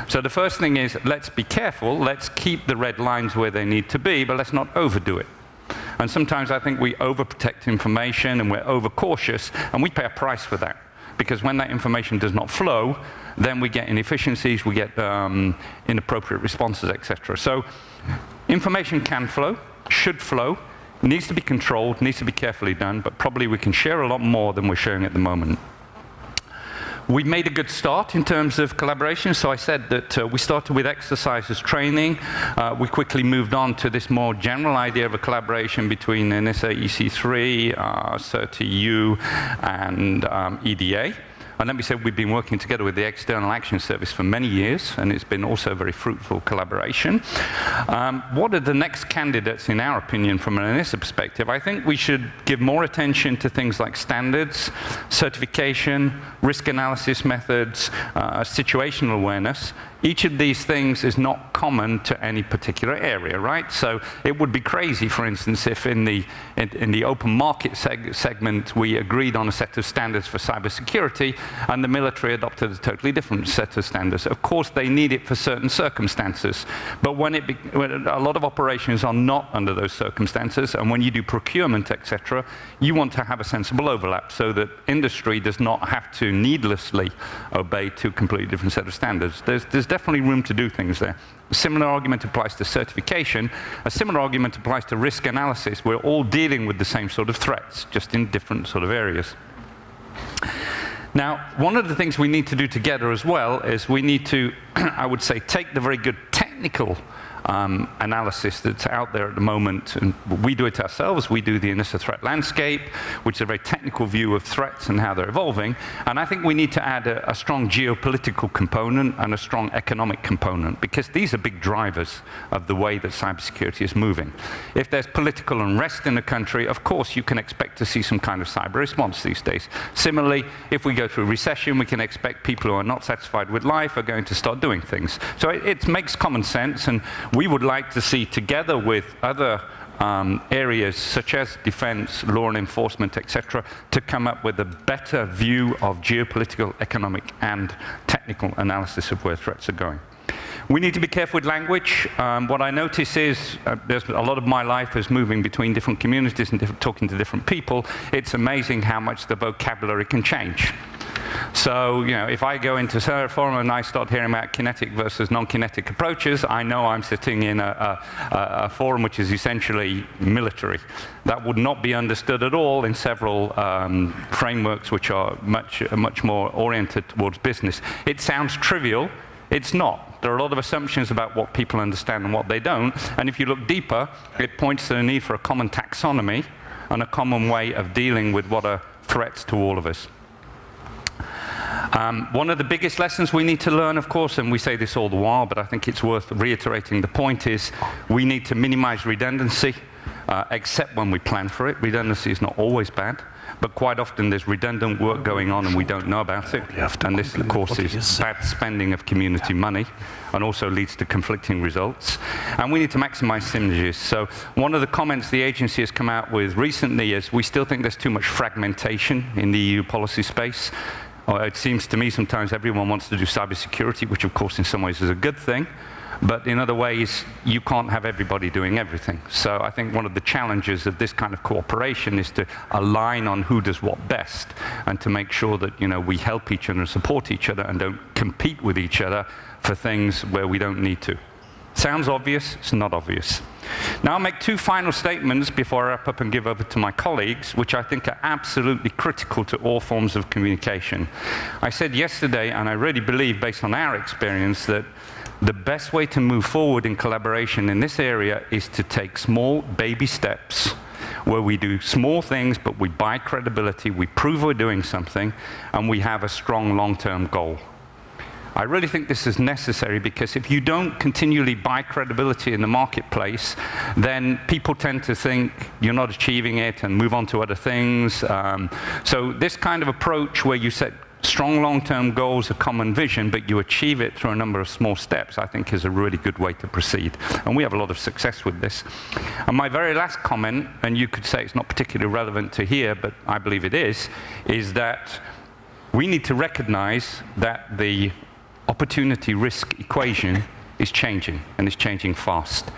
So the first thing is, let's be careful, let's keep the red lines where they need to be, but let's not overdo it. And sometimes I think we overprotect information and we're overcautious, and we pay a price for that. Because when that information does not flow, then we get inefficiencies, we get inappropriate responses, etc. So information can flow, should flow, needs to be controlled, needs to be carefully done, but probably we can share a lot more than we're sharing at the moment. We made a good start in terms of collaboration. So I said that we started with exercises training. We quickly moved on to this more general idea of a collaboration between ENISA, EC3, CIIP, and EDA. And let me say, we've been working together with the External Action Service for many years, and it's been also a very fruitful collaboration. What are the next candidates, in our opinion, from an ENISA perspective? I think we should give more attention to things like standards, certification, risk analysis methods, situational awareness, each of these things is not common to any particular area, right? So it would be crazy, for instance, if in the open market segment we agreed on a set of standards for cybersecurity and the military adopted a totally different set of standards. Of course, they need it for certain circumstances, but when a lot of operations are not under those circumstances, and when you do procurement, etc., you want to have a sensible overlap so that industry does not have to needlessly obey two completely different set of standards. There's definitely room to do things there. A similar argument applies to certification. A similar argument applies to risk analysis. We're all dealing with the same sort of threats, just in different sort of areas. Now, one of the things we need to do together as well is we need to, I would say, take the very good technical analysis that's out there at the moment, and we do it ourselves. We do the Initial Threat Landscape, which is a very technical view of threats and how they're evolving, and I think we need to add a strong geopolitical component and a strong economic component, because these are big drivers of the way that cybersecurity is moving. If there's political unrest in a country, of course you can expect to see some kind of cyber response these days. Similarly, if we go through a recession, we can expect people who are not satisfied with life are going to start doing things. So it makes common sense, and we would like to see, together with other areas such as defense, law and enforcement, etc., to come up with a better view of geopolitical, economic, and technical analysis of where threats are going. We need to be careful with language. What I notice is there's a lot of my life is moving between different communities and talking to different people. It's amazing how much the vocabulary can change. So, you know, if I go into a forum and I start hearing about kinetic versus non-kinetic approaches, I know I'm sitting in a forum which is essentially military. That would not be understood at all in several frameworks which are much more oriented towards business. It sounds trivial. It's not. There are a lot of assumptions about what people understand and what they don't, and if you look deeper, it points to the need for a common taxonomy and a common way of dealing with what are threats to all of us. One of the biggest lessons we need to learn, of course, and we say this all the while, but I think it's worth reiterating the point, is we need to minimize redundancy, except when we plan for it. Redundancy is not always bad, but quite often there's redundant work going on and we don't know about it. And this, of course, is bad spending of community money and also leads to conflicting results. And we need to maximize synergies. So one of the comments the agency has come out with recently is we still think there's too much fragmentation in the EU policy space. It seems to me sometimes everyone wants to do cybersecurity, which of course in some ways is a good thing, but in other ways you can't have everybody doing everything. So I think one of the challenges of this kind of cooperation is to align on who does what best, and to make sure that, you know, we help each other and support each other and don't compete with each other for things where we don't need to. Sounds obvious, it's not obvious. Now I'll make two final statements before I wrap up and give over to my colleagues, which I think are absolutely critical to all forms of communication. I said yesterday, and I really believe based on our experience, that the best way to move forward in collaboration in this area is to take small baby steps where we do small things, but we buy credibility, we prove we're doing something, and we have a strong long-term goal. I really think this is necessary, because if you don't continually buy credibility in the marketplace, then people tend to think you're not achieving it and move on to other things. So this kind of approach where you set strong long-term goals, a common vision, but you achieve it through a number of small steps, I think is a really good way to proceed. And we have a lot of success with this. And my very last comment, and you could say it's not particularly relevant to here, but I believe it is that we need to recognize that the opportunity-risk equation is changing, and it's changing fast.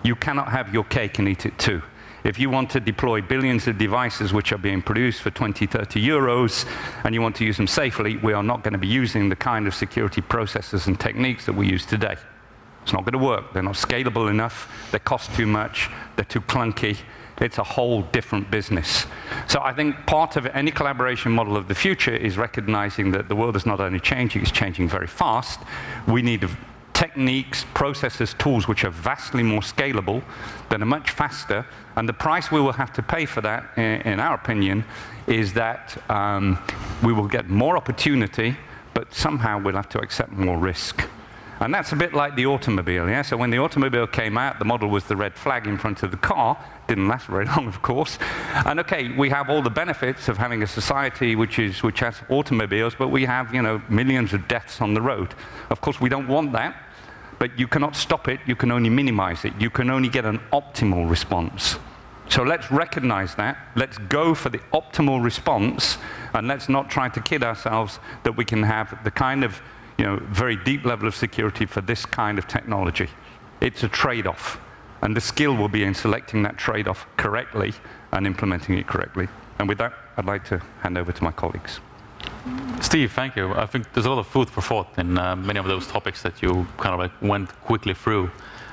You cannot have your cake and eat it too. If you want to deploy billions of devices which are being produced for 20, 30 euros, and you want to use them safely, we are not going to be using the kind of security processes and techniques that we use today. It's not going to work. They're not scalable enough. They cost too much. They're too clunky. It's a whole different business. So I think part of any collaboration model of the future is recognizing that the world is not only changing, it's changing very fast. We need techniques, processes, tools which are vastly more scalable, that are much faster, and the price we will have to pay for that, in our opinion, is that we will get more opportunity, but somehow we'll have to accept more risk. And that's a bit like the automobile, yeah? So when the automobile came out, the model was the red flag in front of the car. Didn't last very long, of course. And okay, we have all the benefits of having a society which has automobiles, but we have, millions of deaths on the road. Of course, we don't want that, but you cannot stop it, you can only minimize it. You can only get an optimal response. So let's recognize that, let's go for the optimal response, and let's not try to kid ourselves that we can have the kind of very deep level of security for this kind of technology. It's a trade-off, and the skill will be in selecting that trade-off correctly and implementing it correctly. And with that, I'd like to hand over to my colleagues.
Steve, thank you. I think there's a lot of food for thought in many of those topics that you kind of went quickly through.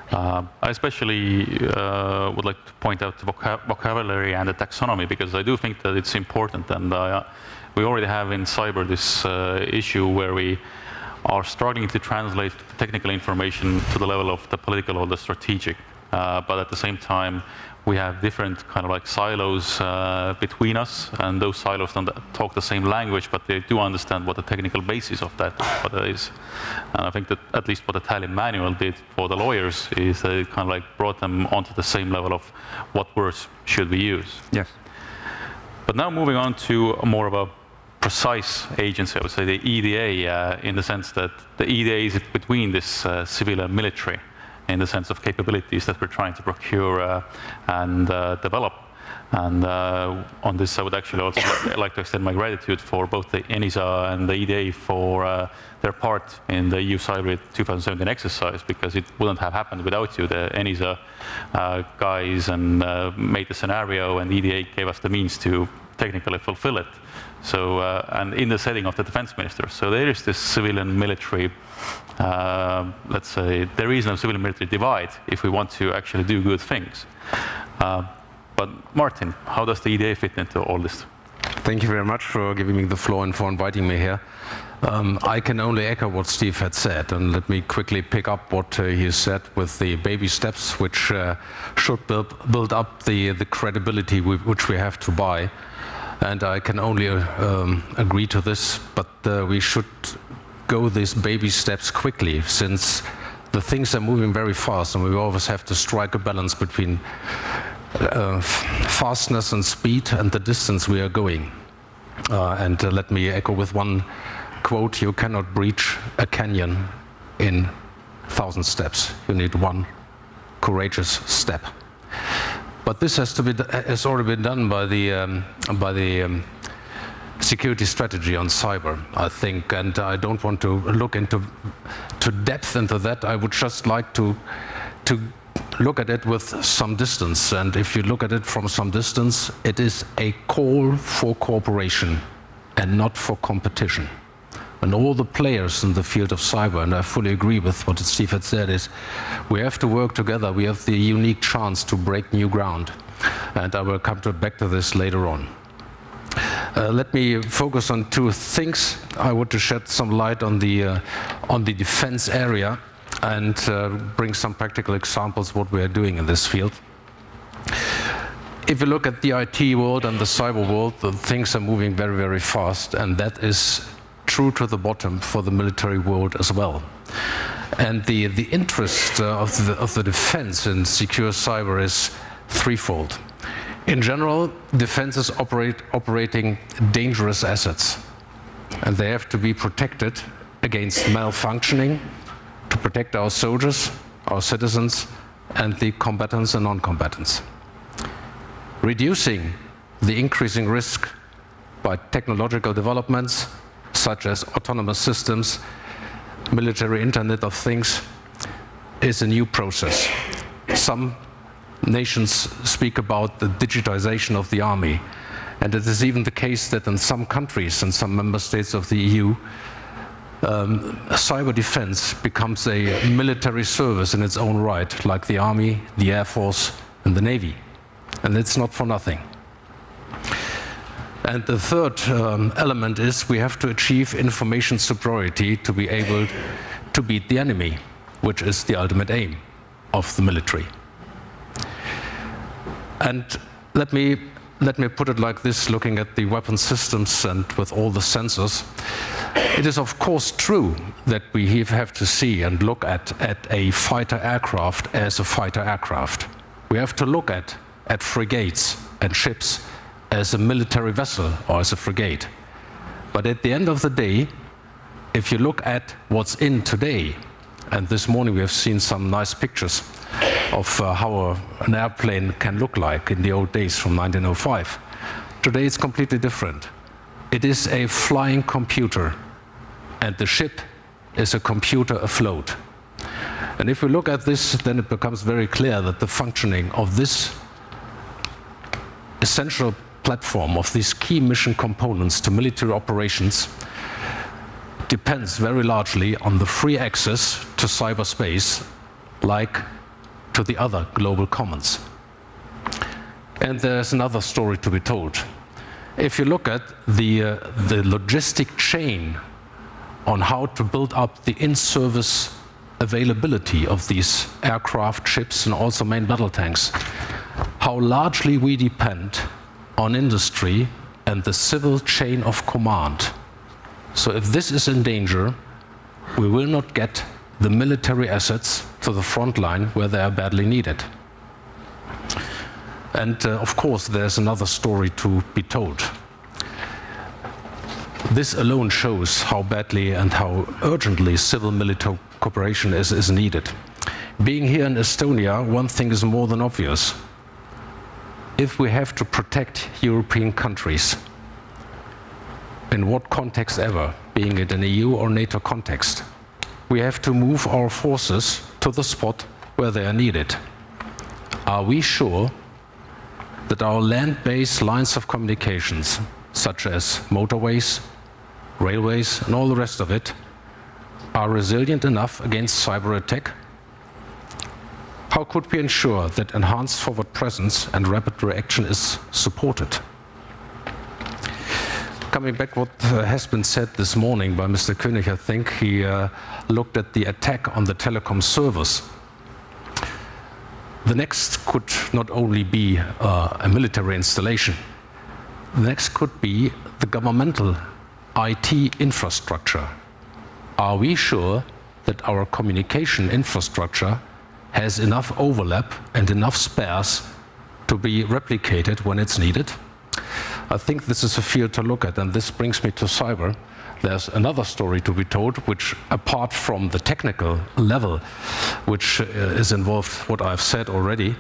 I especially would like to point out the vocabulary and the taxonomy, because I do think that it's important, and we already have in cyber this issue where we are struggling to translate technical information to the level of the political or the strategic. But at the same time, we have different kind of silos between us, and those silos don't talk the same language, but they do understand what the technical basis of that is. And I think that at least what the Italian manual did for the lawyers is that it kind of brought them onto the same level of what words should we use.
Yes.
But now moving on to more of a precise agency, I would say the EDA, in the sense that the EDA is between this civil and military, in the sense of capabilities that we're trying to procure and develop. And on this, I would actually also like to extend my gratitude for both the ENISA and the EDA for their part in the EU Cyber 2017 exercise, because it wouldn't have happened without you. The ENISA guys and made the scenario, and EDA gave us the means to technically fulfill it. So, and in the setting of the defense minister. So there is this civilian military, let's say, there is no civilian military divide if we want to actually do good things. But Martin, how does the EDA fit into all this?
Thank you very much for giving me the floor and for inviting me here. I can only echo what Steve had said, and let me quickly pick up what he said with the baby steps, which should build up the credibility which we have to buy. And I can only agree to this, but we should go these baby steps quickly, since the things are moving very fast, and we always have to strike a balance between fastness and speed and the distance we are going. And let me echo with one quote: you cannot breach a canyon in 1,000 steps. You need one courageous step. But this has already been done by the security strategy on cyber, I think, and I don't want to look into depth into that. I would just like to look at it with some distance. And if you look at it from some distance, it is a call for cooperation and not for competition. And all the players in the field of cyber, and I fully agree with what Steve had said, is we have to work together. We have the unique chance to break new ground. And I will come back to this later on. Let me focus on two things. I want to shed some light on the defense area and bring some practical examples of what we are doing in this field. If you look at the IT world and the cyber world, the things are moving very, very fast, and that is true to the bottom for the military world as well. And the interest of the defense in secure cyber is threefold. In general, defense is operating dangerous assets, and they have to be protected against malfunctioning, to protect our soldiers, our citizens, and the combatants and non-combatants. Reducing the increasing risk by technological developments, such as autonomous systems, military Internet of Things, is a new process. Some nations speak about the digitization of the army, and it is even the case that in some countries, in some member states of the EU, cyber defense becomes a military service in its own right, like the Army, the Air Force, and the Navy. And it's not for nothing. And the third element is we have to achieve information superiority to be able to beat the enemy, which is the ultimate aim of the military. And let me let me put it like this, looking at the weapon systems and with all the sensors. It is of course true that we have to see and look at a fighter aircraft as a fighter aircraft. We have to look at frigates and ships as a military vessel or as a frigate. But at the end of the day, if you look at what's in today, and this morning we have seen some nice pictures of how an airplane can look like in the old days from 1905. Today it's completely different. It is a flying computer, and the ship is a computer afloat. And if we look at this, then it becomes very clear that the functioning of this essential platform, of these key mission components to military operations, depends very largely on the free access to cyberspace, like to the other global commons. And there's another story to be told. If you look at the logistic chain on how to build up the in-service availability of these aircraft, ships, and also main battle tanks, how largely we depend on industry and the civil chain of command. So if this is in danger, we will not get the military assets to the front line where they are badly needed. And of course, there's another story to be told. This alone shows how badly and how urgently civil-military cooperation is needed. Being here in Estonia, one thing is more than obvious. If we have to protect European countries, in what context ever, being it an EU or NATO context, we have to move our forces to the spot where they are needed. Are we sure that our land-based lines of communications, such as motorways, railways, and all the rest of it, are resilient enough against cyber attack? How could we ensure that enhanced forward presence and rapid reaction is supported? Coming back what has been said this morning by Mr. König, I think he looked at the attack on the telecom servers. The next could not only be a military installation, the next could be the governmental IT infrastructure. Are we sure that our communication infrastructure has enough overlap and enough spares to be replicated when it's needed? I think this is a field to look at, and this brings me to cyber. There's another story to be told, which apart from the technical level, which is involved, what I've said already,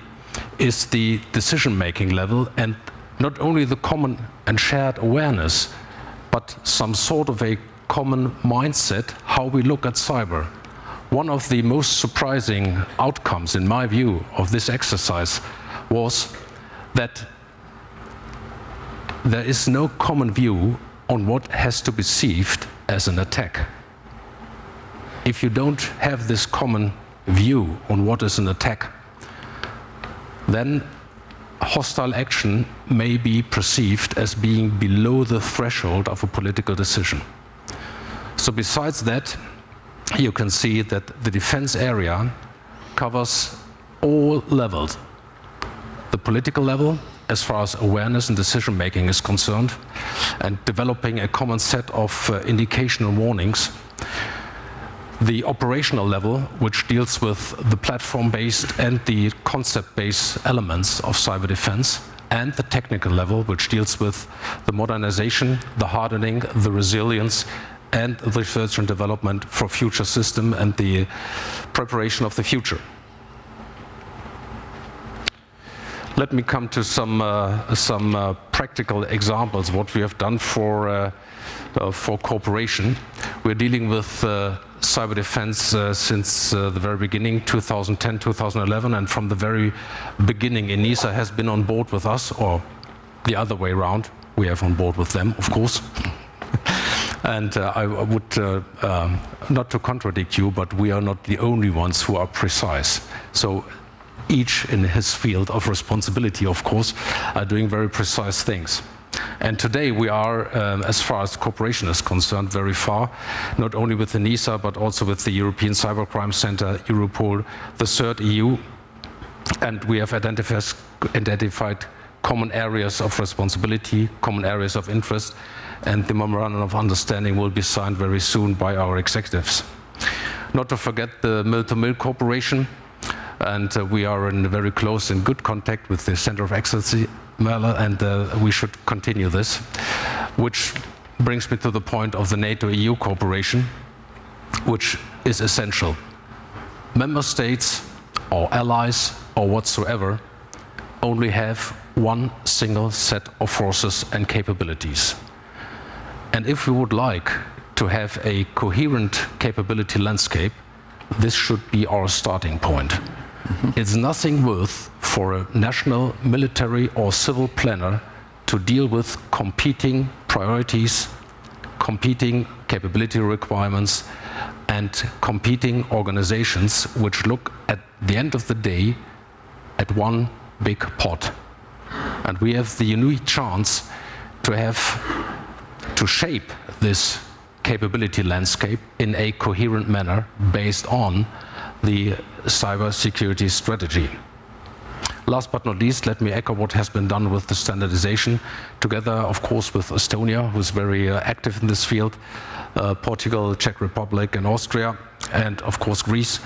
is the decision-making level, and not only the common and shared awareness, but some sort of a common mindset, how we look at cyber. One of the most surprising outcomes, in my view, of this exercise was that there is no common view on what has to be perceived as an attack. If you don't have this common view on what is an attack, then hostile action may be perceived as being below the threshold of a political decision. So besides that, you can see that the defense area covers all levels. The political level, as far as awareness and decision-making is concerned, and developing a common set of indication and warnings. The operational level, which deals with the platform-based and the concept-based elements of cyber defense, and the technical level, which deals with the modernization, the hardening, the resilience, and the research and development for future system and the preparation of the future. Let me come to some practical examples what we have done for cooperation. We're dealing with cyber defense since the very beginning, 2010, 2011, and from the very beginning, ENISA has been on board with us, or the other way around. We have on board with them, of course. And I would, not to contradict you, but we are not the only ones who are precise. So each in his field of responsibility, of course, are doing very precise things. And today we are, as far as cooperation is concerned, very far, not only with ENISA, but also with the European Cybercrime Center, Europol, the CERT EU, and we have identified common areas of responsibility, common areas of interest, and the memorandum of understanding will be signed very soon by our executives. Not to forget the mill-to-mill cooperation, and we are in very close and good contact with the Center of Excellency, and we should continue this, which brings me to the point of the NATO-EU cooperation, which is essential. Member states or allies or whatsoever only have one single set of forces and capabilities. And if we would like to have a coherent capability landscape, this should be our starting point. It's nothing worth for a national military or civil planner to deal with competing priorities, competing capability requirements, and competing organizations which look at the end of the day at one big pot. And we have the unique chance to shape this capability landscape in a coherent manner based on the cybersecurity strategy. Last but not least, let me echo what has been done with the standardization, together, of course, with Estonia, who's very active in this field, Portugal, Czech Republic, and Austria, and of course Greece.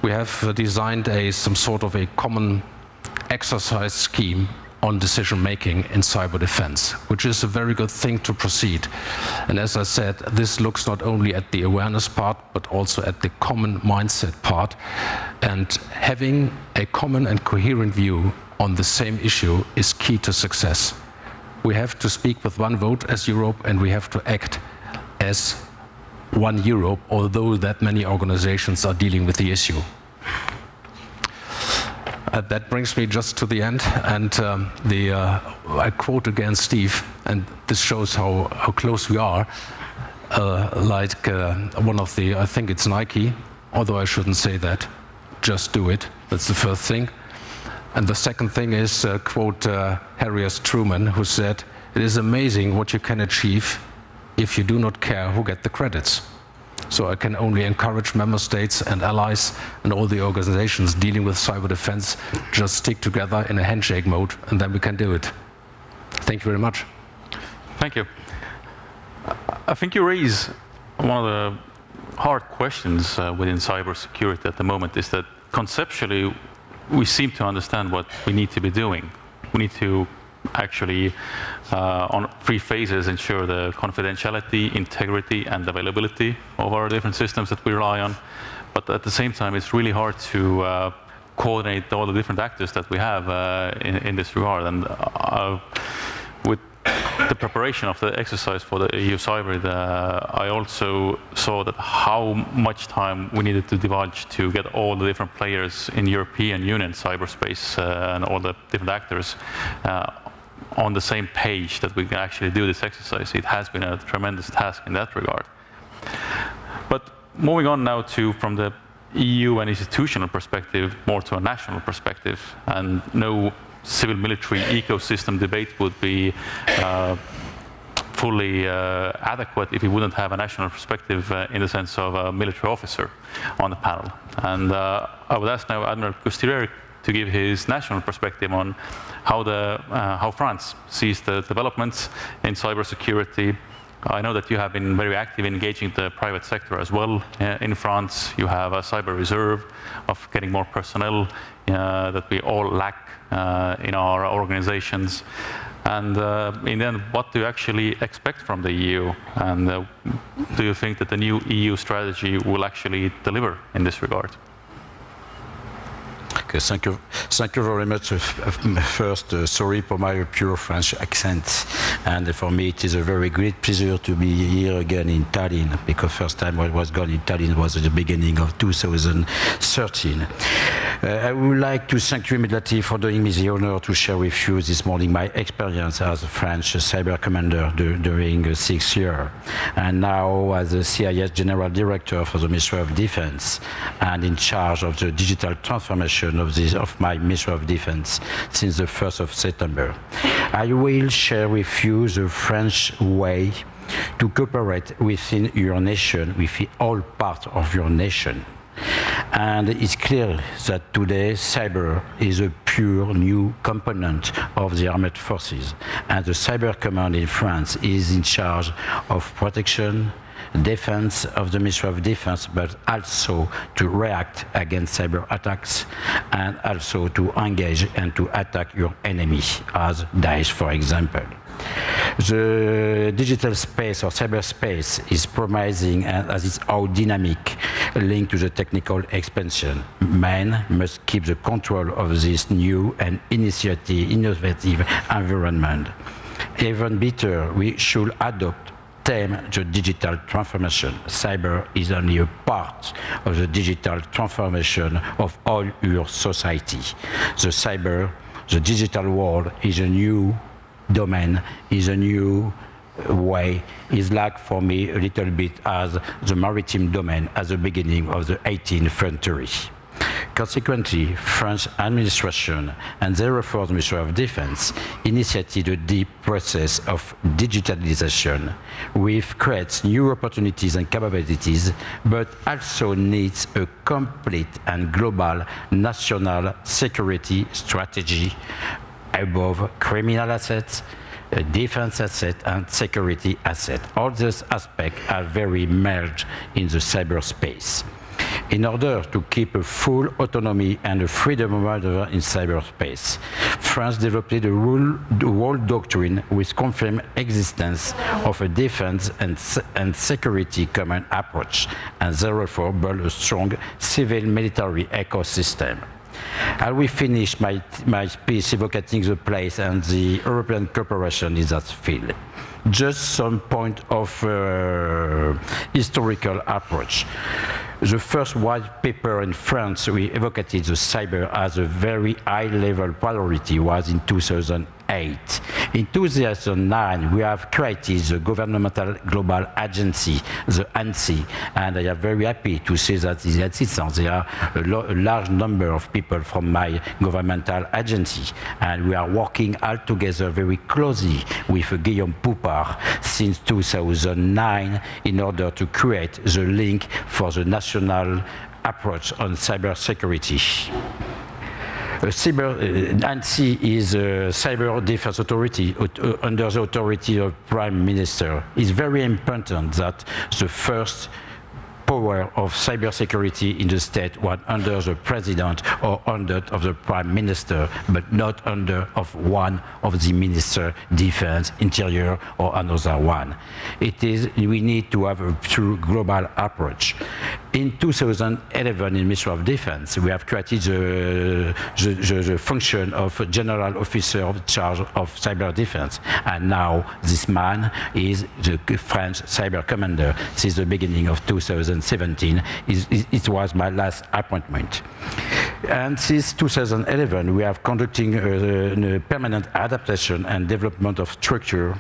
We have designed some sort of a common exercise scheme on decision-making in cyber defense, which is a very good thing to proceed. And as I said, this looks not only at the awareness part, but also at the common mindset part. And having a common and coherent view on the same issue is key to success. We have to speak with one vote as Europe, and we have to act as one Europe, although that many organizations are dealing with the issue. That brings me just to the end, and I quote again Steve, and this shows how close we are. One of the, I think it's Nike, although I shouldn't say that. Just do it. That's the first thing. And the second thing is quote Harry S. Truman, who said, "It is amazing what you can achieve if you do not care who gets the credits." So I can only encourage member states and allies and all the organizations dealing with cyber defense, just stick together in a handshake mode, and then we can do it. Thank you very much.
Thank you. I think you raise one of the hard questions within cybersecurity at the moment, is that conceptually we seem to understand what we need to be doing. We need to actually, on 3 phases, ensure the confidentiality, integrity, and availability of our different systems that we rely on. But at the same time, it's really hard to coordinate all the different actors that we have in this regard. And with the preparation of the exercise for the EU Cyber, I also saw that how much time we needed to divulge to get all the different players in European Union cyberspace and all the different actors on the same page that we can actually do this exercise. It has been a tremendous task in that regard. But moving on now from the EU and institutional perspective, more to a national perspective, and no civil-military ecosystem debate would be fully adequate if we wouldn't have a national perspective in the sense of a military officer on the panel. And I would ask now Admiral Costieri to give his national perspective on how France sees the developments in cybersecurity. I know that you have been very active in engaging the private sector as well. In France, you have a cyber reserve of getting more personnel that we all lack in our organizations. And in the end, what do you actually expect from the EU? And do you think that the new EU strategy will actually deliver in this regard?
Okay, thank you very much. First, sorry for my pure French accent. And for me, it is a very great pleasure to be here again in Tallinn, because first time I was gone in Tallinn was at the beginning of 2013. I would like to thank you immediately for doing me the honor to share with you this morning my experience as a French cyber commander during 6 years, and now as the CIS General Director for the Ministry of Defense and in charge of the digital transformation of my Ministry of Defense since the 1st of September. I will share with you the French way to cooperate within your nation, with all parts of your nation. And it's clear that today cyber is a pure new component of the armed forces. And the Cyber Command in France is in charge of protection, defense of the Ministry of Defense, but also to react against cyber attacks and also to engage and to attack your enemy, as Daesh, for example. The digital space or cyberspace is promising and as its own dynamic linked to the technical expansion. Man must keep the control of this new and innovative environment. Even better, we should adopt the digital transformation. Cyber is only a part of the digital transformation of all your society. The digital world is a new domain, is a new way, is like for me a little bit as the maritime domain at the beginning of the 18th century. Consequently, French administration and therefore the Ministry of Defense initiated a deep process of digitalization, which creates new opportunities and capabilities, but also needs a complete and global national security strategy above criminal assets, defense asset and security asset. All these aspects are very merged in the cyberspace. In order to keep a full autonomy and a freedom of maneuver in cyberspace, France developed a world doctrine which confirmed existence of a defense and security common approach, and therefore built a strong civil-military ecosystem. I will finish my speech evocating the place and the European cooperation in that field. Just some point of historical approach. The first white paper in France, we evoked the cyber as a very high-level priority, was in 2008. In 2009, we have created the Governmental Global Agency, the ANSI, and I am very happy to say that in the assistance there are a large number of people from my governmental agency, and we are working all together very closely with Guillaume Poupard since 2009 in order to create the link for the national approach on cybersecurity. ANSI is a cyber defense authority under the authority of Prime Minister. It's very important that the first power of cybersecurity in the state was under the president or under of the prime minister, but not under of one of the minister, defense, interior, or another one. We need to have a true global approach. In 2011, in Ministry of Defense, we have created the function of General Officer of Charge of Cyber Defense, and now this man is the French Cyber Commander since the beginning of 2017. It was my last appointment. And since 2011, we are conducting a permanent adaptation and development of structure.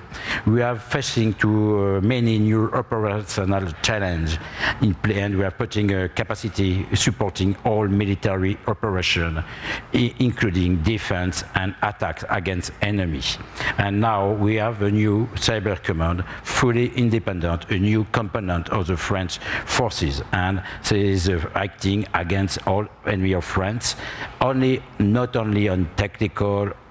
We are facing to many new operational challenges in play, and we are putting a capacity supporting all military operation, including defense and attacks against enemies. And now we have a new cyber command, fully independent, a new component of the French forces, and it is acting against all enemy of France, not only on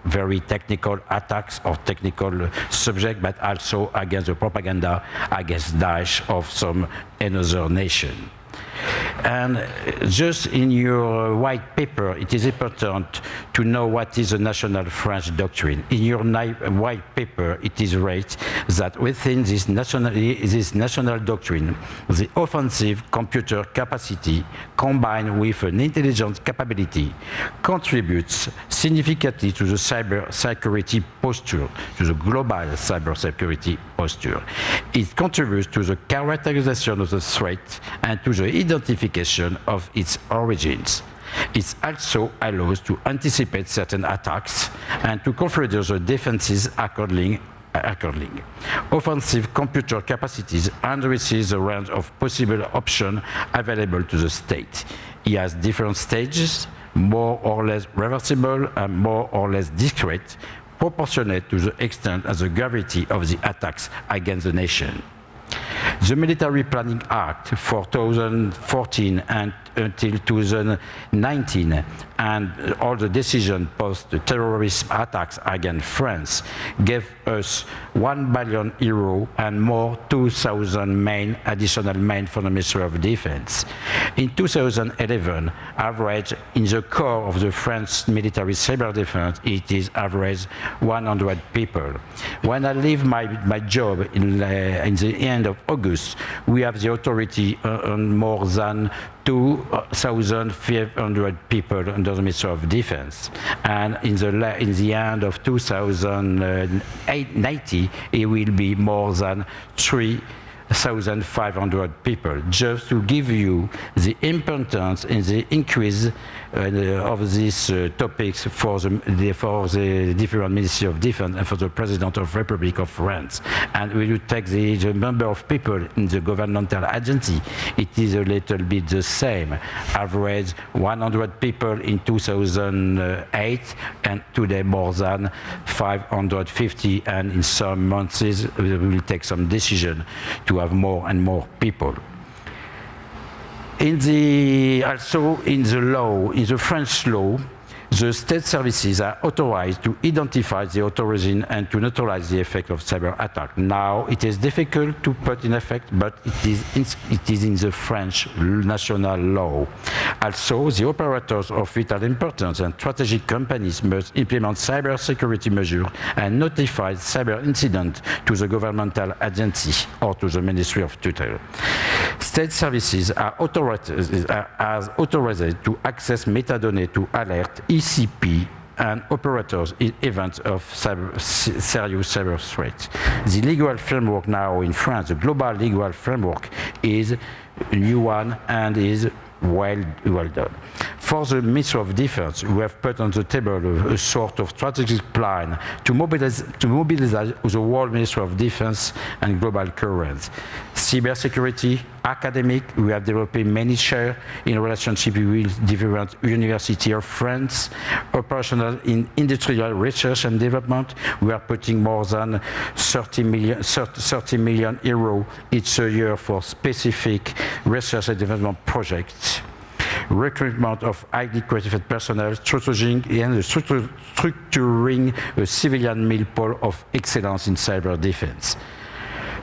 very technical attacks or technical subject, but also against the propaganda against Daesh of some another nation. And just in your white paper, it is important to know what is the national French doctrine. In your white paper, it is right that within this national doctrine, the offensive computer capacity combined with an intelligence capability contributes significantly to the cyber security posture, to the global cyber security posture. It contributes to the characterization of the threat and to the identification of its origins. It also allows to anticipate certain attacks and to configure the defenses accordingly. Offensive computer capacities enriches the range of possible options available to the state. It has different stages, more or less reversible and more or less discrete, proportionate to the extent and the gravity of the attacks against the nation. The Military Planning Act for 2014 and until 2019, and all the decisions post the terrorist attacks against France gave us €1 billion and more 2,000 additional main for the Ministry of Defense. In 2011, average in the core of the French military cyber defense, it is average 100 people. When I leave my job in the end of August, we have the authority on more than 2,500 people under the Ministry of Defense. And in the end of 2090, it will be more than 3,500 people, just to give you the importance and the increase of these topics for the different Ministry of Defense and for the President of the Republic of France. And when you take the number of people in the governmental agency, it is a little bit the same. Average 100 people in 2008, and today more than 550, and in some months we will take some decision to have more and more people. Also in the French law, the state services are authorized to identify the origin and to neutralize the effect of cyber attack. Now, it is difficult to put in effect, but it is in the French national law. Also, the operators of vital importance and strategic companies must implement cyber security measures and notify cyber incident to the governmental agency or to the Ministry of Tutel. State services are authorized to access metadata to alert ICP and operators in events of serious cyber threats. The legal framework now in France, the global legal framework, is a new one and is well done. For the Ministry of Defense, we have put on the table a sort of strategic plan to mobilize the World Ministry of Defense and global currents. Cybersecurity, academic, we have developed many shares in relationship with different universities of France. Operational in industrial research and development, we are putting more than 30 million euros each year for specific research and development projects. Recruitment of highly qualified personnel, structuring a civilian mill pool of excellence in cyber defense.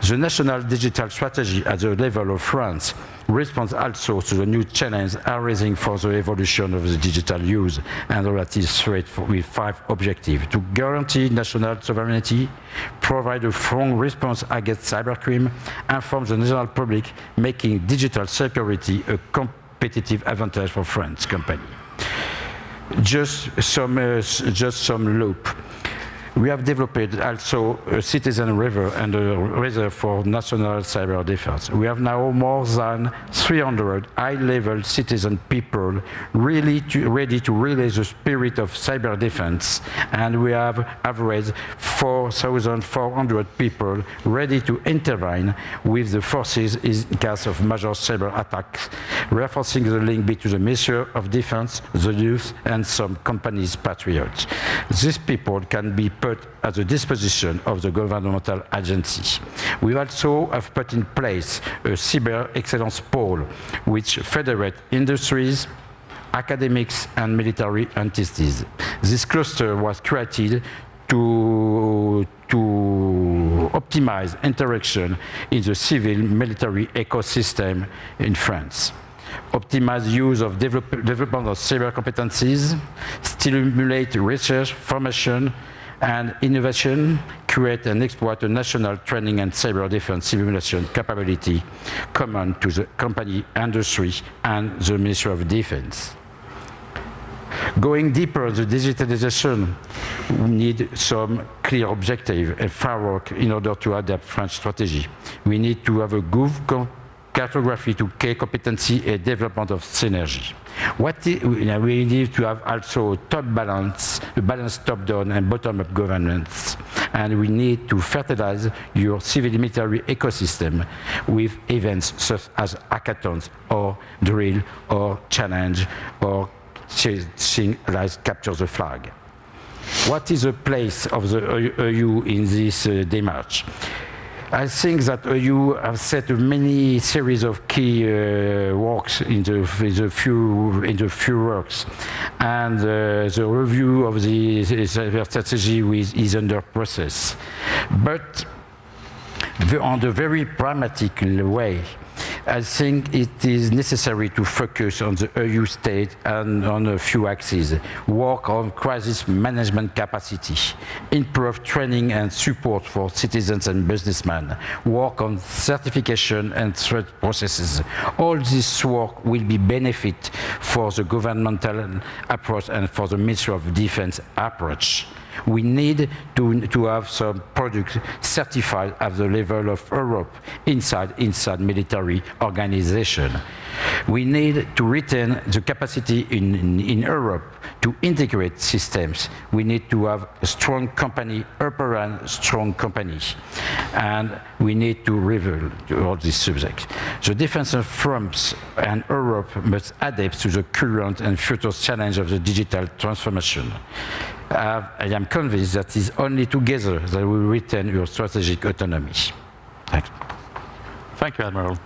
The national digital strategy at the level of France responds also to the new challenge arising for the evolution of the digital use and relative threat with 5 objectives: to guarantee national sovereignty, provide a strong response against cybercrime, inform the national public, making digital security a competitive advantage for French companies. Just some loop. We have developed also a citizen river and a reserve for national cyber defense. We have now more than 300 high-level citizen people ready to relay the spirit of cyber defense, and we have averaged 4,400 people ready to intervene with the forces in case of major cyber attacks, reinforcing the link between the Ministry of Defense, the youth, and some companies' patriots. These people can be put at the disposition of the governmental agency. We also have put in place a cyber excellence pool which federates industries, academics, and military entities. This cluster was created to optimize interaction in the civil-military ecosystem in France. Optimize use of development of cyber competencies, stimulate research, formation, and innovation, create and exploit a national training and cyber defense simulation capability common to the company, industry, and the Ministry of Defense. Going deeper, the digitalization, we need some clear objective and framework in order to adapt French strategy. We need to have a good cartography to key competency and development of synergy. We need to have also a balanced top-down and bottom-up governance. And we need to fertilize your civil-military ecosystem with events such as hackathons or drill or challenge or capture the flag. What is the place of the EU in this démarche? I think that you have set many series of key works in the few works, and the review of the cyber strategy is under process. But on the very pragmatic way, I think it is necessary to focus on the EU state and on a few axes. Work on crisis management capacity, improve training and support for citizens and businessmen, work on certification and threat processes. All this work will be benefit for the governmental approach and for the Ministry of Defense approach. We need to have some products certified at the level of Europe inside military organization. We need to retain the capacity in Europe to integrate systems. We need to have a strong company, operate strong companies, and we need to review all these subjects. The defense of France and Europe must adapt to the current and future challenge of the digital transformation. I am convinced that it is only together that we will retain your strategic autonomy. Thanks.
Thank you, Admiral.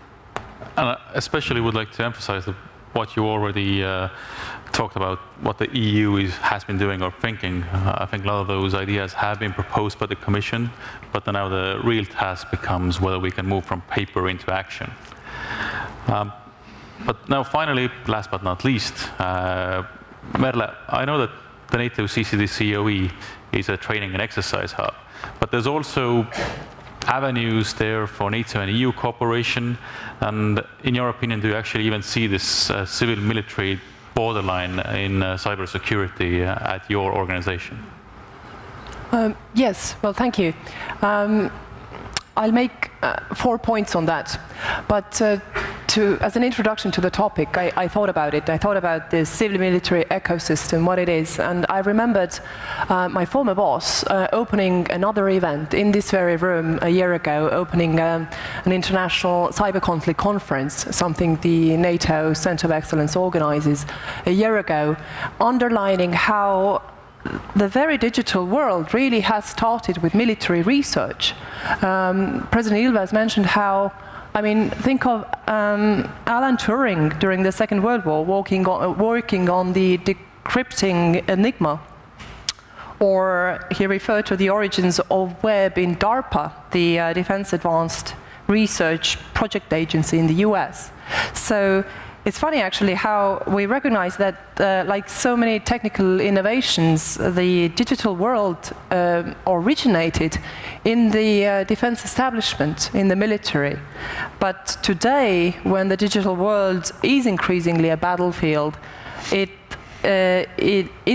And I especially would like to emphasize what you already talked about, what the EU has been doing or thinking. I think a lot of those ideas have been proposed by the Commission, but now the real task becomes whether we can move from paper into action. But now finally, last but not least, Merle, I know that the NATO CCD-COE is a training and exercise hub, but there's also avenues there for NATO and EU cooperation. And in your opinion, do you actually even see this civil-military borderline in cybersecurity at your organization?
Yes, well, thank you. I'll make 4 points on that. But as an introduction to the topic, I thought about it. I thought about the civil-military ecosystem, what it is. And I remembered my former boss opening another event in this very room a year ago, opening an international cyber conflict conference, something the NATO Center of Excellence organizes a year ago, underlining how the very digital world really has started with military research. President Ilves mentioned how, I mean, think of Alan Turing during the Second World War working on the decrypting Enigma. Or he referred to the origins of web in DARPA, the Defense Advanced Research Project Agency in the US. So it's funny actually how we recognize that like so many technical innovations, the digital world originated in the defense establishment, in the military. But today, when the digital world is increasingly a battlefield, in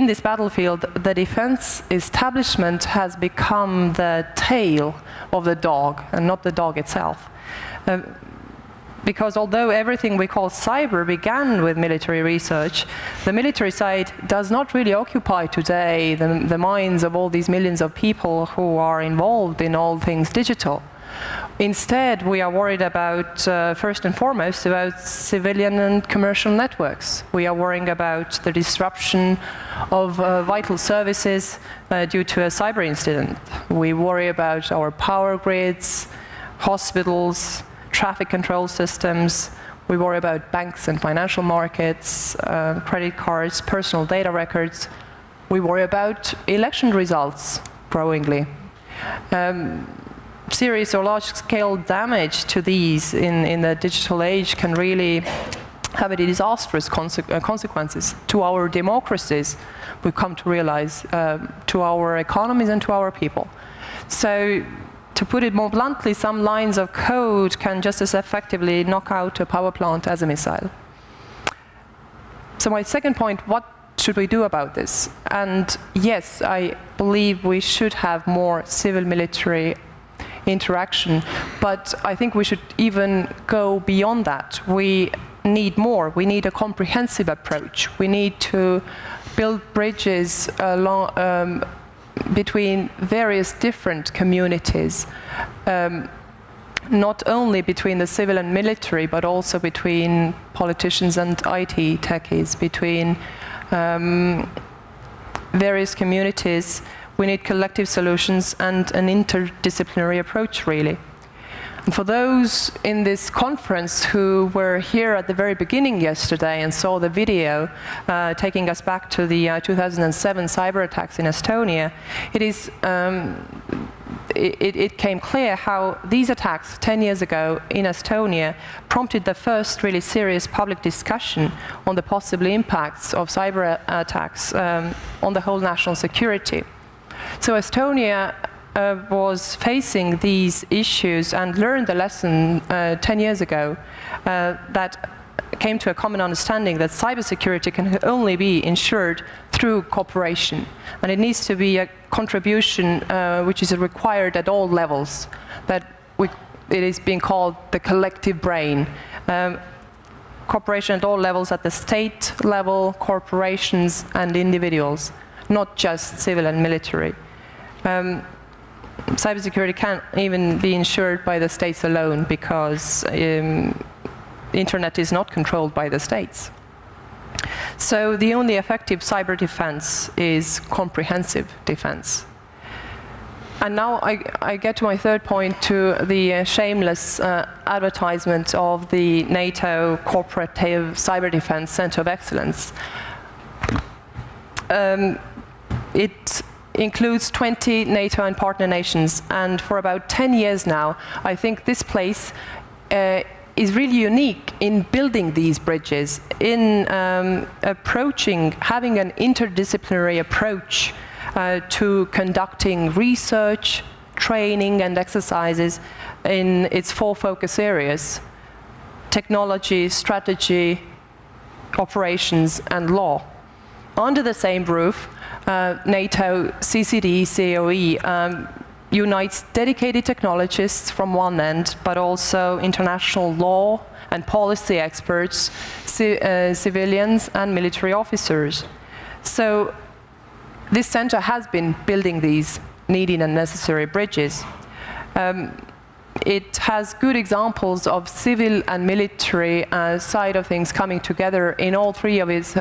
this battlefield, the defense establishment has become the tail of the dog and not the dog itself. Because although everything we call cyber began with military research, the military side does not really occupy today the minds of all these millions of people who are involved in all things digital. Instead, we are worried about, first and foremost, about civilian and commercial networks. We are worrying about the disruption of vital services due to a cyber incident. We worry about our power grids, hospitals, traffic control systems. We worry about banks and financial markets, credit cards, personal data records. We worry about election results growingly. Serious or large-scale damage to these in the digital age can really have a disastrous consequences to our democracies, we've come to realize, to our economies and to our people. So, to put it more bluntly, some lines of code can just as effectively knock out a power plant as a missile. So my second point, what should we do about this? And yes, I believe we should have more civil-military interaction, but I think we should even go beyond that. We need more. We need a comprehensive approach. We need to build bridges along between various different communities, not only between the civil and military, but also between politicians and IT techies, between various communities. We need collective solutions and an interdisciplinary approach, really. For those in this conference who were here at the very beginning yesterday and saw the video taking us back to the 2007 cyber attacks in Estonia, it came clear how these attacks 10 years ago in Estonia prompted the first really serious public discussion on the possible impacts of cyber attacks on the whole national security. So Estonia was facing these issues and learned the lesson 10 years ago that came to a common understanding that cybersecurity can only be ensured through cooperation. And it needs to be a contribution which is required at all levels, that it is being called the collective brain. Cooperation at all levels, at the state level, corporations and individuals, not just civil and military. Cybersecurity can't even be ensured by the states alone because internet is not controlled by the states. So the only effective cyber defense is comprehensive defense. And now I get to my third point, to the shameless advertisement of the NATO Cooperative Cyber Defense Center of Excellence. It includes 20 NATO and partner nations, and for about 10 years now, I think this place is really unique in building these bridges, in having an interdisciplinary approach to conducting research, training and exercises in its 4 focus areas: technology, strategy, operations and law. Under the same roof, NATO CCD COE unites dedicated technologists from one end, but also international law and policy experts, civilians and military officers. So this center has been building these needed and necessary bridges. It has good examples of civil and military side of things coming together in all 3 of its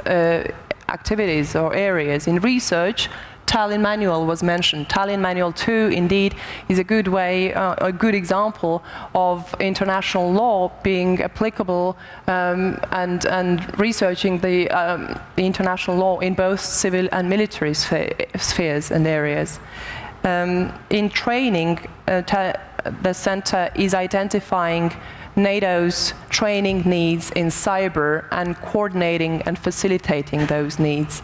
activities or areas. In research, Tallinn Manual was mentioned. Tallinn Manual 2 indeed is a good way, a good example of international law being applicable and researching the international law in both civil and military spheres and areas. In training, the center is identifying NATO's training needs in cyber and coordinating and facilitating those needs.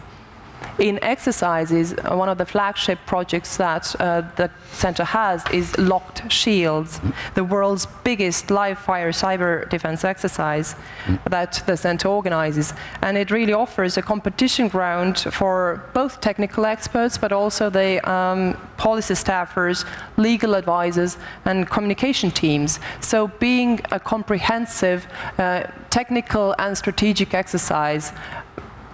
In exercises, one of the flagship projects that the center has is Locked Shields, the world's biggest live-fire cyber defense exercise that the center organizes. And it really offers a competition ground for both technical experts, but also the policy staffers, legal advisors, and communication teams. So being a comprehensive technical and strategic exercise,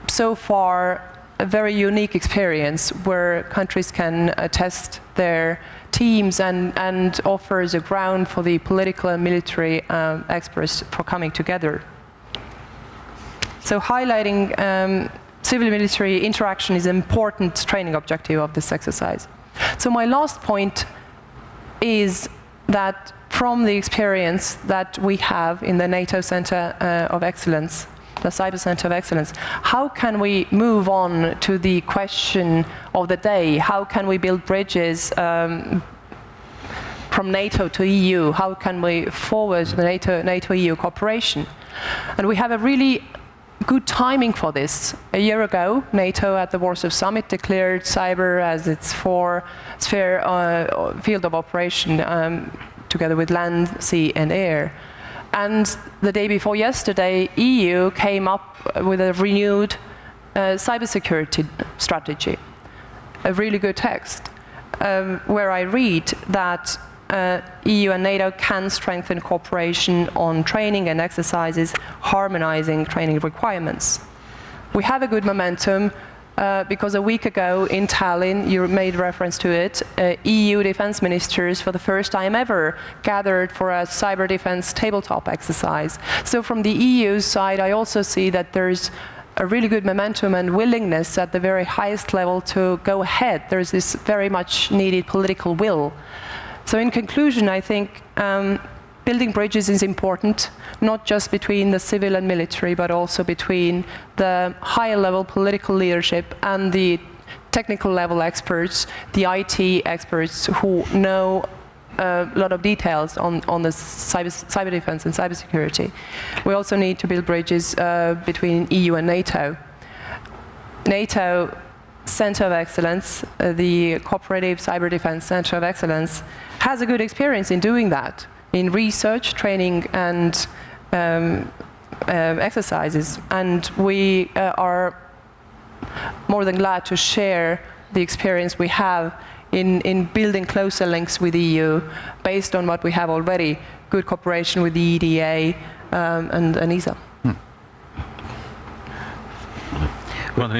so far a very unique experience where countries can test their teams and offers a ground for the political and military experts for coming together. So highlighting civil-military interaction is an important training objective of this exercise. So my last point is that from the experience that we have in the NATO Center of Excellence, the Cyber Center of Excellence, how can we move on to the question of the day? How can we build bridges from NATO to EU? How can we forward the NATO-EU cooperation? And we have a really good timing for this. A year ago, NATO at the Warsaw Summit declared cyber as its field of operation together with land, sea and air. And the day before yesterday, EU came up with a renewed cybersecurity strategy, a really good text, where I read that EU and NATO can strengthen cooperation on training and exercises, harmonizing training requirements. We have a good momentum because a week ago in Tallinn, you made reference to it, EU defense ministers for the first time ever gathered for a cyber defense tabletop exercise. So from the EU side, I also see that there's a really good momentum and willingness at the very highest level to go ahead. There's this very much needed political will. So in conclusion, I think building bridges is important, not just between the civil and military, but also between the higher level political leadership and the technical level experts, the IT experts who know a lot of details on the cyber defense and cybersecurity. We also need to build bridges between EU and NATO. NATO Center of Excellence, the Cooperative Cyber Defense Center of Excellence, has a good experience in doing that, in research, training, and exercises. And we are more than glad to share the experience we have in building closer links with the EU based on what we have already, good cooperation with the EDA and ESA.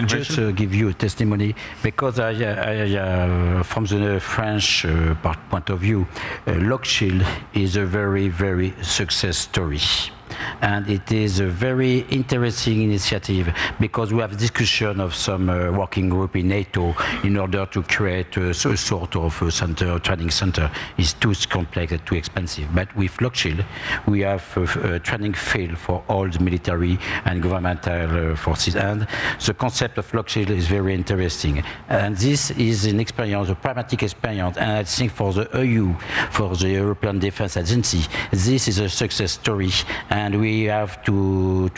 Just to give you a testimony, because I from the French point of view, Lockshield is a very, very success story. And it is a very interesting initiative because we have discussion of some working group in NATO in order to create a sort of a center, training center. It's too complex and too expensive. But with Lockshield, we have a training field for all the military and governmental forces. And the concept of Lockshield is very interesting. And this is an experience, a pragmatic experience. And I think for the EU, for the European Defence Agency, this is a success story. And we have to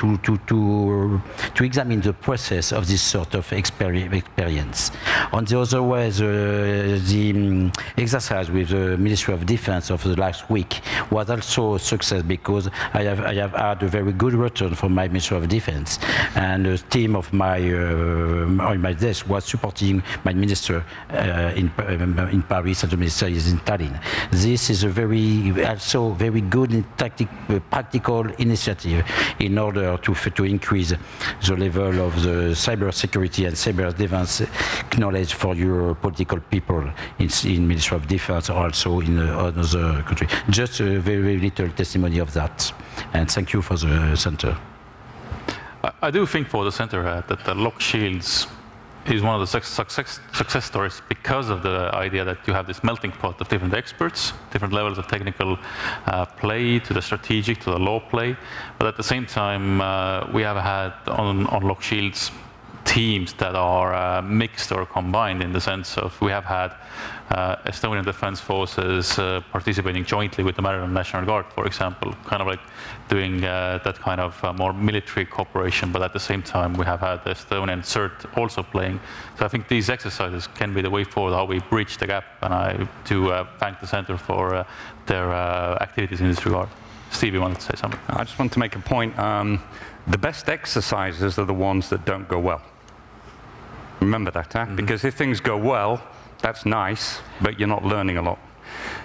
examine the process of this sort of experience. On the other way, the exercise with the Ministry of Defense of the last week was also a success because I have had a very good return from my Ministry of Defense, and the team of my on my desk was supporting my minister in Paris, and the minister is in Tallinn. This is a also very good and practical initiative in order to increase the level of the cyber security and cyber defense knowledge for your political people in Ministry of Defense, or also in another country. Just a very little testimony of that. And thank you for the center.
I do think for the center that the Lockshields is one of the success stories because of the idea that you have this melting pot of different experts, different levels of technical play, to the strategic, to the law play. But at the same time, we have had on Lockshields teams that are mixed or combined, in the sense of we have had Estonian Defence Forces participating jointly with the Maritime National Guard, for example, kind of like doing that kind of more military cooperation, but at the same time we have had the Estonian CERT also playing. So I think these exercises can be the way forward, how we bridge the gap, and I do thank the Centre for their activities in this regard. Steve, you wanted to say something?
I just want to make a point. The best exercises are the ones that don't go well. Remember that, huh? Mm-hmm. Because if things go well, that's nice, but you're not learning a lot.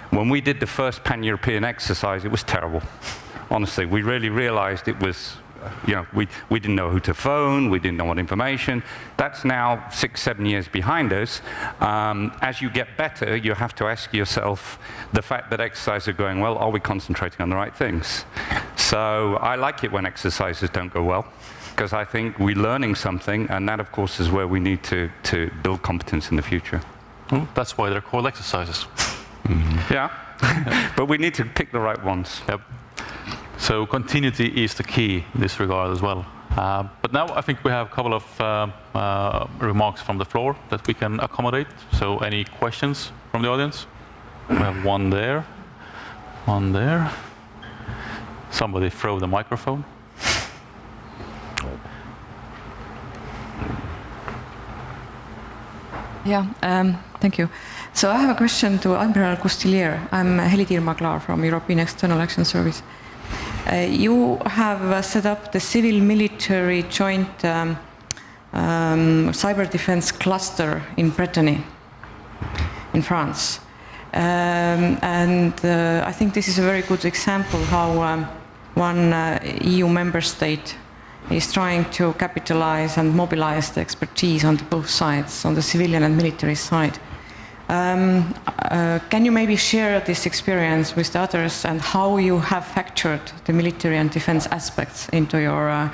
When we did the first pan-European exercise, it was terrible. Honestly, we really realized it was, we didn't know who to phone, we didn't know what information. That's now 6-7 years behind us. As you get better, you have to ask yourself, the fact that exercises are going well, are we concentrating on the right things? So I like it when exercises don't go well, because I think we're learning something, and that, of course, is where we need to build competence in the future.
Well, that's why they're called exercises.
Mm-hmm. Yeah, but we need to pick the right ones.
Yep. So continuity is the key in this regard as well. But now I think we have a couple of remarks from the floor that we can accommodate. So any questions from the audience? We have one there, one there. Somebody throw the microphone.
Yeah, thank you. So I have a question to Admiral Coustillier. I'm Heli Tiirma-Klaar from European External Action Service. You have set up the civil-military joint cyber defense cluster in Brittany, in France. I think this is a very good example how one EU member state is trying to capitalize and mobilize the expertise on both sides, on the civilian and military side. Can you maybe share this experience with others, and how you have factored the military and defense aspects into your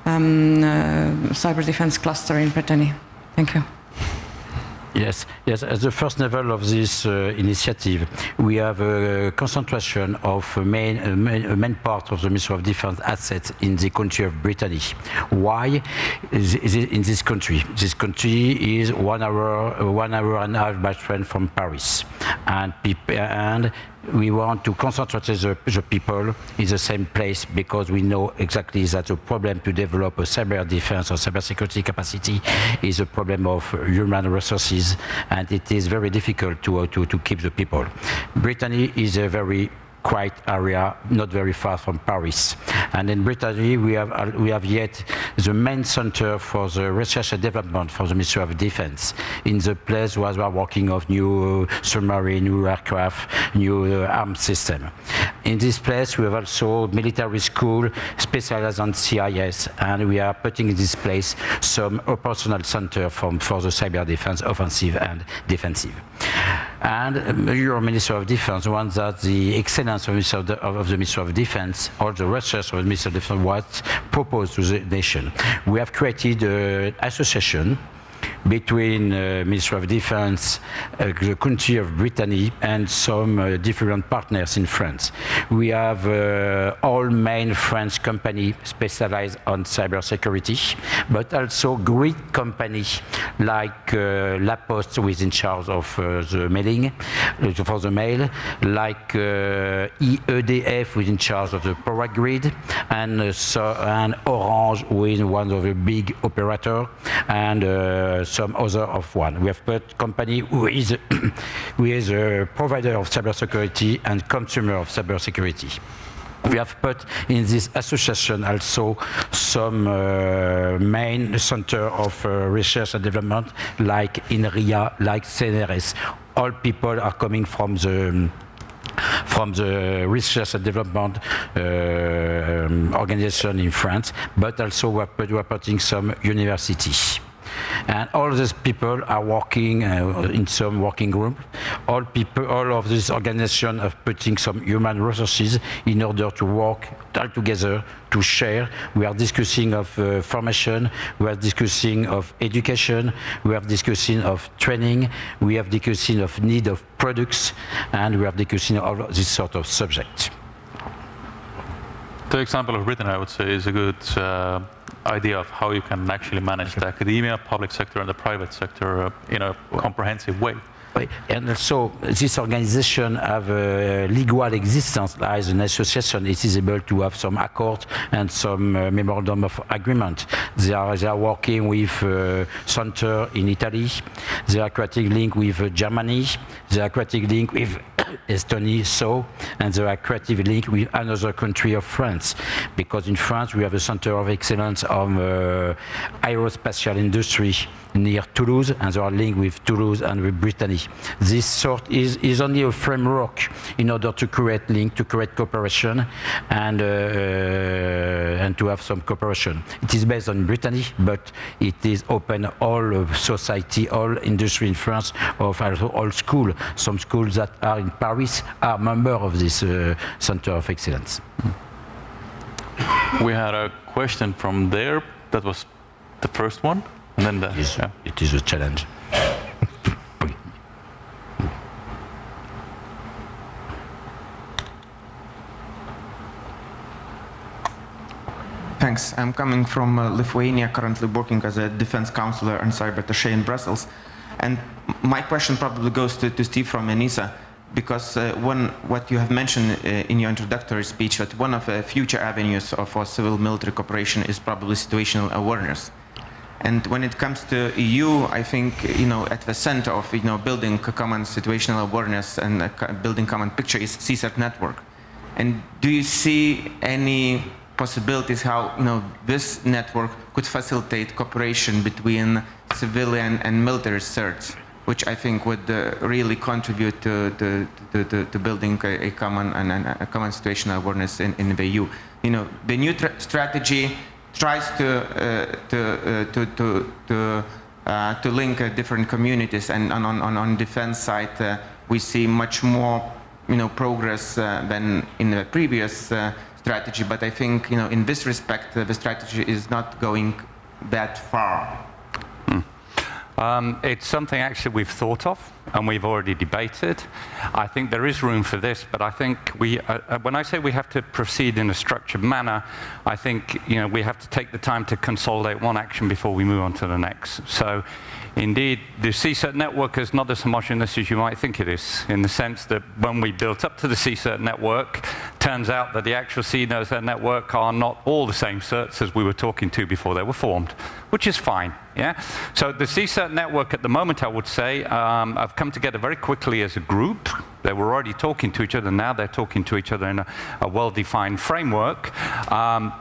cyber defense cluster in Brittany? Thank you.
Yes, yes. At the first level of this initiative, we have a concentration of a main part of the Ministry of Defense assets in the country of Brittany. Why is it in this country? This country is 1 hour and a half by train from Paris, and we want to concentrate the people in the same place because we know exactly that the problem to develop a cyber defense or cyber security capacity is a problem of human resources, and it is very difficult to keep the people. Brittany is a very quiet area, not very far from Paris. And in Brittany, we have yet the main center for the research and development for the Ministry of Defense, in the place where we are working on new submarine, new aircraft, new armed system. In this place, we have also military school specialized on CIS, and we are putting in this place some operational center for the cyber defense, offensive and defensive. And your Minister of Defense wants that the excellence of the Ministry of Defense, or the research of the Ministry of Defense, was proposed to the nation. We have created an association between Ministry of Defense, the country of Brittany, and some different partners in France. We have all main French companies specialized on cybersecurity, but also Greek companies like La Poste, who is in charge of the mailing, for the mail, like EDF, who is in charge of the power grid, and Orange, who is one of the big operators, and some other of one. We have put company who is a provider of cybersecurity and consumer of cybersecurity. We have put in this association also some main center of research and development, like INRIA, like CNRS. All people are coming from the research and development organization in France, but also we are putting some universities. And all these people are working in some working group. All of this organization are putting some human resources in order to work all together, to share. We are discussing of formation, we are discussing of education, we are discussing of training, we have discussing of need of products, and we are discussing all of this sort of subject.
The example of Britain, I would say, is a good idea of how you can actually manage the academia, public sector, and the private sector in a comprehensive way.
And so this organization have a legal existence as an association. It is able to have some accord and some memorandum of agreement. They are working with center in Italy. They are creating link with Germany. They are creating link with Estonia, and they are creative link with another country of France, because in France we have a center of excellence on aerospatial industry near Toulouse, and they are linked with Toulouse and with Brittany. This sort is only a framework in order to create link, to create cooperation, and to have some cooperation. It is based on Brittany, but it is open all of society, all industry in France, of all schools. Some schools that are in Paris are members of this Center of Excellence.
We had a question from there. That was the first one. And then
it is a challenge.
Thanks. I'm coming from Lithuania, currently working as a defense counselor and cyber attaché in Brussels. And my question probably goes to Steve from ENISA, because what you have mentioned in your introductory speech, that one of the future avenues for civil-military cooperation is probably situational awareness. And when it comes to EU, I think, at the center of, building a common situational awareness and building common picture is CIIP network. And do you see any possibilities how, this network could facilitate cooperation between civilian and military research, which I think would really contribute to building a common situational awareness in the EU. The new strategy tries to link different communities, and on defense side we see much more progress than in the previous strategy. But I think in this respect the strategy is not going that far.
It's something actually we've thought of and we've already debated. I think there is room for this, but I think when I say we have to proceed in a structured manner, I think we have to take the time to consolidate one action before we move on to the next. So indeed, the CIIP network is not as homogeneous as you might think it is, in the sense that when we built up to the CIIP network, turns out that the actual CIIP network are not all the same certs as we were talking to before they were formed, which is fine. Yeah? So the CIIP network at the moment, I would say, have come together very quickly as a group. They were already talking to each other. Now they're talking to each other in a well-defined framework.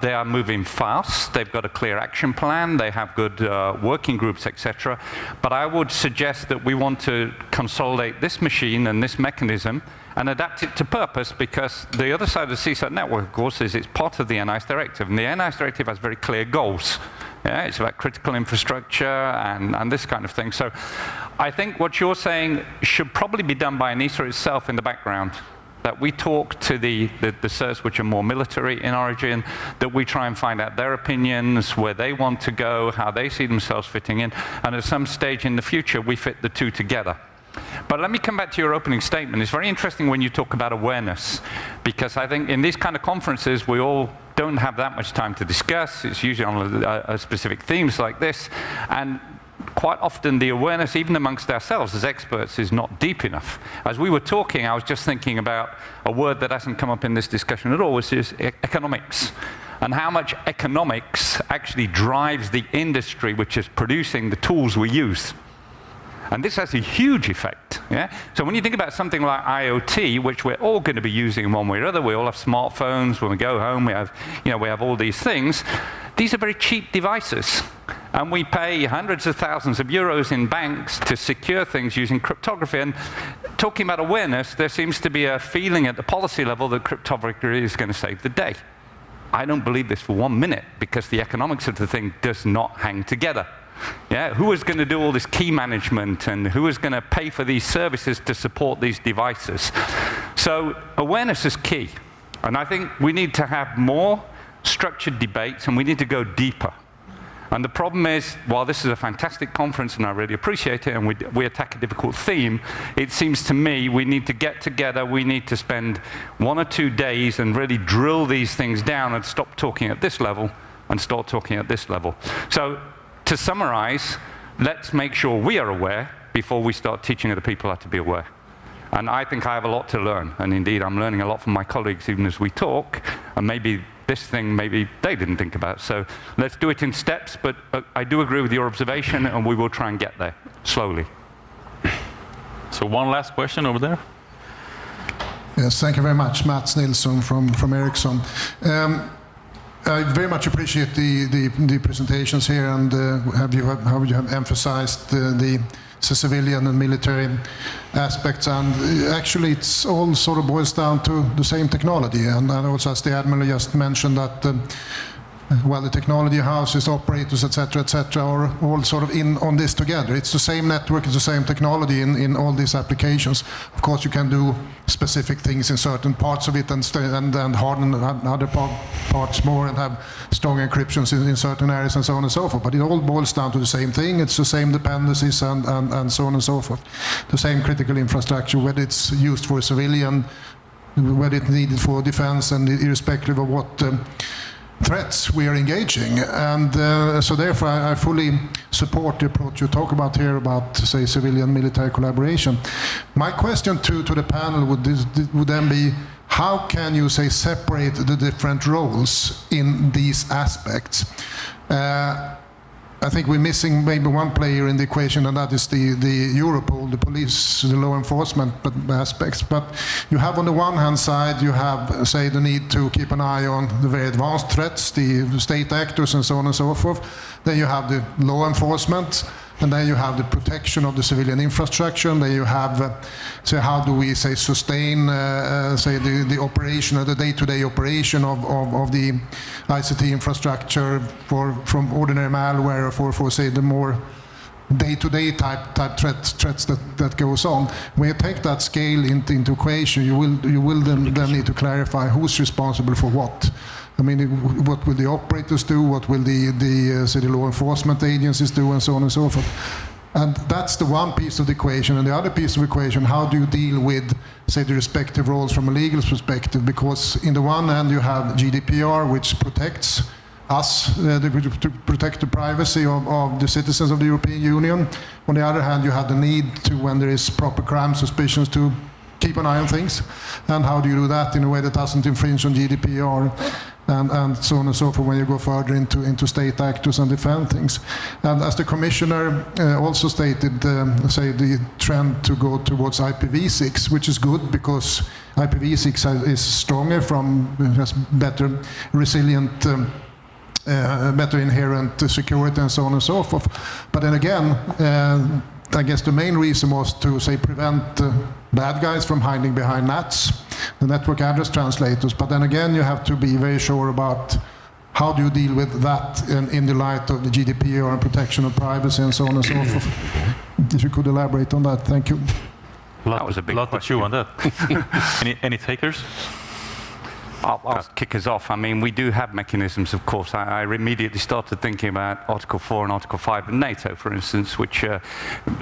They are moving fast. They've got a clear action plan. They have good working groups, etc. But I would suggest that we want to consolidate this machine and this mechanism and adapt it to purpose, because the other side of the CIIP network, of course, is it's part of the NIS directive. And the NIS directive has very clear goals. Yeah, it's about critical infrastructure and this kind of thing. So I think what you're saying should probably be done by ENISA itself in the background, that we talk to the certs which are more military in origin, that we try and find out their opinions, where they want to go, how they see themselves fitting in, and at some stage in the future we fit the two together. But let me come back to your opening statement. It's very interesting when you talk about awareness, because I think in these kind of conferences we all don't have that much time to discuss. It's usually on specific themes like this, and quite often the awareness, even amongst ourselves as experts, is not deep enough. As we were talking, I was just thinking about a word that hasn't come up in this discussion at all, which is economics, and how much economics actually drives the industry which is producing the tools we use. And this has a huge effect. Yeah? So when you think about something like IoT, which we're all going to be using in one way or other, we all have smartphones. When we go home, we have all these things. These are very cheap devices. And we pay hundreds of thousands of euros in banks to secure things using cryptography. And talking about awareness, there seems to be a feeling at the policy level that cryptography is going to save the day. I don't believe this for 1 minute, because the economics of the thing does not hang together. Yeah, who is going to do all this key management, and who is going to pay for these services to support these devices? So awareness is key. And I think we need to have more structured debates, and we need to go deeper. And the problem is, while this is a fantastic conference and I really appreciate it, and we attack a difficult theme, it seems to me we need to get together, we need to spend 1 or 2 days and really drill these things down and stop talking at this level and start talking at this level. So to summarize, let's make sure we are aware before we start teaching other people how to be aware. And I think I have a lot to learn. And indeed, I'm learning a lot from my colleagues even as we talk. And maybe this thing, maybe they didn't think about. So let's do it in steps. But I do agree with your observation, and we will try and get there slowly.
So one last question over there.
Yes, thank you very much. Mats Nilsson from Ericsson. I very much appreciate the presentations here, and how you have emphasized the civilian and military aspects, and actually it's all sort of boils down to the same technology. And also, as the Admiral just mentioned, that well, the technology houses, operators, etc., are all sort of in on this together. It's the same network, it's the same technology in all these applications. Of course, you can do specific things in certain parts of it and harden other parts more and have strong encryptions in certain areas and so on and so forth. But it all boils down to the same thing. It's the same dependencies and so on and so forth. The same critical infrastructure, whether it's used for civilian, whether it's needed for defense, and irrespective of what threats we are engaging. And so therefore I fully support the approach you talk about here about, say, civilian-military collaboration. My question to the panel would then be, how can you, say, separate the different roles in these aspects? I think we're missing maybe one player in the equation, and that is the Europol, the police, the law enforcement aspects. But you have on the one hand side, you have, say, the need to keep an eye on the very advanced threats, the state actors and so on and so forth. Then you have the law enforcement, and then you have the protection of the civilian infrastructure, and then you have, so how do we, say, sustain, say, the operation, or the day-to-day operation of the ICT infrastructure from ordinary malware for say, the more day-to-day type threats that goes on. When you take that scale into equation, you will then need to clarify who's responsible for what. I mean, what will the operators do? What will the law enforcement agencies do, and so on and so forth? And that's the one piece of the equation. And the other piece of the equation, how do you deal with, say, the respective roles from a legal perspective? Because in the one hand you have GDPR, which protects us, to protect the privacy of the citizens of the European Union. On the other hand, you have the need to, when there is proper crime suspicions, to keep an eye on things. And how do you do that in a way that doesn't infringe on GDPR? And so on and so forth when you go further into state actors and defend things. And as the Commissioner also stated, say the trend to go towards IPv6, which is good because IPv6 is stronger, has better resilient, better inherent security and so on and so forth. But then again, I guess the main reason was to, say, prevent bad guys from hiding behind NATs, the network address translators. But then again, you have to be very sure about how do you deal with that in the light of the GDPR and protection of privacy and so on and so forth. If you could elaborate on that, thank you.
That was a big lot to chew on that. Any takers?
I'll kick us off. I mean, we do have mechanisms, of course. I immediately started thinking about Article 4 and Article 5 of NATO, for instance, which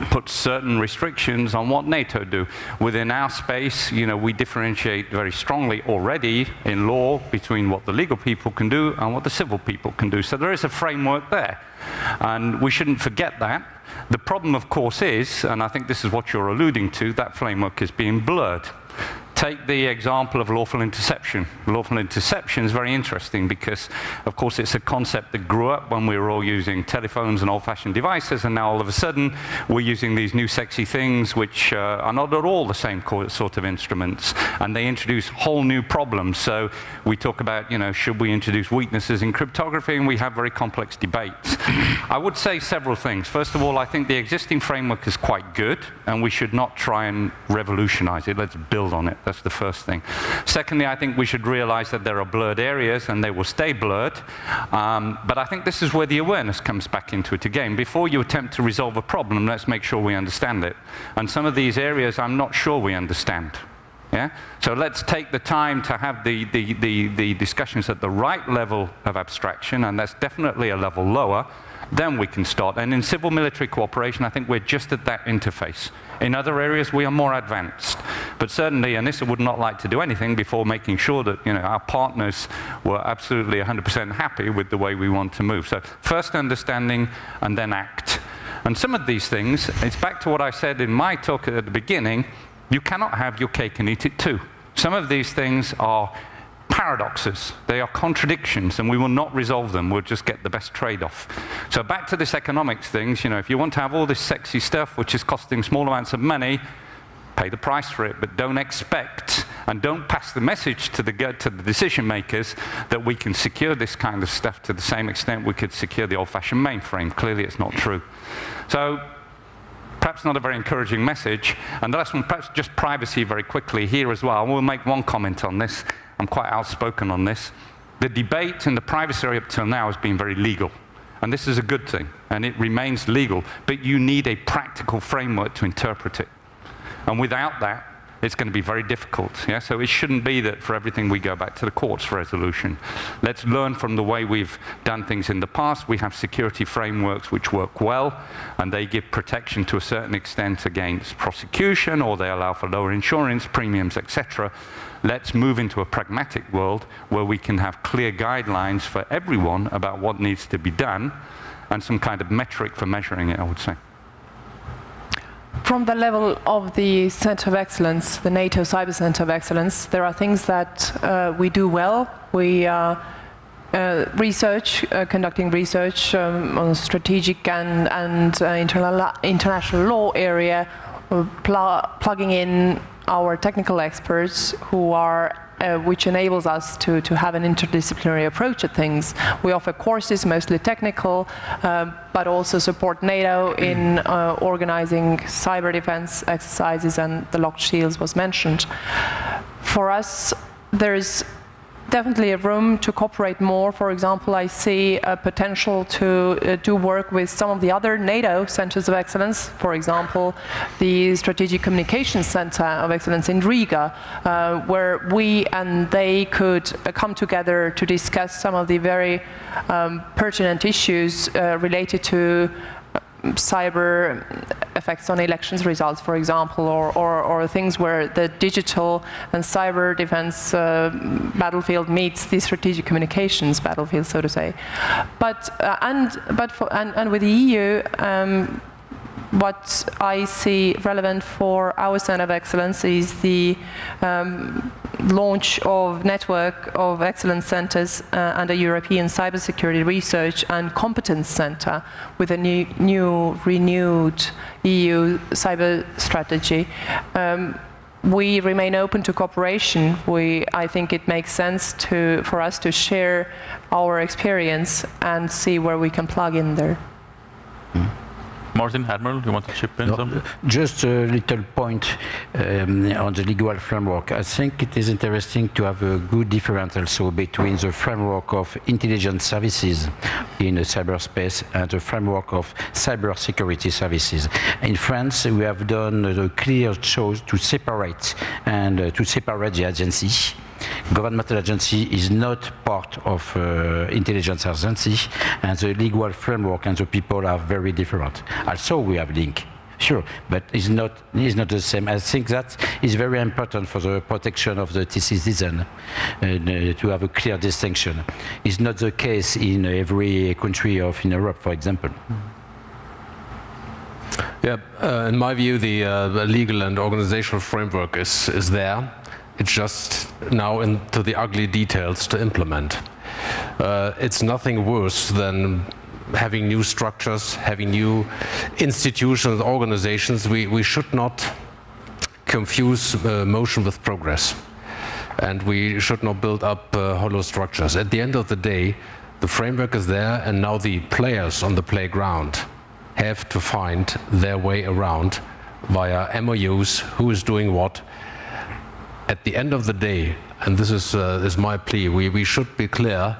put certain restrictions on what NATO do. Within our space, you know, we differentiate very strongly already in law between what the legal people can do and what the civil people can do. So there is a framework there, and we shouldn't forget that. The problem, of course, is, and I think this is what you're alluding to, that framework is being blurred. Take the example of lawful interception. Lawful interception is very interesting because, of course, it's a concept that grew up when we were all using telephones and old-fashioned devices, and now all of a sudden we're using these new sexy things which are not at all the same sort of instruments, and they introduce whole new problems. So we talk about, you know, should we introduce weaknesses in cryptography, and we have very complex debates. I would say several things. First of all, I think the existing framework is quite good, and we should not try and revolutionize it. Let's build on it. That's the first thing. Secondly, I think we should realize that there are blurred areas and they will stay blurred. But I think this is where the awareness comes back into it again. Before you attempt to resolve a problem, let's make sure we understand it. And some of these areas I'm not sure we understand. Yeah? So let's take the time to have the discussions at the right level of abstraction, and that's definitely a level lower. Then we can start. And in civil-military cooperation, I think we're just at that interface. In other areas, we are more advanced. But certainly, ANISA would not like to do anything before making sure that, you know, our partners were absolutely 100% happy with the way we want to move. So first understanding and then act. And some of these things, it's back to what I said in my talk at the beginning, you cannot have your cake and eat it too. Some of these things are paradoxes, they are contradictions, and we will not resolve them. We'll just get the best trade-off. So back to this economics things, you know, if you want to have all this sexy stuff which is costing small amounts of money, pay the price for it, but don't expect and don't pass the message to the decision makers that we can secure this kind of stuff to the same extent we could secure the old-fashioned mainframe. Clearly it's not true. So perhaps not a very encouraging message. And the last one, perhaps just privacy very quickly here as well. We'll make one comment on this. I'm quite outspoken on this. The debate in the privacy area up till now has been very legal. And this is a good thing, and it remains legal. But you need a practical framework to interpret it. And without that, it's going to be very difficult. Yeah? So it shouldn't be that for everything we go back to the courts for resolution. Let's learn from the way we've done things in the past. We have security frameworks which work well, and they give protection to a certain extent against prosecution, or they allow for lower insurance premiums, etc. Let's move into a pragmatic world where we can have clear guidelines for everyone about what needs to be done, and some kind of metric for measuring it, I would say.
From the level of the Center of Excellence, the NATO Cyber Center of Excellence, there are things that we do well. We conducting research on strategic and international law area, plugging in our technical experts who are which enables us to have an interdisciplinary approach at things. We offer courses, mostly technical, but also support NATO in organizing cyber defense exercises, and the locked shields was mentioned. For us, there's definitely a room to cooperate more. For example, I see a potential to do work with some of the other NATO centers of excellence. For example, the Strategic Communications Center of Excellence in Riga, where we and they could come together to discuss some of the very pertinent issues related to cyber effects on elections results, for example, or things where the digital and cyber defense battlefield meets the strategic communications battlefield, so to say. But with the EU, what I see relevant for our Center of Excellence is the launch of network of excellence centers and a European Cybersecurity Research and Competence Center with a new renewed EU cyber strategy. We remain open to cooperation. I think it makes sense for us to share our experience and see where we can plug in there.
Martin, Admiral, you want to chip in something?
Just a little point on the legal framework. I think it is interesting to have a good difference also between the framework of intelligence services in cyberspace and the framework of cybersecurity services. In France, we have done a clear choice to separate the agency. Governmental agency is not part of intelligence agency, and the legal framework and the people are very different. Also, we have link, sure, but it's not the same. I think that is very important for the protection of the citizen to have a clear distinction. It's not the case in every country in Europe, for example.
Yeah, in my view, the legal and organizational framework is there. It's just now into the ugly details to implement. It's nothing worse than having new structures, having new institutions, organizations. We should not confuse motion with progress. And we should not build up hollow structures. At the end of the day, the framework is there, and now the players on the playground have to find their way around via MOUs, who is doing what. At the end of the day, and this is my plea, we should be clear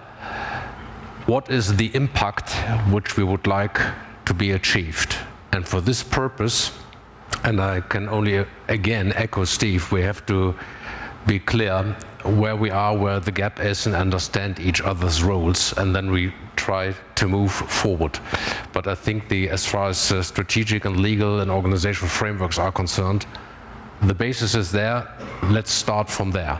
what is the impact which we would like to be achieved. And for this purpose, and I can only again echo Steve, we have to be clear where we are, where the gap is, and understand each other's roles, and then we try to move forward. But I think as far as strategic and legal and organizational frameworks are concerned, the basis is there. Let's start from there.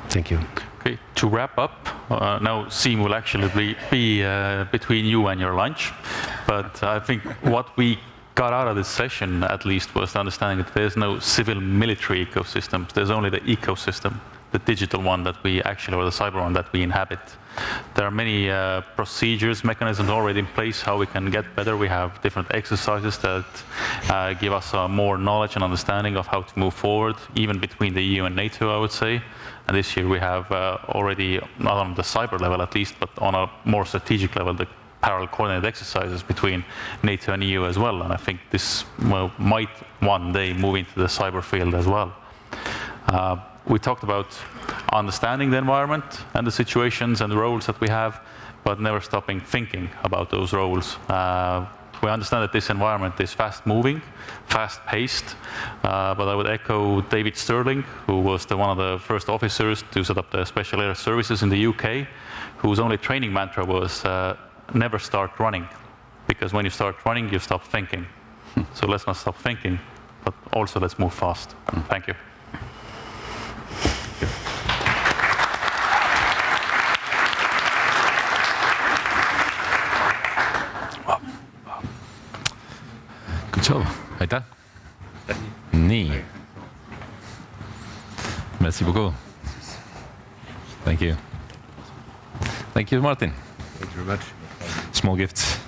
Thank you.
Okay, to wrap up, now Siim will actually be between you and your lunch, but I think what we got out of this session, at least, was the understanding that there's no civil-military ecosystems. There's only the ecosystem, the digital one that we actually, or the cyber one that we inhabit. There are many procedures, mechanisms already in place how we can get better. We have different exercises that give us more knowledge and understanding of how to move forward, even between the EU and NATO, I would say. And this year we have already, not on the cyber level at least, but on a more strategic level, the parallel coordinated exercises between NATO and EU as well. And I think this might one day move into the cyber field as well. We talked about understanding the environment and the situations and the roles that we have, but never stopping thinking about those roles. We understand that this environment is fast-moving, fast-paced, but I would echo David Sterling, who was one of the first officers to set up the Special Air Services in the UK, whose only training mantra was never start running, because when you start running, you stop thinking. So let's not stop thinking, but also let's move fast. Thank you.
Good job. Aitäh. Nii. Merci beaucoup. Thank you. Thank you, Martin.
Thank you very much.
Small gifts.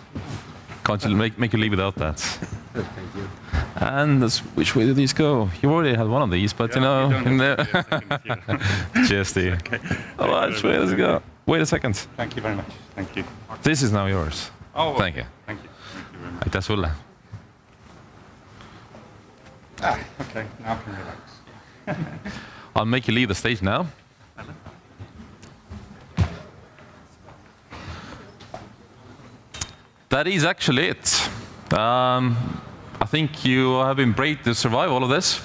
Can't you make you leave without that?
Thank you.
And which way do these go? You already had one of these, but
yeah,
you know, in there. Cheers, Steve.
Okay.
Oh, which way does it go? Wait a second.
Thank you very much. Thank you.
This is now yours.
Oh,
thank you.
Thank you. Thank you very much.
Aitäh sulle.
Okay, now I can relax.
I'll make you leave the stage now. That is actually it. I think you have been brave to survive all of this.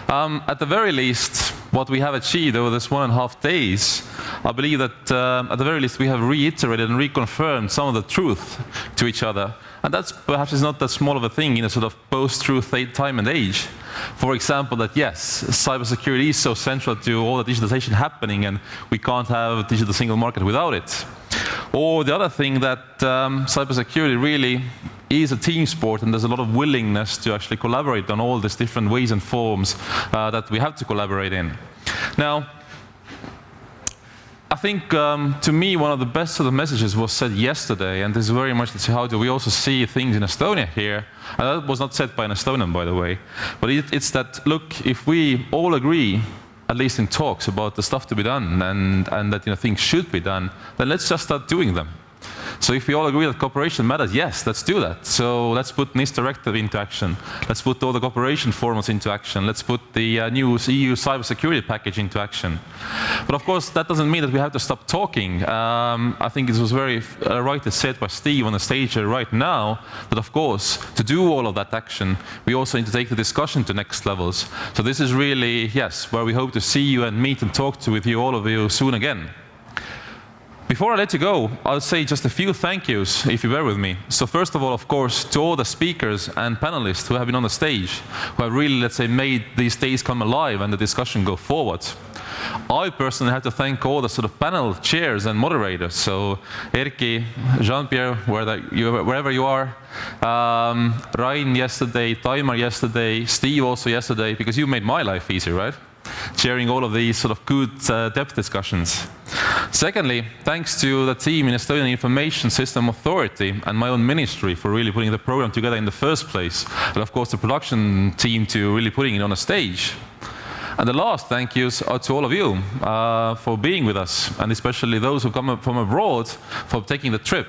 At the very least, what we have achieved over this 1.5 days, I believe that at the very least we have reiterated and reconfirmed some of the truth to each other And that's perhaps is not that small of a thing in a sort of post-truth time and age. For example, that yes, cybersecurity is so central to all the digitalization happening, and we can't have a digital single market without it. Or the other thing that cybersecurity really is a team sport, and there's a lot of willingness to actually collaborate on all these different ways and forms that we have to collaborate in. Now, I think, to me, one of the best sort of messages was said yesterday, and this is very much how do we also see things in Estonia here. And that was not said by an Estonian, by the way. But it's that, look, if we all agree, at least in talks, about the stuff to be done and that things should be done, then let's just start doing them. So if we all agree that cooperation matters, yes, let's do that. So let's put NIS directive into action. Let's put all the cooperation formats into action. Let's put the new EU cybersecurity package into action. But of course, that doesn't mean that we have to stop talking. I think it was very rightly said by Steve on the stage right now, that of course, to do all of that action, we also need to take the discussion to next levels. So this is really, yes, where we hope to see you and meet and talk with you, all of you, soon again. Before I let you go, I'll say just a few thank yous, if you bear with me. So first of all, of course, to all the speakers and panelists who have been on the stage, who have really, let's say, made these days come alive and the discussion go forward. I personally have to thank all the sort of panel chairs and moderators. So Erki, Jean-Pierre, wherever you are, Rain yesterday, Taimar yesterday, Steve also yesterday, because you made my life easy, right? Sharing all of these sort of good depth discussions. Secondly, thanks to the team in Estonian Information System Authority and my own ministry for really putting the program together in the first place, and of course the production team to really putting it on a stage. And the last thank yous are to all of you for being with us, and especially those who come from abroad for taking the trip.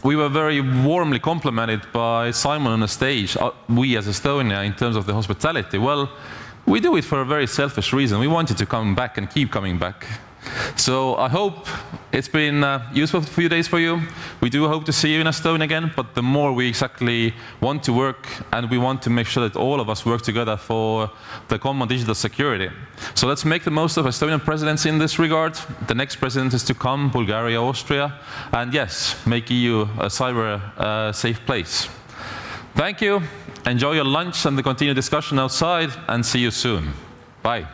We were very warmly complimented by Simon on the stage, we as Estonia, in terms of the hospitality. Well, we do it for a very selfish reason. We wanted to come back and keep coming back. So I hope it's been useful for a few days for you. We do hope to see you in Estonia again, but the more we exactly want to work, and we want to make sure that all of us work together for the common digital security. So let's make the most of Estonian presidency in this regard. The next president is to come, Bulgaria, Austria, and yes, make EU a cyber safe place. Thank you. Enjoy your lunch and the continued discussion outside, and see you soon. Bye.